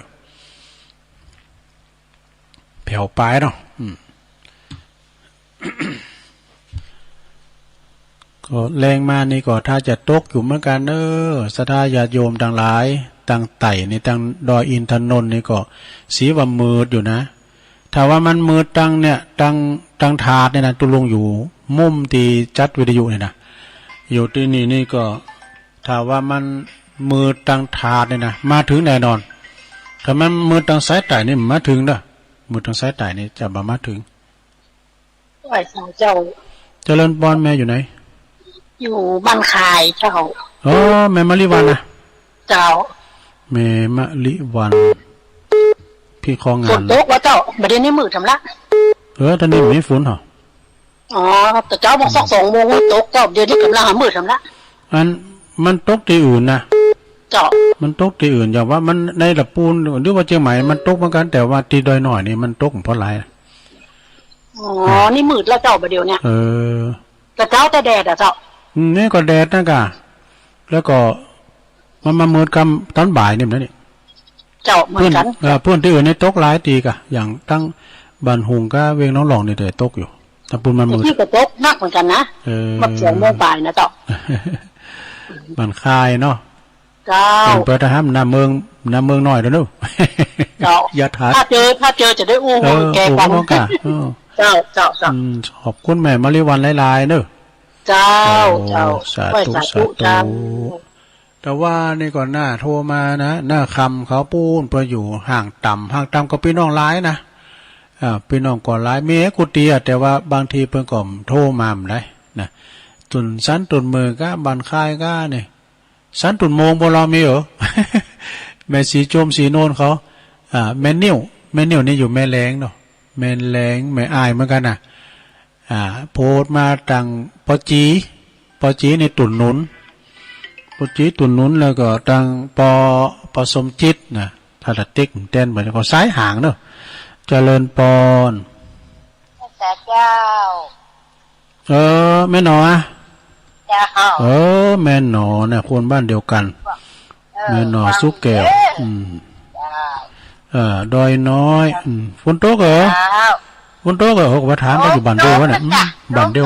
แผ่วปลายเนาะก็แรงมานี่ก็ถ้าจะตกอยู่เหมือนกันศรัทธาญาติโยมต่างหลายต่างไต่ในต่างดอยอินทนนท์นี่ก็สีว่ามืดอยู่นะถ้าว่ามันมืดตั้งเนี่ยตั้งถาดเนี่ยนะตุลงอยู่มุมตีจัดวิทยุเนี่ยนะอยู่ที่นี่ก็ถ้าว่ามันมืดตั้งถาดเนี่ยนะมาถึงแน่นอนถ้ามันมืดตั้งสายไต่นี่มาถึงเด้อมืดตั้งสายไต่นี่จะมาถึงไหว้สาวเจ้าเจริญพรแม่อยู่ไหนอยู่บ้านคายเจ้าแม่มะลิวันนะเจ้าแม่มะลิวันพี่คองงานฝนตกว่าเจ้าประเด็นนี้มืดทำละตอนนี้ไม่ฝนเหรอแต่เจ้าบอก2 โมงตกเจ้าเดี๋ยวนี้กำลังมืดทำละมันตกที่อื่นนะเจ้ามันตกที่อื่นอย่างว่ามันในละปูนหรือว่าเชียงใหม่มันตกเหมือนกันแต่ว่าที่ดอยหน่อยนี่มันตกเพราะอะไรนี่มืดแล้วเจ้าประเดี๋ยวเนี่ยแต่เจ้าแต่แดดเจ้านี่ก็แดดนะกะแล้วก็มันมามืดกำตอนบ่ายนี่นี่เจ้าเหมือนกันเพื่อนที่อื่นในตกหลายตีกะอย่างตั้งบ้านหุงก็เวียงน้องหลองนี่แต่ตกอยู่ตะปูนมันมืดที่ก็ตกนักเหมือนกันนะมา2 โมงบ่ายนะเจ้าบ้านคายเนาะเจ้าเป็นเปิดทหารน้ำเมืองน้อยแล้วเนาะเจ้าอย่าถาถ้าเจอจะได้อู้แกความเจ้าขอบคุณแม่มะลิวันหลายๆเนาะเจ้าสาธุแต่ว่านี่ก่อนหน้าโทรมานะหน้าคำเขาปูนประอยู่ห่างต่ำก็พี่น้องร้ายนะพี่น้องก่อนร้ายมีกุฏิแต่ว่าบางทีเพิ่นก็โทรมาได้นะตุนสันตุนมือก็บันคายก็นี่สันตุนโมงบ่รอมีเหรอแม่สีโจมสีโนนเขาแม่นิ่วนี่อยู่แม่แรงเนาะแม่แรงแม่อายเหมือนกันน่ะโพสมาตังปอจีในตุนนุนปอจีตุนนุนแล้วก็ตังปอสมจิตนะถ้าละติ๊กเต้นเหมือนเขาซ้ายห่างเนาะเจริญปอนแต่เจ้าแม่หนอเจ้าแม่หนอเนี่ยคนบ้านเดียวกันแม่หนอสุกแก้วดอยน้อยฝนตกเหรอฝนตกเหรอเขาว่าถามก็อยู่บ้านเดียวเนี่ยบ้านเดียว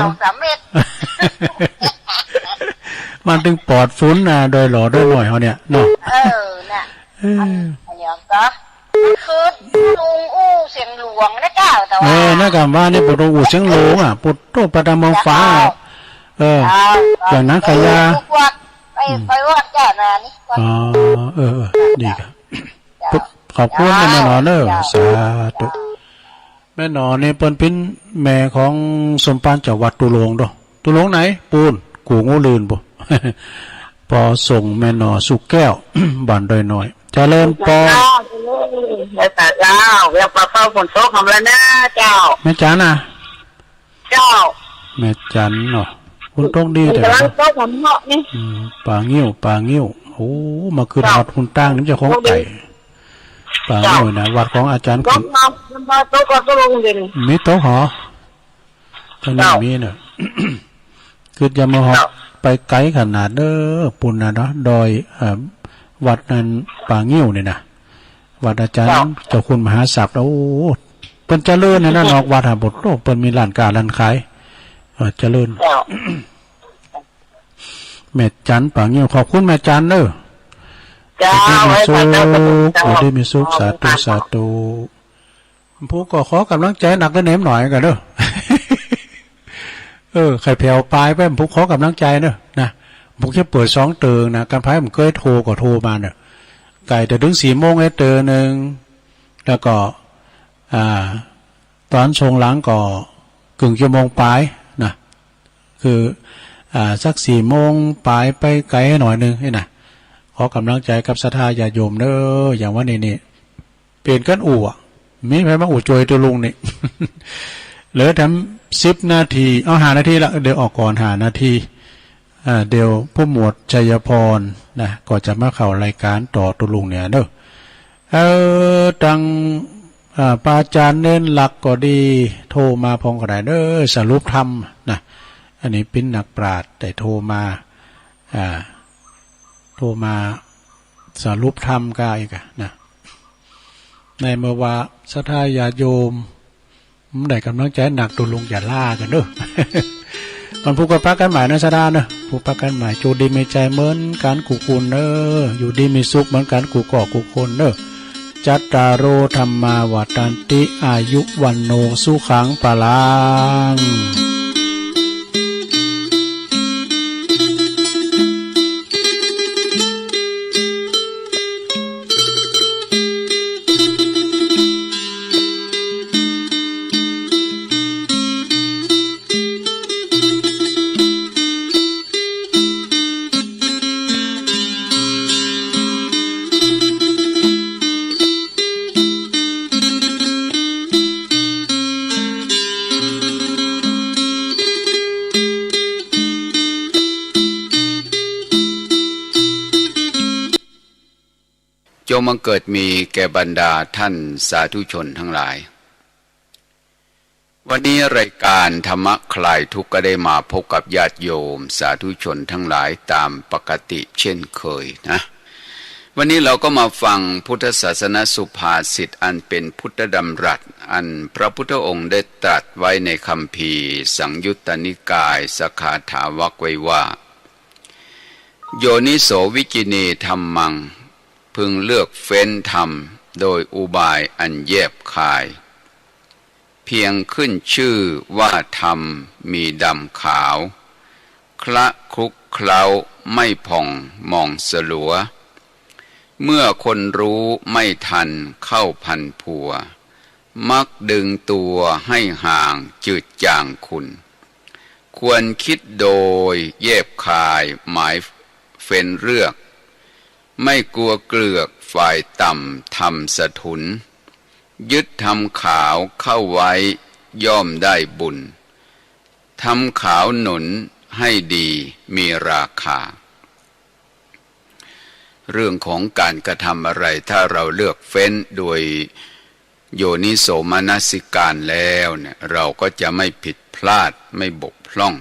มันถึงปอดฝนโดยหล่อด้วยหน่อยเขาเนี่ยเนาะน่ะอย่างก็คือลุงอู้เสียงหลวงนะเจ้าแต่ว่าน่ากำว่านี่ปุตอู้เสียงหลวงปุตโตปฐมมองฟ้าอย่างนั้นขยาไปวัดแก่นานี่ดีครับขอบคุณแม่หนอเนอะสาธุแม่หนอนี่เปิ้นเป็นแม่ของสมปานจากวัดตุลงดอกตุลงไหนปูนกูงูลืนบ่พอส่งแม่หนอสุกแก้วบ้านดอยน้อยเจริญปอแต่เจ้าอยากเฝ้าฝนตกของแล้วนะเจ้าแม่จันน่ะเจ้าแม่จันเนาะฝนตกดีแต่ว่าตกฝนเหาะนี่ปลาเงี้ยวโอ้มาคือฮอดหุ่นตั้งนี่เจ้าของไก่ปลาเงี้ยวนะวัดของอาจารย์ขึ้นก็ลงดินมีโต๊ะหอตอนนี้มีเนาะคือจะมาหอไปไกลขนาดเด้อปุ่นนะเนาะดอย วัดนั้นป่างิ้วเนี่ยนะวัดอาจารย์เจ้าคุณมหาศัพท์โอ้เปิ้นเจริญนะนอกวัดหาบทโลกเปิ้นมีร้านค้าร้านขายเจริญแม่จันป่างิ้วขอบคุณแม่จันเด้อเจ้าไว้ ไว้ พระ พระเจ้า เจ้าได้มีสุขสาธุสาธุผู้ก็ขอกำลังใจหนักและเน้มหน่อยกันเด้อใครแผ่วปลายไปผู้ขอกำลังใจเด้อนะผมจะเปิด2 เตืองนะการพายผมเคยโทรก็โทรมาเนี่ยไก่แต่ถึง4 โมงเตือนหนึ่งแล้วก็ตอนชงหลังก็กึ่งชั่วโมงปลายนะคือสัก4 โมงปลายไปไกลหน่อยนึงนี่นะขอกำลังใจกับศรัทธาญาติโยมเด้ออย่างว่านี่เปลี่ยนกันอู่มีใครมาอู่จอยตัวลุงนี่ เหลือทำ10 นาทีเอา5 นาทีละเดี๋ยวออกก่อน5 นาทีเดี๋ยวผู้หมวดชัยพรนะก็จะมาเข้ารายการต่อตุลุงเนี่ยเด้อตังปาจารย์เน้นหลักก็ดีโทรมาพองก็ได้เด้อสรุปธรรมนะอันนี้เป็นนักปราชญ์แต่โทรมาสรุปธรรมกายกันนะในเมื่อว่าศรัทธาญาติโยมได้กำลังใจหนักตุลุงอย่าล่ากันเด้อ มันผู้กับปักกันหมายนะสดาเนอะผู้ปักกันหมายจูดีมีใจเหมือนการกุคุณเนอะอยู่ดีมีสุขเหมือนการกุก่อกุคนเนอะจัตตารโอธรรมาวัฏันติอายุวันโนสุขังปะลังจงบังเกิดมีแก่บรรดาท่านสาธุชนทั้งหลายวันนี้รายการธรรมะคลายทุกข์ก็ได้มาพบกับญาติโยมสาธุชนทั้งหลายตามปกติเช่นเคยนะวันนี้เราก็มาฟังพุทธศาสนสุภาษิตอันเป็นพุทธดำรัสอันพระพุทธองค์ได้ตรัสไว้ในคัมภีร์สังยุตตนิกายสขาถาวรรคไว้ว่าโยนิโสวิจิเนธัมมังพึงเลือกเฟ้นธรรมโดยอุบายอันแยบคายเพียงขึ้นชื่อว่าธรรมมีดำขาวคละคลุกเคล้าไม่ผ่องมองสลัวเมื่อคนรู้ไม่ทันเข้าพันผัวมักดึงตัวให้ห่างจืดจางคุณควรคิดโดยแยบคายหมายเฟ้นเลือกไม่กลัวเกลือกฝ่ายต่ำทำสะทุนยึดทำขาวเข้าไว้ย่อมได้บุญทำขาวหนุนให้ดีมีราคาเรื่องของการกระทำอะไรถ้าเราเลือกเฟ้นโดยโยนิโสมนสิการแล้วเนี่ยเราก็จะไม่ผิดพลาดไม่บกพร่อง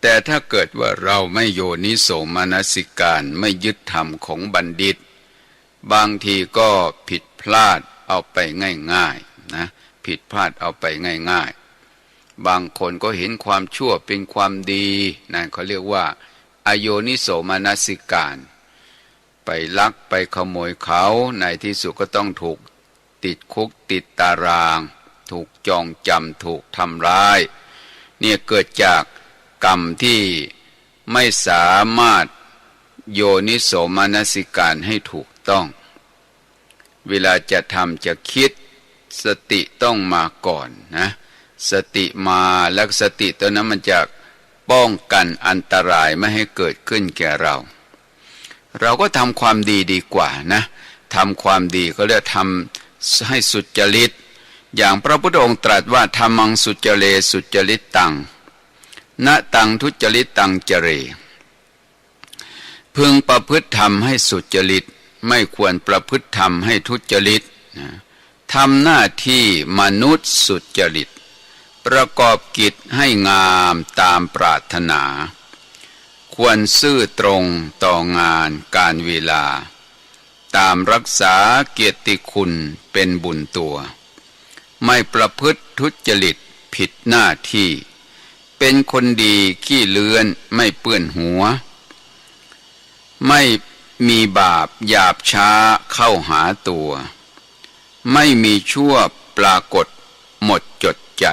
แต่ถ้าเกิดว่าเราไม่โยนิโสมนสิการไม่ยึดธรรมของบัณฑิตบางทีก็ผิดพลาดเอาไปง่ายๆนะผิดพลาดเอาไปง่ายๆบางคนก็เห็นความชั่วเป็นความดีนั่นเขาเรียกว่าอโยนิโสมนสิการไปลักไปขโมยเขาในที่สุดก็ต้องถูกติดคุกติดตารางถูกจองจำถูกทำร้ายเนี่ยเกิดจากกรรมที่ไม่สามารถโยนิโสมนสิการให้ถูกต้องเวลาจะทำจะคิดสติต้องมาก่อนนะสติมาแล้วสติตัวนั้นมันจะป้องกันอันตรายไม่ให้เกิดขึ้นแก่เราก็ทำความดีดีกว่านะทำความดีก็เรียกทำให้สุจริตอย่างพระพุทธองค์ตรัสว่าธัมมังสุจเรสุจริตตังณตังทุจริตตังจเรพึงประพฤติธรรมให้สุจริตไม่ควรประพฤติธรรมให้ทุจริตทำหน้าที่มนุษย์สุจริตประกอบกิจให้งามตามปรารถนาควรซื่อตรงต่องานการเวลา ตามรักษาเกียรติคุณเป็นบุญตัวไม่ประพฤติทุจริตผิดหน้าที่เป็นคนดีขี้เลือนไม่เปื้อนหัวไม่มีบาปหยาบช้าเข้าหาตัวไม่มีชั่วปรากฏหมดจดใจ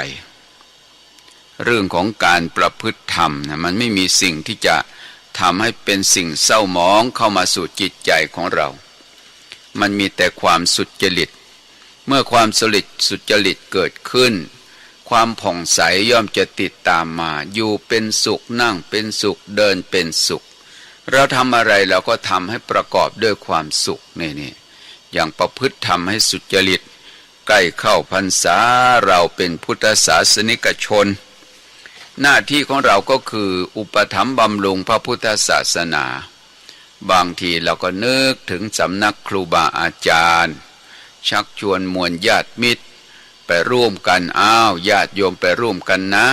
เรื่องของการประพฤติธรรมนะมันไม่มีสิ่งที่จะทำให้เป็นสิ่งเศร้าหมองเข้ามาสู่จิตใจของเรามันมีแต่ความสุจริตเมื่อความสุจริตเกิดขึ้นความผ่องใสย่อมจะติดตามมาอยู่เป็นสุขนั่งเป็นสุขเดินเป็นสุขเราทำอะไรเราก็ทำให้ประกอบด้วยความสุขนี่อย่างประพฤติทำให้สุจริตใกล้เข้าพรรษาเราเป็นพุทธศาสนิกชนหน้าที่ของเราก็คืออุปถัมภ์บำรุงพระพุทธศาสนาบางทีเราก็นึกถึงสำนักครูบาอาจารย์ชักชวนมวลญาติมิตรไปร่วมกันญาติโยมไปร่วมกันนะ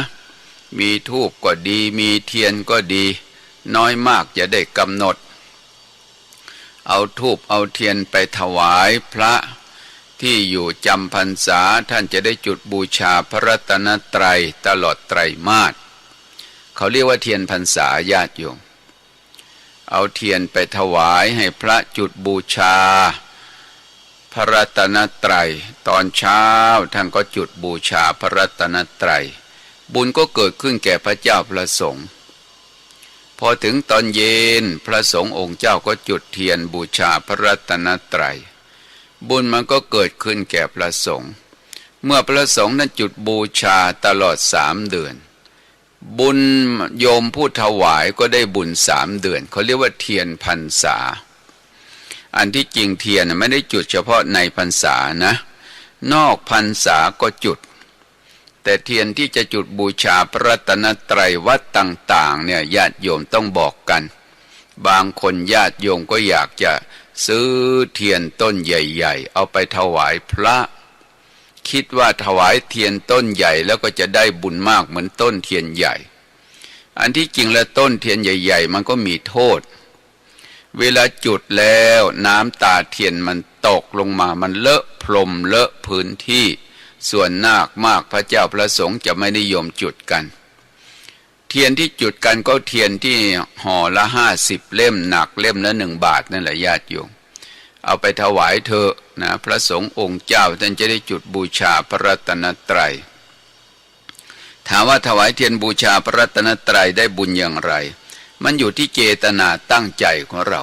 มีธูปก็ดีมีเทียนก็ดีน้อยมากจะได้กำหนดเอาธูปเอาเทียนไปถวายพระที่อยู่จำพรรษาท่านจะได้จุดบูชาพระรัตนตรัยตลอดไตรมาสเขาเรียกว่าเทียนพรรษาญาติโยมเอาเทียนไปถวายให้พระจุดบูชาพระรัตนตรัยตอนเช้าท่านก็จุดบูชาพระรัตนตรัยบุญก็เกิดขึ้นแก่พระเจ้าพระสงฆ์พอถึงตอนเย็นพระสงฆ์องค์เจ้าก็จุดเทียนบูชาพระรัตนตรัยบุญมันก็เกิดขึ้นแก่พระสงฆ์เมื่อพระสงฆ์นั้นจุดบูชาตลอด3 เดือนบุญโยมผู้ถวายก็ได้บุญ3 เดือนเขาเรียกว่าเทียนพรรษาอันที่จริงเทียนไม่ได้จุดเฉพาะในพรรษานะนอกพรรษาก็จุดแต่เทียนที่จะจุดบูชาพระรัตนตรัยวัดต่างๆเนี่ยญาติโยมต้องบอกกันบางคนญาติโยมก็อยากจะซื้อเทียนต้นใหญ่ๆเอาไปถวายพระคิดว่าถวายเทียนต้นใหญ่แล้วก็จะได้บุญมากเหมือนต้นเทียนใหญ่อันที่จริงแล้วต้นเทียนใหญ่ๆมันก็มีโทษเวลาจุดแล้วน้ำตาเทียนมันตกลงมามันเลอะพรมเลอะพื้นที่ส่วนนาคมากพระเจ้าพระสงฆ์จะไม่นิยมจุดกันเทียนที่จุดกันก็เทียนที่ห่อละ50 เล่มหนักเล่มละ1 บาทนั่นแหละญาติโยมเอาไปถวายเถอะนะพระสงฆ์องค์เจ้าท่านจะได้จุดบูชาพระรัตนตรัยถามว่าถวายเทียนบูชาพระรัตนตรัยได้บุญอย่างไรมันอยู่ที่เจตนาตั้งใจของเรา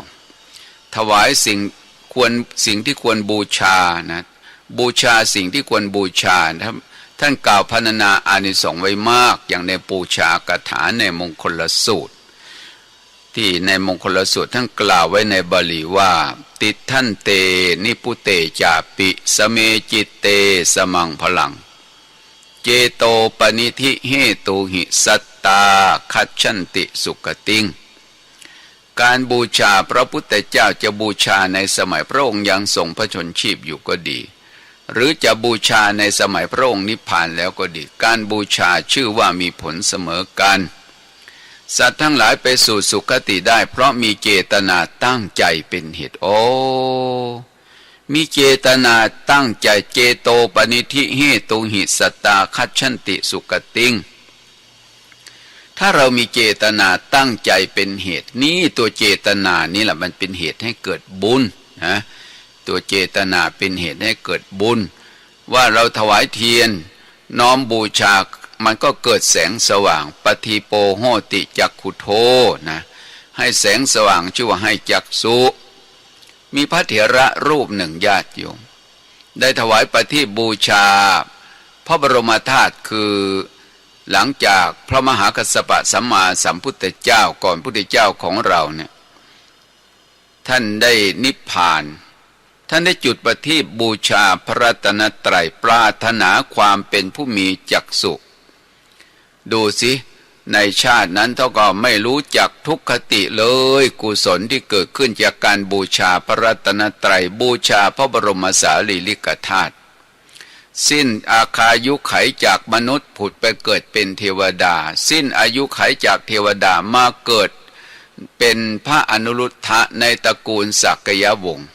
ถวายสิ่งที่ควรบูชานะบูชาสิ่งที่ควรบูชาท่านกล่าวพรรณนาอานิสงส์ไว้มากอย่างในบูชากถาในมงคลสูตรที่ในมงคลสูตรท่านกล่าวไว้ในบาลีว่าติท่านเตนิพุเตจาปิสเมจิตเตสมังพลังเจโตปนิธิเหตุหิสัตตาคัจฉันติสุขติงการบูชาพระพุทธเจ้าจะบูชาในสมัยพระองค์ยังทรงพระชนชีพอยู่ก็ดีหรือจะบูชาในสมัยพระองค์นิพพานแล้วก็ดีการบูชาชื่อว่ามีผลเสมอกันสัตว์ทั้งหลายไปสู่สุคติได้เพราะมีเจตนาตั้งใจเป็นเหตุมีเจตนาตั้งใจเจโตปนิธิเหตุหิสัตตาคัจฉันติสุขติงถ้าเรามีเจตนาตั้งใจเป็นเหตุนี้ตัวเจตนานี่แหละมันเป็นเหตุให้เกิดบุญนะตัวเจตนาเป็นเหตุให้เกิดบุญว่าเราถวายเทียนน้อมบูชามันก็เกิดแสงสว่างปฏิโปโหติจักขุโทนะให้แสงสว่างชื่อว่าให้จักษุมีพระเถระรูปหนึ่งญาติโยมได้ถวายปฏิบูชาพระบรมธาตุคือหลังจากพระมหากัสสปะสัมมาสัมพุทธเจ้าก่อนพุทธเจ้าของเราเนี่ยท่านได้นิพพานท่านได้จุดประทีปบูชาพระรัตนตรัยปรารถนาความเป็นผู้มีจักษุดูสิในชาตินั้นเขาก็ไม่รู้จักทุกขติเลยกุศลที่เกิดขึ้นจากการบูชาพระรัตนตรัยบูชาพระบรมสารีริกธาตุสิ้นอาคายุไขจากมนุษย์ผุดไปเกิดเป็นเทวดาสิ้นอายุไขจากเทวดามาเกิดเป็นพระอนุรุทธะในตระกูลสักยวงศ์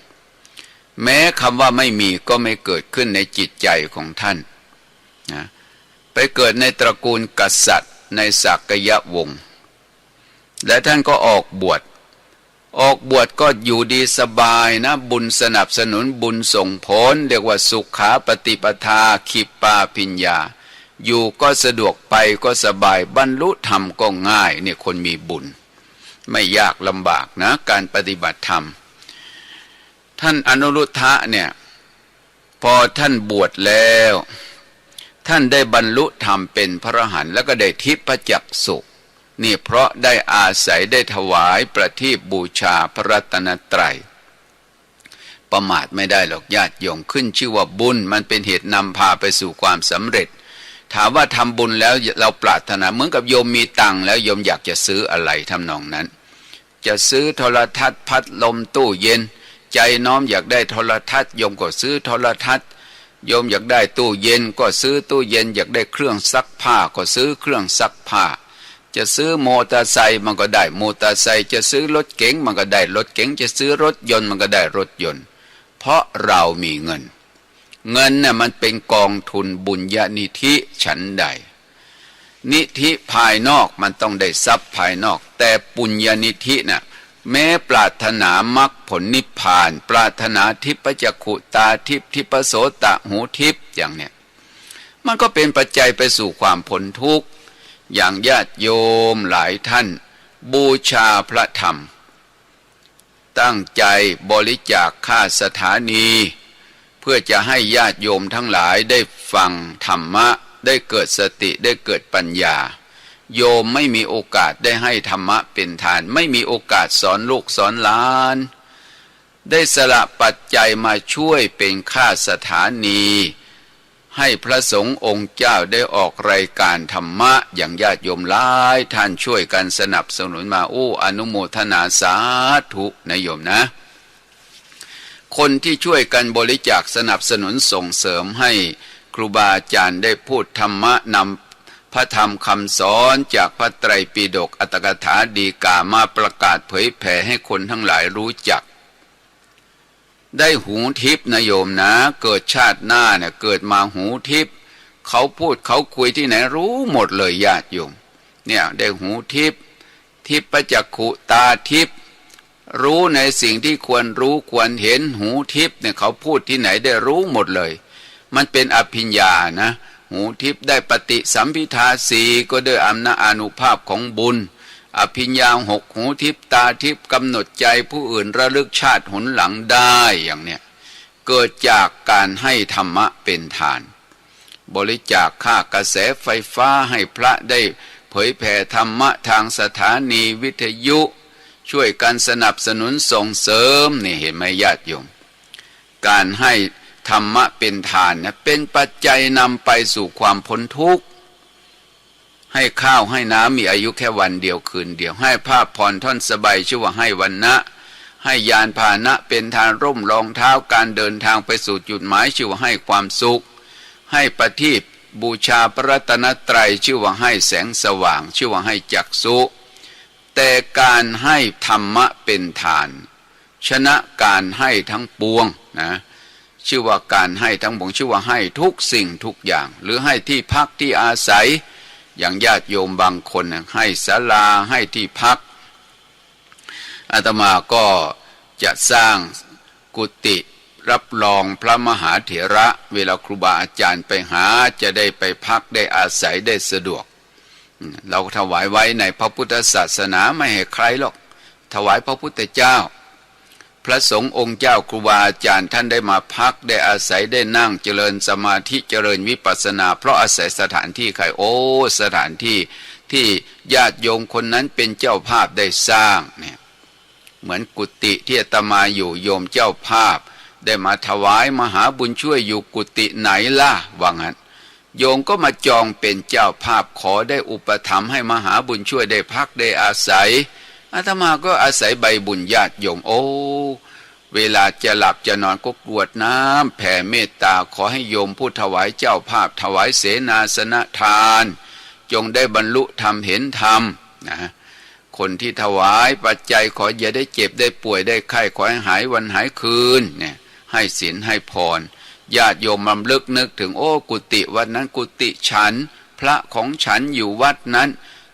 แม้คำว่าไม่มีก็ไม่เกิดขึ้นในจิตใจของท่านนะไปเกิดในตระกูลกษัตริย์ในสักยวงศ์และท่านก็ออกบวชก็อยู่ดีสบายนะบุญสนับสนุนบุญส่งผลเรียกว่าสุขาปฏิปทาขิปปาพิญญาอยู่ก็สะดวกไปก็สบายบรรลุธรรมก็ง่ายเนี่ยคนมีบุญไม่ยากลำบากนะการปฏิบัติธรรมท่านอนุรุทธะเนี่ยพอท่านบวชแล้วท่านได้บรรลุธรรมเป็นพระอรหันต์แล้วก็ได้ทิพจักษุนี่เพราะได้อาศัยได้ถวายประทีปบูชาพระรัตนตรัยประมาทไม่ได้หรอกญาติโยมขึ้นชื่อว่าบุญมันเป็นเหตุนำพาไปสู่ความสำเร็จถามว่าทำบุญแล้วเราปรารถนาเหมือนกับโยมมีตังค์แล้วโยมอยากจะซื้ออะไรทำนองนั้นจะซื้อโทรทัศน์พัดลมตู้เย็นใจน้อมอยากได้โทรทัศน์โยมก็ซื้อโทรทัศน์โยมอยากได้ตู้เย็นก็ซื้อตู้เย็นอยากได้เครื่องซักผ้าก็ซื้อเครื่องซักผ้าจะซื้อมอเตอร์ไซค์มันก็ได้มอเตอร์ไซค์จะซื้อรถเก๋งมันก็ได้รถเก๋งจะซื้อรถยนต์มันก็ได้รถยนต์เพราะเรามีเงินน่ะมันเป็นกองทุนบุญญานิธิฉันใดนิธิภายนอกมันต้องได้ทรัพย์ภายนอกแต่ปุญญานิธิน่ะแม้ปรารถนามรรคผลนิพพานปรารถนาทิพจักขุตาทิพทิพโสตหูทิพอย่างเนี้ยมันก็เป็นปัจจัยไปสู่ความพ้นทุกข์อย่างญาติโยมหลายท่านบูชาพระธรรมตั้งใจบริจาคค่าสถานีเพื่อจะให้ญาติโยมทั้งหลายได้ฟังธรรมะได้เกิดสติได้เกิดปัญญาโยมไม่มีโอกาสได้ให้ธรรมะเป็นทานไม่มีโอกาสสอนลูกสอนหลานได้สละปัจจัยมาช่วยเป็นค่าสถานีให้พระสงฆ์องค์เจ้าได้ออกรายการธรรมะอย่างญาติโยมหลายท่านช่วยกันสนับสนุนมาอนุโมทนาสาธุนะโยมนะคนที่ช่วยกันบริจาคสนับสนุนส่งเสริมให้ครูบาอาจารย์ได้พูดธรรมะนำพระธรรมคำสอนจากพระไตรปิฎกอัตถกถาดีกามาประกาศเผยแผ่ให้คนทั้งหลายรู้จักได้หูทิพย์นะโยมนะเกิดชาติหน้าเนี่ยเกิดมาหูทิพย์เขาพูดเขาคุยที่ไหนรู้หมดเลยญาติโยมเนี่ยได้หูทิพย์ทิพจักขุตาทิพย์รู้ในสิ่งที่ควรรู้ควรเห็นหูทิพย์เนี่ยเขาพูดที่ไหนได้รู้หมดเลยมันเป็นอภิญญานะหูทิพย์ได้ปฏิสัมภิทาสีก็ด้วยอำนาจอานุภาพของบุญอภิญญาหกหูทิพย์ตาทิพย์กำหนดใจผู้อื่นระลึกชาติหนหลังได้อย่างเนี้ยเกิดจากการให้ธรรมะเป็นทานบริจาคค่ากระแสไฟฟ้าให้พระได้เผยแผ่ธรรมะทางสถานีวิทยุช่วยกันสนับสนุนส่งเสริมนี่เห็นไหมญาติโยมการให้ธรรมะเป็นทานเนี่ยเป็นปัจจัยนำไปสู่ความพ้นทุกข์ให้ข้าวให้น้ำมีอายุแค่วันเดียวคืนเดียวให้ผ้าผ่อนท่อนสบายชื่อว่าให้วันนะให้ยานพาหนะเป็นทานร่มรองเท้าการเดินทางไปสู่จุดหมายชื่อว่าให้ความสุขให้ประทีปบูชาพระรัตนตรัยชื่อว่าให้แสงสว่างชื่อว่าให้จักษุแต่การให้ธรรมะเป็นทานชนะการให้ทั้งปวงนะชื่อว่าการให้ทั้งปวงชื่อว่าให้ทุกสิ่งทุกอย่างหรือให้ที่พักที่อาศัยอย่างญาติโยมบางคนให้ศาลาให้ที่พักอาตมาก็จะสร้างกุฏิรับรองพระมหาเถระเวลาครูบาอาจารย์ไปหาจะได้ไปพักได้อาศัยได้สะดวกเราถวายไว้ในพระพุทธศาสนาไม่ให้ใครหรอกถวายพระพุทธเจ้าพระสงฆ์องค์เจ้าครูบาอาจารย์ท่านได้มาพักได้อาศัยได้นั่งเจริญสมาธิเจริญวิปัสสนาเพราะอาศัยสถานที่ใครสถานที่ที่ญาติโยมคนนั้นเป็นเจ้าภาพได้สร้างเนี่ยเหมือนกุฏิที่อาตมาอยู่โยมเจ้าภาพได้มาถวายมหาบุญช่วยอยู่กุฏิไหนล่ะว่างั้นโยมก็มาจองเป็นเจ้าภาพขอได้อุปถัมภ์ให้มหาบุญช่วยได้พักได้อาศัยอาตมาก็อาศัยใบบุญญาติโยมเวลาจะหลับจะนอนก็กรวดน้ำแผ่เมตตาขอให้โยมผู้ถวายเจ้าภาพถวายเสนาสนะทานจงได้บรรลุธรรมเห็นธรรมนะคนที่ถวายปัจจัยขออย่าได้เจ็บได้ป่วยได้ไข้ขอให้หายวันหายคืนเนี่ยใ ให้ศีลให้พรญาติโยมรำลึกนึกถึงโอ้กุฏิวัดนั้นกุฏิฉันพระของฉันอยู่วัดนั้น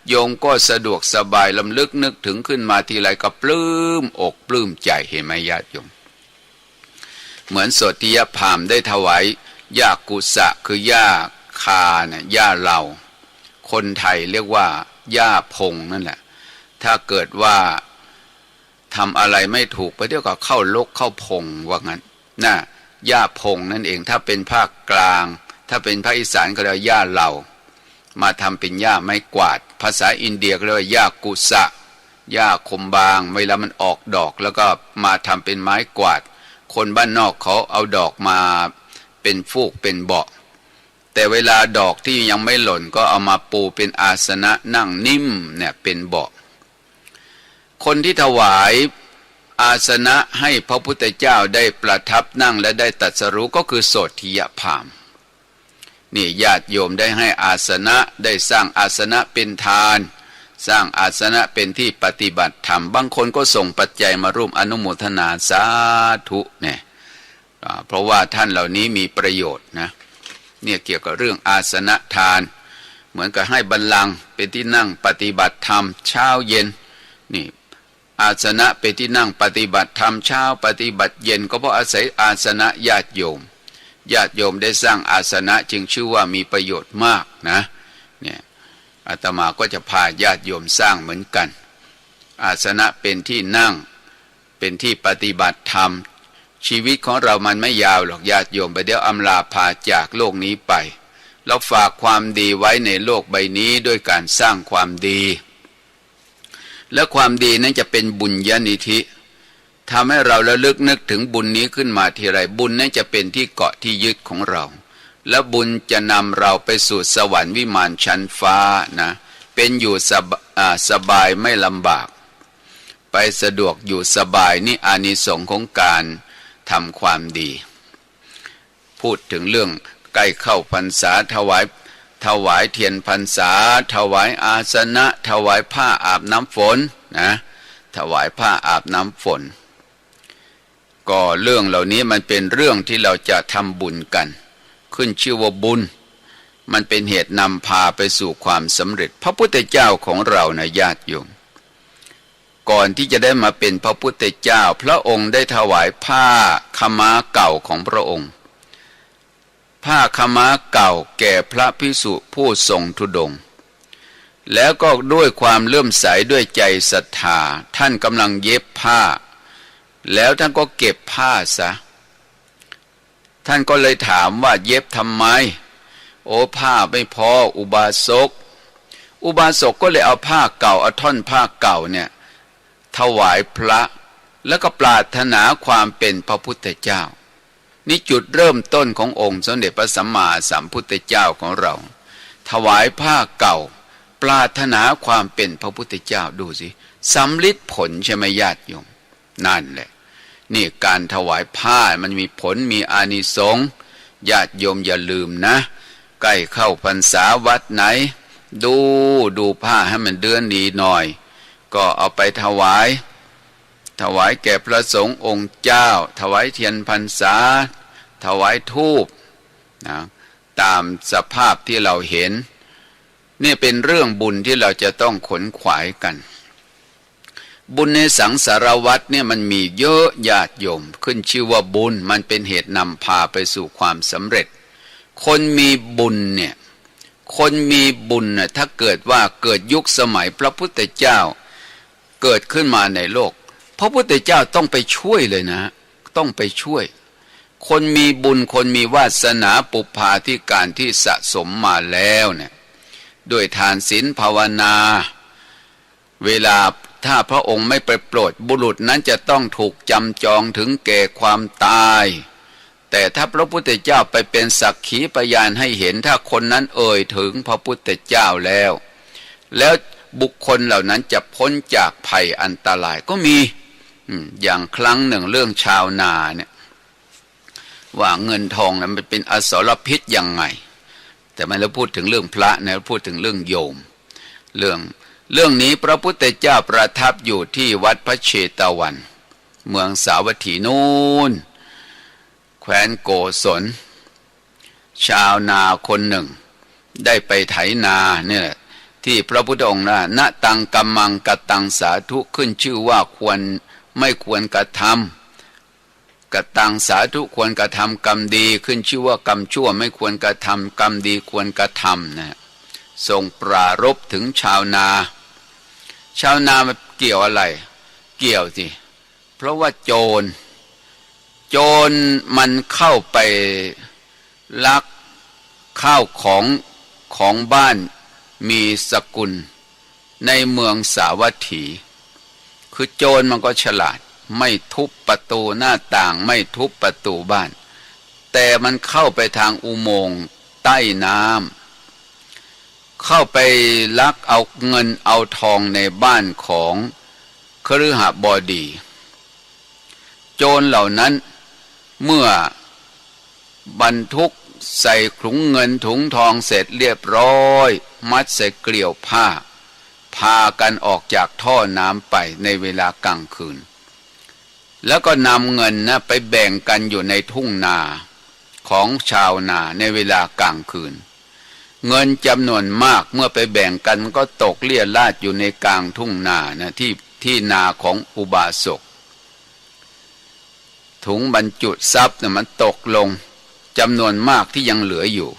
โยมก็สะดวกสบายลำลึกนึกถึงขึ้นมาทีไรก็ปลื้มอกปลื้มใจเห็นไหมญาติโยมเหมือนโสติยพามได้ถวายหญ้ากุสะคือหญ้าคาเนี่ยหญ้าเหล่าคนไทยเรียกว่าหญ้าพงนั่นแหละถ้าเกิดว่าทำอะไรไม่ถูกไปเดี๋ยวก็เข้าลกเข้าพงว่างั้นน่ะหญ้าพงนั่นเองถ้าเป็นภาคกลางถ้าเป็นภาคอีสานก็เรียกหญ้าเหล่ามาทำเป็นหญ้าไม้กวาดภาษาอินเดียก็เรียกว่าหญ้ากุสะหญ้าคมบางเวลามันออกดอกแล้วก็มาทำเป็นไม้กวาดคนบ้านนอกเขาเอาดอกมาเป็นฟูกเป็นเบาะแต่เวลาดอกที่ยังไม่หล่นก็เอามาปูเป็นอาสนะนั่งนิ่มเนี่ยเป็นเบาะคนที่ถวายอาสนะให้พระพุทธเจ้าได้ประทับนั่งและได้ตรัสรู้ก็คือโสติยพามนี่ญาติโยมได้ให้อาสนะได้สร้างอาสนะเป็นทานสร้างอาสนะเป็นที่ปฏิบัติธรรมบางคนก็ส่งปัจจัยมาร่วมอนุโมทนาสาธุเนี่ยเพราะว่าท่านเหล่านี้มีประโยชน์นะเนี่ยเกี่ยวกับเรื่องอาสนะทานเหมือนกับให้บัลลังก์เป็นที่นั่งปฏิบัติธรรมเช้าเย็นนี่อาสนะเป็นที่นั่งปฏิบัติธรรมเช้าปฏิบัติเย็นก็เพราะอาศัยอาสนะญาติโยมได้สร้างอาสนะจึงชื่อว่ามีประโยชน์มากนะเนี่ยอาตมาก็จะพาญาติโยมสร้างเหมือนกันอาสนะเป็นที่นั่งเป็นที่ปฏิบัติธรรมชีวิตของเรามันไม่ยาวหรอกญาติโยมไปเดี๋ยวอำลาพาจากโลกนี้ไปเราฝากความดีไว้ในโลกใบนี้ด้วยการสร้างความดีและความดีนั้นจะเป็นบุญญาณิธิทำให้เราระลึกนึกถึงบุญนี้ขึ้นมาทีไรบุญนั้นจะเป็นที่เกาะที่ยึดของเราและบุญจะนำเราไปสู่สวรรค์วิมานชั้นฟ้านะเป็นอยู่สบายไม่ลำบากไปสะดวกอยู่สบายนี่อานิสงส์ของการทำความดีพูดถึงเรื่องใกล้เข้าพรรษาถวายเทียนพรรษาถวายอาสนะถวายผ้าอาบน้ำฝนนะถวายผ้าอาบน้ำฝนก็เรื่องเหล่านี้มันเป็นเรื่องที่เราจะทำบุญกันขึ้นชื่อว่าบุญมันเป็นเหตุนำพาไปสู่ความสำเร็จพระพุทธเจ้าของเรานะญาติโยมก่อนที่จะได้มาเป็นพระพุทธเจ้าพระองค์ได้ถวายผ้าขม้าเก่าของพระองค์ผ้าขม้าเก่าแก่พระภิกษุผู้ทรงธุดงค์แล้วก็ด้วยความเลื่อมใสด้วยใจศรัทธาท่านกำลังเย็บผ้าแล้วท่านก็เก็บผ้าซะท่านก็เลยถามว่าเย็บทำไมโอ้ผ้าไม่พออุบาสกก็เลยเอาผ้าเก่าเอาท่อนผ้าเก่าเนี่ยถวายพระแล้วก็ปรารถนาความเป็นพระพุทธเจ้านี่จุดเริ่มต้นขององค์สมเด็จพระสัมมาสัมพุทธเจ้าของเราถวายผ้าเก่าปรารถนาความเป็นพระพุทธเจ้าดูสิสำลิดผลใช่ไหมญาติโยมนั่นแหละนี่การถวายผ้ามันมีผลมีอานิสงส์ญาติโยมอย่าลืมนะใกล้เข้าพรรษาวัดไหนดูผ้าให้มันเดือนดีหน่อยก็เอาไปถวายแก่พระสงฆ์องค์เจ้าถวายเทียนพรรษาถวายธูปนะตามสภาพที่เราเห็นนี่เป็นเรื่องบุญที่เราจะต้องขนขวายกันบุญในสังสารวัฏเนี่ยมันมีเยอะญาติโยมขึ้นชื่อว่าบุญมันเป็นเหตุนำพาไปสู่ความสำเร็จคนมีบุญเนี่ยถ้าเกิดว่าเกิดยุคสมัยพระพุทธเจ้าเกิดขึ้นมาในโลกพระพุทธเจ้าต้องไปช่วยเลยนะต้องไปช่วยคนมีบุญคนมีวาสนาปุพพาธิการที่สะสมมาแล้วเนี่ยด้วยทานศีลภาวนาเวลาถ้าพระองค์ไม่ไปโปรดบุรุษนั้นจะต้องถูกจำจองถึงแก่ความตายแต่ถ้าพระพุทธเจ้าไปเป็นสักขีพยานให้เห็นถ้าคนนั้นเอ่ยถึงพระพุทธเจ้าแล้วบุคคลเหล่านั้นจะพ้นจากภัยอันตรายก็มีอย่างครั้งหนึ่งเรื่องชาวนาเนี่ยว่าเงินทองนั้นมันเป็นอสรพิษยังไงแต่ไม่เราพูดถึงเรื่องพระนะเราพูดถึงเรื่องโยมเรื่องนี้พระพุทธเจ้าประทับอยู่ที่วัดพระเชตวันเมืองสาวัตถีนูน แคว้นโกศลชาวนาคนหนึ่งได้ไปไถนาเนี่ยที่พระพุทธองค์ณตังกัมมังกตังสาธุขึ้นชื่อว่าไม่ควรกระทำกตังสาธุควรกระทำกรรมดีขึ้นชื่อว่ากรรมชั่วไม่ควรกระทำกรรมดีควรกระทำนะทรงปรารภถึงชาวนามันเกี่ยวอะไรเกี่ยวสิเพราะว่าโจรมันเข้าไปลักข้าวของบ้านมีสกุลในเมืองสาวัตถีคือโจรมันก็ฉลาดไม่ทุบประตูหน้าต่างไม่ทุบประตูบ้านแต่มันเข้าไปทางอุโมงค์ใต้น้ำเข้าไปลักเอาเงินเอาทองในบ้านของคฤหบดีโจรเหล่านั้นเมื่อบรรทุกใส่ถุงเงินถุงทองเสร็จเรียบร้อยมัดใส่เกลียวผ้าพากันออกจากท่อน้ำไปในเวลากลางคืนแล้วก็นำเงินไปแบ่งกันอยู่ในทุ่งนาของชาวนาในเวลากลางคืนเงินจำนวนมากเมื่อไปแบ่งกันก็ตกเลี่ยราดอยู่ในกลางทุ่งนาที่นาของอุบาสกถุงบรรจุทรัพย์มันตกลงจำนวนมากที่ยังเหลืออยู่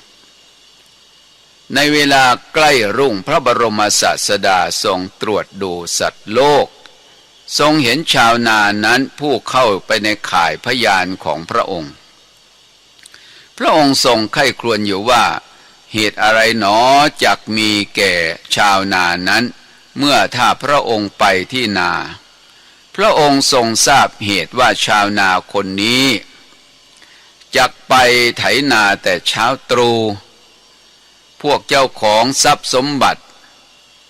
ในเวลาใกล้รุ่งพระบรมศาสดาทรงตรวจดูสัตว์โลกทรงเห็นชาวนานั้นผู้เข้าไปในข่ายพยานของพระองค์ทรงใคร่ครวญอยู่ว่าเหตุอะไรหนอจักมีแก่ชาวนานั้นเมื่อถ้าพระองค์ไปที่นาพระองค์ทรงทราบเหตุว่าชาวนาคนนี้จักไปไถนาแต่เช้าตรู่พวกเจ้าของทรัพย์สมบัติ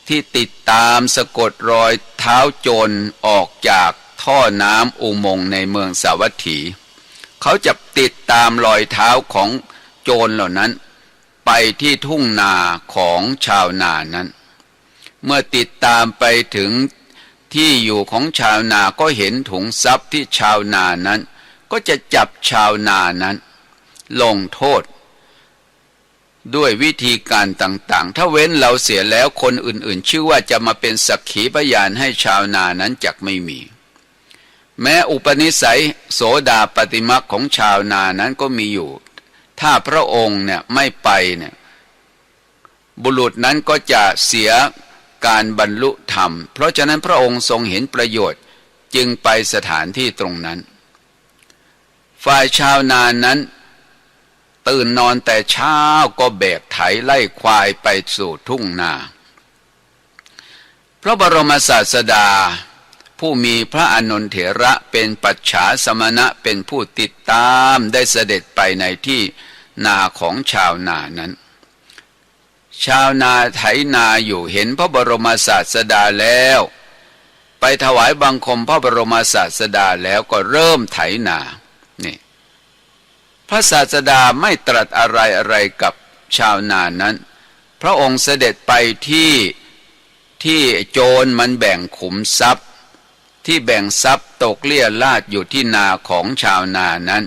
ที่ติดตามสะกดรอยเท้าโจรออกจากท่อน้ำอุโมงค์ในเมืองสาวัตถีเขาจะติดตามรอยเท้าของโจรเหล่านั้นไปที่ทุ่งนาของชาวนานั้นเมื่อติดตามไปถึงที่อยู่ของชาวนาก็เห็นถุงทรัพย์ที่ชาวนานั้นก็จะจับชาวนานั้นลงโทษด้วยวิธีการต่างๆถ้าเว้นเราเสียแล้วคนอื่นๆชื่อว่าจะมาเป็นสักขีพยานให้ชาวนานั้นจักไม่มีแม้อุปนิสัยโสดาปฏิมักของชาวนานั้นก็มีอยู่ถ้าพระองค์เนี่ยไม่ไปเนี่ยบุรุษนั้นก็จะเสียการบรรลุธรรมเพราะฉะนั้นพระองค์ทรงเห็นประโยชน์จึงไปสถานที่ตรงนั้นฝ่ายชาวนานั้นตื่นนอนแต่เช้าก็แบกไถไล่ควายไปสู่ทุ่งนาพระบรมศาสดาผู้มีพระอานนทเถระเป็นปัจฉาสมณะเป็นผู้ติดตามได้เสด็จไปในที่นาของชาวนานั้นชาวนาไถนาอยู่เห็นพระบรมศาสดาแล้วไปถวายบังคมพระบรมศาสดาแล้วก็เริ่มไถนานี่พระศาสดาไม่ตรัสอะไรกับชาวนานั้นพระองค์เสด็จไปที่โจรมันแบ่งขุมทรัพย์ที่แบ่งทรัพย์ตกเลี่ยราดอยู่ที่นาของชาวนานั้น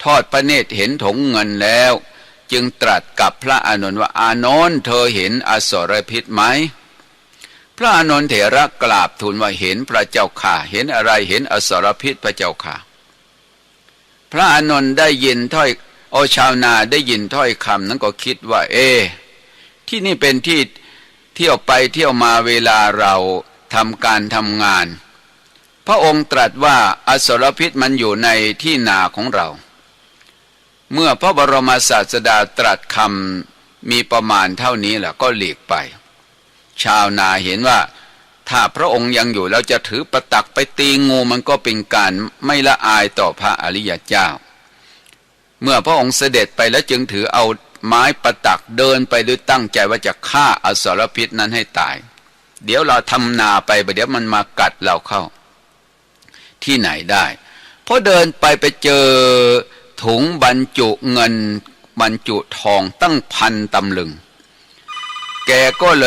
ทอดพระเนตรเห็นถุงเงินแล้วจึงตรัสกับพระอานนท์ว่าอานนท์เธอเห็นอสรพิษไหมพระอานนท์เถระกราบทูลว่าเห็นพระเจ้าค่ะเห็นอะไรเห็นอสรพิษพระเจ้าค่ะพระอานนท์ได้ยินชาวนาได้ยินถ้อยคำนั้นก็คิดว่าที่นี่เป็นที่เที่ยวไปเที่ยวมาเวลาเราทำการทำงานพระองค์ตรัสว่าอสรพิษมันอยู่ในที่นาของเราเมื่อพระบรมศาสดาตรัสคำมีประมาณเท่านี้แหละก็หลีกไปชาวนาเห็นว่าถ้าพระองค์ยังอยู่แล้วจะถือประตักไปตีงูมันก็เป็นการไม่ละอายต่อพระอริยเจ้าเมื่อพระองค์เสด็จไปแล้วจึงถือเอาไม้ประตักเดินไปด้วยตั้งใจว่าจะฆ่าอสรพิษนั้นให้ตายเดี๋ยวเราทำนาไปเดี๋ยวมันมากัดเราเข้าที่ไหนได้พอเดินไปเจอถุงบรรจุเงินบรรจุทองตั้ง1,000 ตำลึงแกก็เลย